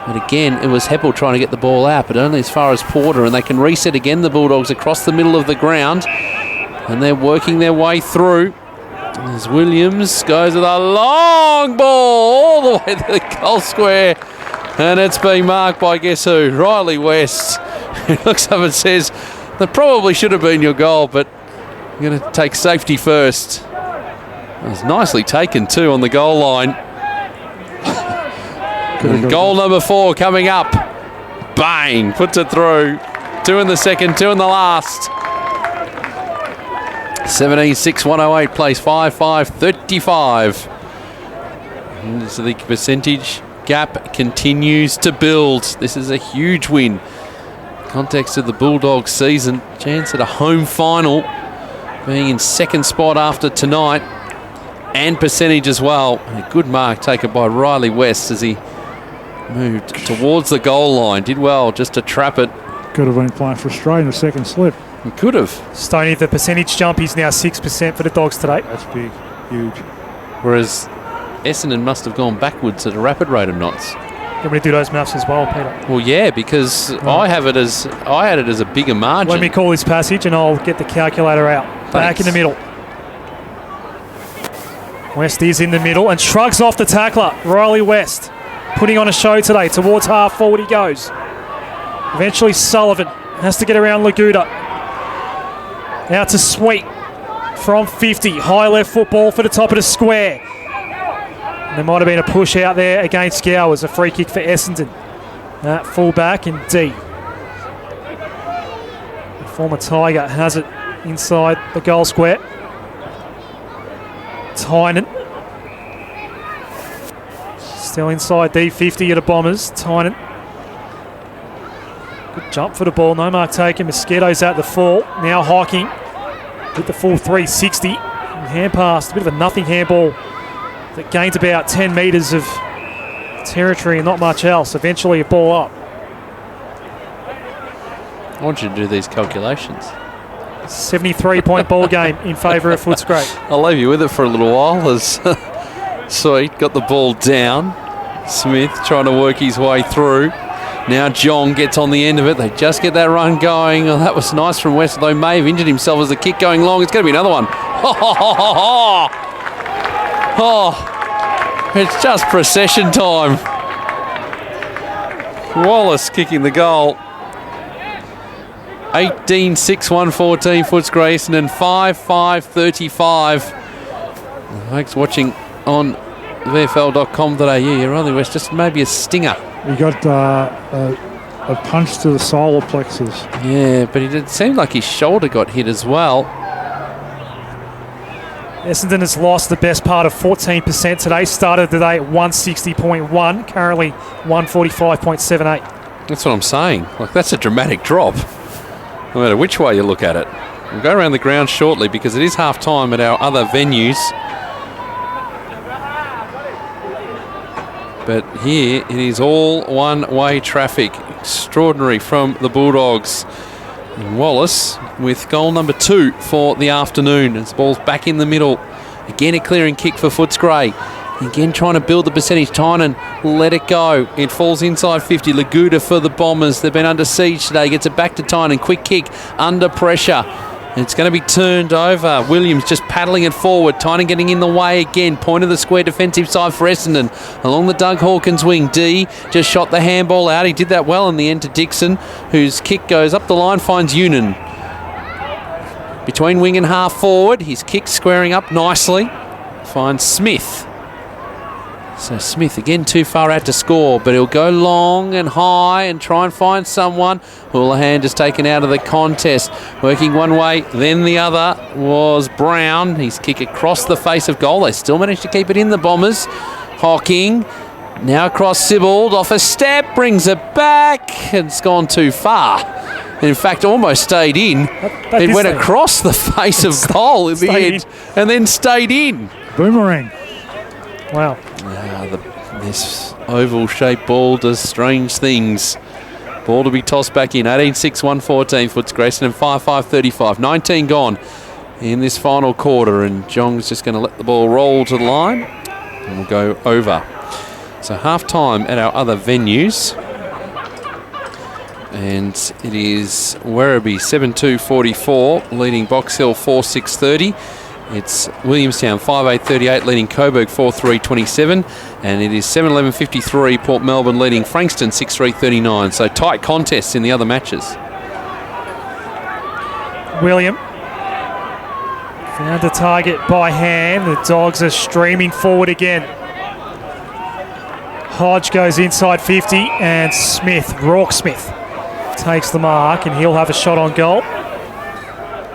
But again, it was Heppel trying to get the ball out, but only as far as Porter, and they can reset again, the Bulldogs, across the middle of the ground. And they're working their way through. As Williams goes with a long ball all the way to the goal square. And it's been marked by, guess who? Riley West. He looks up and says, that probably should have been your goal, but you're going to take safety first. It was nicely taken too on the goal line. And goal number 4 coming up. Bang! Puts it through. 2 in the second, 2 in the last. 17-6, 108 plays 5-5-35. So the percentage gap continues to build. This is a huge win. Context of the Bulldogs season. Chance at a home final. Being in second spot after tonight. And percentage as well. And a good mark taken by Riley West as he moved towards the goal line. Did well just to trap it. Could have been playing for Australia in the second slip. He could have. Stoney, the percentage jump is now 6% for the Dogs today. That's big. Huge. Whereas Essendon must have gone backwards at a rapid rate of knots. You want me to do those maths as well, Peter? Well, yeah, because I had it as a bigger margin. Let me call this passage and I'll get the calculator out. Thanks. Back in the middle. West is in the middle and shrugs off the tackler. Riley West putting on a show today. Towards half forward he goes. Eventually Sullivan has to get around Laguda. Out to Sweet from 50. High left football for the top of the square. And there might have been a push out there against Gowers. A free kick for Essendon. Full back and D. The former Tiger has it inside the goal square. Tynan. Still inside D50 of the Bombers. Tynan. Good jump for the ball. No mark taken. Mosquitoes at the full. Now Hawking with the full 360. And hand pass. A bit of a nothing handball that gained about 10 metres of territory and not much else. Eventually a ball up. I want you to do these calculations. 73-point ball game in favour of Footscray. I'll leave you with it for a little while as Sweet got the ball down. Smith trying to work his way through. Now Jong gets on the end of it. They just get that run going. Oh, that was nice from West, though may have injured himself as the kick going long. It's going to be another one. Oh, it's just procession time. Wallace kicking the goal. 18-6, 114 Footscray, Essendon 5-5-35. Folks watching on VFL.com.au, Riley West, just maybe a stinger. He got a punch to the solar plexus. Yeah, but it seemed like his shoulder got hit as well. Essendon has lost the best part of 14% today. Started today at 160.1, currently 145.78. That's what I'm saying. Like, that's a dramatic drop, no matter which way you look at it. We'll go around the ground shortly because it is half-time at our other venues. But here it is all one-way traffic. Extraordinary from the Bulldogs. And Wallace with goal number 2 for the afternoon. As the ball's back in the middle. Again, a clearing kick for Footscray. Again, trying to build the percentage. Tynan let it go. It falls inside 50. Laguda for the Bombers. They've been under siege today. Gets it back to Tynan. Quick kick under pressure. It's going to be turned over. Williams just paddling it forward. Tynan getting in the way again. Point of the square defensive side for Essendon. Along the Doug Hawkins wing. D just shot the handball out. He did that well in the end to Dixon, whose kick goes up the line, finds Union. Between wing and half forward. His kick squaring up nicely. Finds Smith. So Smith again too far out to score, but he'll go long and high and try and find someone. Houlihan just taken out of the contest. Working one way, then the other was Brown. His kick across the face of goal. They still managed to keep it in, the Bombers. Hawking now across Sibbald, off a step, brings it back, and it's gone too far. In fact, almost stayed in. It went across the face of goal in the end and then stayed in. Boomerang. Wow. This oval-shaped ball does strange things. Ball to be tossed back in. 18-6, 114 Footscray, and 5-5-35. 19 gone in this final quarter, and Jong's just going to let the ball roll to the line and we'll go over. So half-time at our other venues. And it is Werribee 7-2-44, leading Box Hill 4-6-30. It's Williamstown 5-8-38, leading Coburg 4-3-27. And it is 7-11-53, Port Melbourne leading Frankston 6-3-39. So tight contests in the other matches. William found a target by hand. The Dogs are streaming forward again. Hodge goes inside 50 and Rourke Smith takes the mark and he'll have a shot on goal.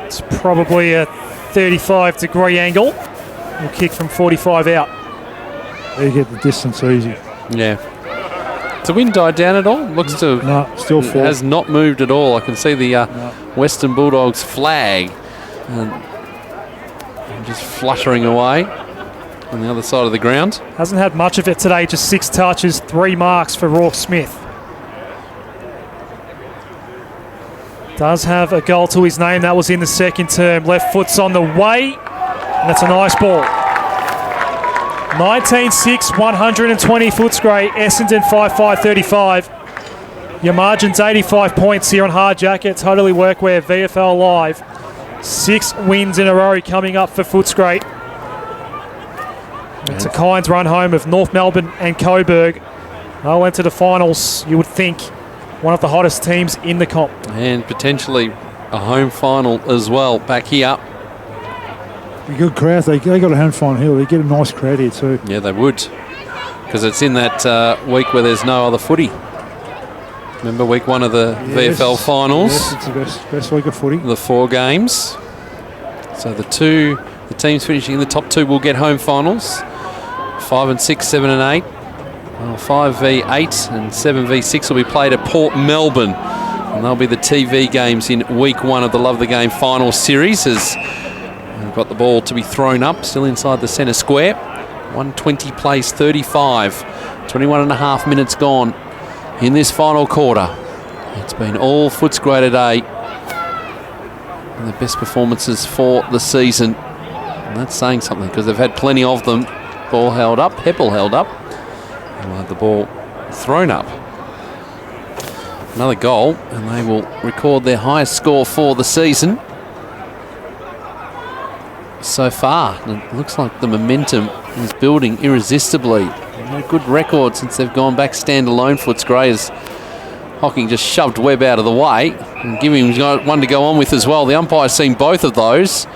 It's probably a 35-degree angle. We'll kick from 45 out. You get the distance easy. Yeah. Has the wind died down at all? Looks to still full. Has not moved at all. I can see the Western Bulldogs flag and just fluttering away on the other side of the ground. Hasn't had much of it today, just 6 touches, 3 marks for Rourke Smith. Does have a goal to his name. That was in the second term. Left foot's on the way. And that's a nice ball. 19-6, 120 Footscray. Essendon 5-5-35. Your margin's 85 points here on Hard Jacket. Totally Workwear VFL Live. 6 wins in a row coming up for Footscray. It's a Kynes run home of North Melbourne and Coburg. They'll enter the finals, you would think. One of the hottest teams in the comp. And potentially a home final as well back here. A good crowd. They got a home final here. They get a nice crowd here too. Yeah, they would. Because it's in that week where there's no other footy. Remember week 1 of the VFL finals? Yes, it's the best week of footy. The 4 games. So the teams finishing in the top 2 will get home finals. 5 and 6, 7 and 8. Well, 5v8 and 7v6 will be played at Port Melbourne. And they'll be the TV games in week 1 of the Love the Game final series, as we've got the ball to be thrown up, still inside the centre square. 120 plays 35. 21 and a half minutes gone in this final quarter. It's been all Footscray today. And the best performances for the season. And that's saying something because they've had plenty of them. Ball held up, Heppel held up. And we'll have the ball thrown up. Another goal, and they will record their highest score for the season so far. It looks like the momentum is building irresistibly. A good record since they've gone back standalone. Footscray as Hocking just shoved Webb out of the way and giving him one to go on with as well. The umpire's seen both of those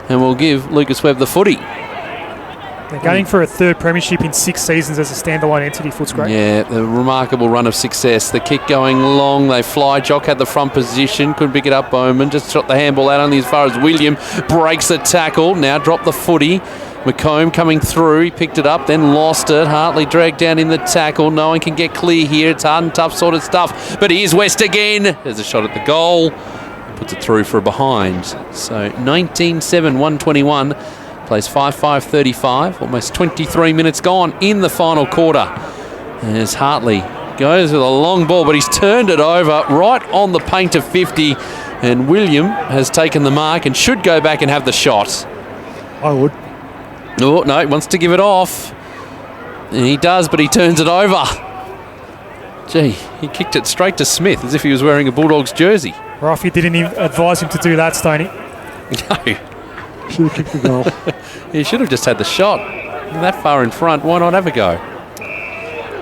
and will give Lucas Webb the footy. They're going for a third premiership in 6 seasons as a standalone entity, Footscray. Yeah, the remarkable run of success. The kick going long, they fly. Jock had the front position, couldn't pick it up. Bowman just shot the handball out only as far as William. Breaks the tackle, now dropped the footy. McComb coming through, he picked it up, then lost it. Hartley dragged down in the tackle. No one can get clear here. It's hard and tough sort of stuff. But here's West again. There's a shot at the goal. Puts it through for a behind. So 19-7, 121. Plays 5-5-35. Almost 23 minutes gone in the final quarter. As Hartley goes with a long ball, but he's turned it over right on the paint of 50. And William has taken the mark and should go back and have the shot. I would. Oh, no, he wants to give it off. And he does, but he turns it over. Gee, he kicked it straight to Smith as if he was wearing a Bulldogs jersey. Ruffy didn't even advise him to do that, Stoney. No. Should have kicked the goal. He should have just had the shot. That far in front, why not have a go?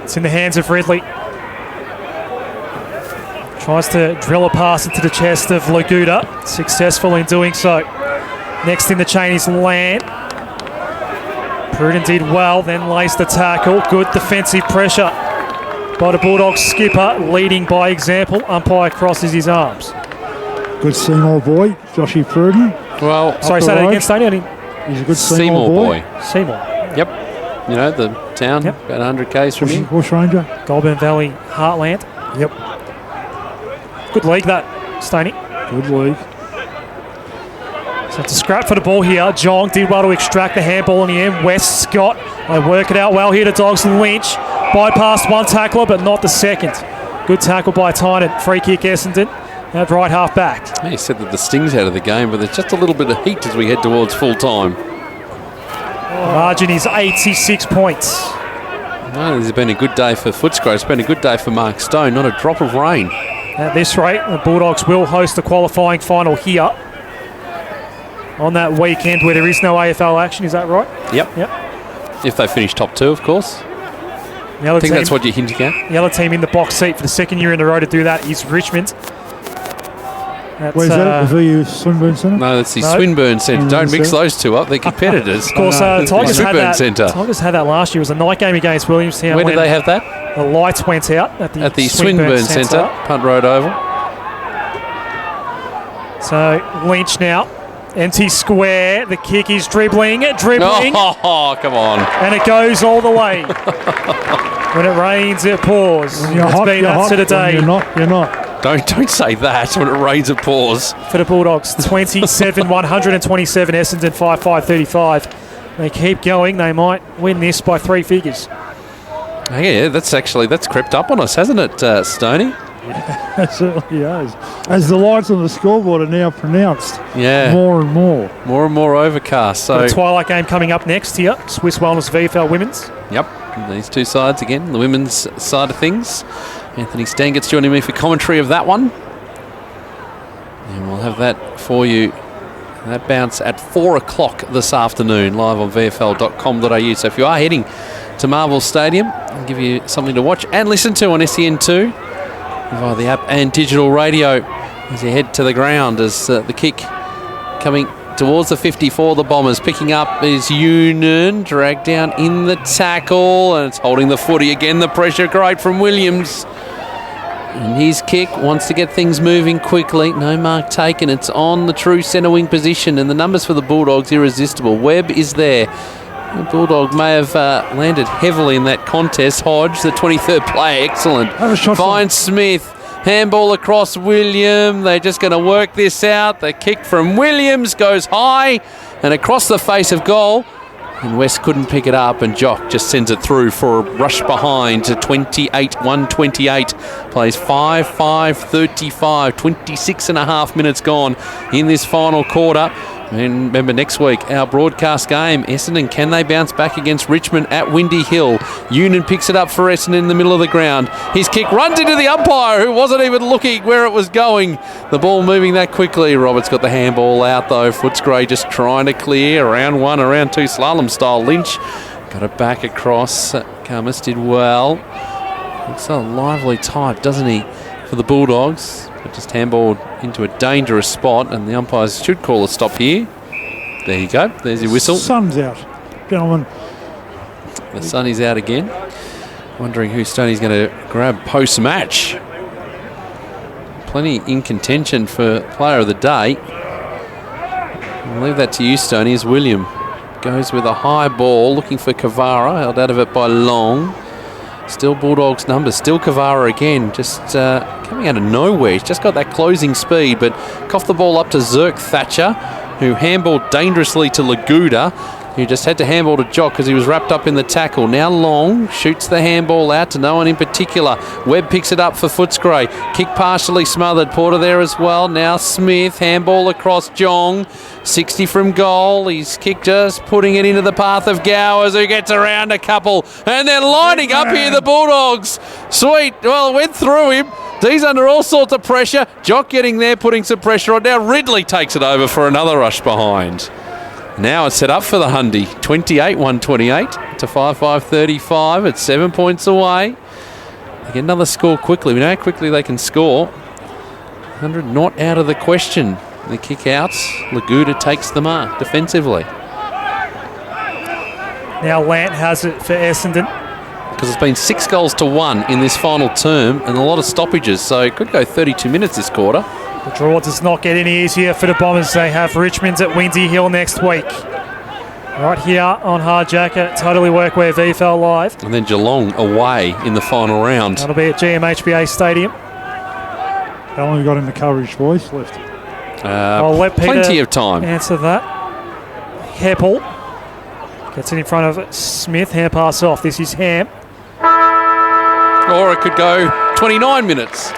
It's in the hands of Ridley. Tries to drill a pass into the chest of Laguda. Successful in doing so. Next in the chain is Land. Pruden did well, then laced the tackle. Good defensive pressure by the Bulldogs skipper, leading by example. Umpire crosses his arms. Good Seymour boy, Joshy Pruden. Well, sorry, say that again, Stoney. He's a good Seymour boy. Seymour. Yep. You know, the town, yep. About 100 k's from here. Bush Ranger. Goulburn Valley Heartland. Yep. Good league that, Stoney. Good league. So it's a scrap for the ball here. Jong did well to extract the handball in the end. West Scott, they work it out well here to Dogs and Lynch. Bypassed one tackler, but not the second. Good tackle by Tynan. Free kick Essendon. At right half back. Yeah, he said that the sting's out of the game, but there's just a little bit of heat as we head towards full time. Margin is 86 points. No, this has been a good day for Footscray. It's been a good day for Mark Stone. Not a drop of rain. At this rate, the Bulldogs will host the qualifying final here on that weekend where there is no AFL action. Is that right? Yep. If they finish top 2, of course. I think that's what you're hinting at. The other team in the box seat for the second year in a row to do that is Richmond. Where's that? The VU Swinburne Centre? No, that's the Swinburne Centre. Don't mix those two up. They're competitors. Of course, Tigers had that. Centre. Tigers had that last year. It was a night game against Williamstown. Where did they have that? The lights went out at the Swinburne Centre, Punt Road Oval. So Lynch now. Empty square. The kick is dribbling. Oh, come on. And it goes all the way. When it rains, it pours. It's been that sort of day. You're not. Don't say that. When it rains, it pours. For the Bulldogs, 27-127, Essendon 5-5-35. They keep going. They might win this by 3 figures. Yeah, that's crept up on us, hasn't it, Stoney? It certainly has. As the lights on the scoreboard are now pronounced. Yeah. More and more. More and more overcast. So the twilight game coming up next here. Swiss Wellness VFL Women's. Yep. These two sides again. The women's side of things. Anthony Stangett's joining me for commentary of that one. And we'll have that for you. That bounce at 4 o'clock this afternoon, live on vfl.com.au. So if you are heading to Marvel Stadium, I'll give you something to watch and listen to on SEN2 via the app and digital radio as you head to the ground. As the kick coming towards the 54, the Bombers picking up is Union, dragged down in the tackle, and it's holding the footy again. The pressure great from Williams. And his kick wants to get things moving quickly. No mark taken. It's on the true centre wing position, and the numbers for the Bulldogs irresistible. Webb is there. The Bulldog may have landed heavily in that contest. Hodge, the 23rd player, excellent. Finds Smith. Handball across William. They're just going to work this out. The kick from Williams goes high and across the face of goal. And West couldn't pick it up, and Jock just sends it through for a rush behind to 28-128. Plays 5-5-35, 26 and a half minutes gone in this final quarter. And remember, next week, our broadcast game, Essendon, can they bounce back against Richmond at Windy Hill? Union picks it up for Essendon in the middle of the ground. His kick runs into the umpire, who wasn't even looking where it was going. The ball moving that quickly. Roberts got the handball out, though. Footscray just trying to clear. Round 1, round 2, slalom style. Lynch Got it back across. Camus did well. Looks a lively type, doesn't he, for the Bulldogs? But just handballed into a dangerous spot, and the umpires should call a stop here. There you go. There's your whistle. Sun's out, gentlemen. The sun is out again. Wondering who Stoney's going to grab post-match. Plenty in contention for player of the day. I'll leave that to you, Stoney, as William goes with a high ball, looking for Kavara, held out of it by Long. Still Bulldogs numbers, still Kavara again, just coming out of nowhere. He's just got that closing speed, but coughed the ball up to Zirk Thatcher, who handballed dangerously to Laguda, who just had to handball to Jock because he was wrapped up in the tackle. Now Long shoots the handball out to no one in particular. Webb picks it up for Footscray. Kick partially smothered. Porter there as well. Now Smith, handball across Jong. 60 from goal. His kick just putting it into the path of Gowers, who gets around a couple. And they're lining up here, the Bulldogs. Sweet. Well, it went through him. He's under all sorts of pressure. Jock getting there, putting some pressure on. Now Ridley takes it over for another rush behind. Now it's set up for the Hundy. 28-128 to 5-5-35. It's 7 points away. They get another score quickly. We know how quickly they can score. 100 not out of the question. The kick out. Laguda takes the mark defensively. Now Lant has it for Essendon. Because it's been 6-1 in this final term and a lot of stoppages, so it could go 32 minutes this quarter. The draw does not get any easier for the Bombers. They have Richmond's at Windy Hill next week. Right here on Hard Jacket, Totally Workwear VFL Live. And then Geelong away in the final round. That'll be at GMHBA Stadium. How long have you got in the coverage, boys, left? I'll let Peter plenty of time. answer that. Heppel gets it in front of Smith. Hand pass off. This is Ham. Or it could go 29 minutes.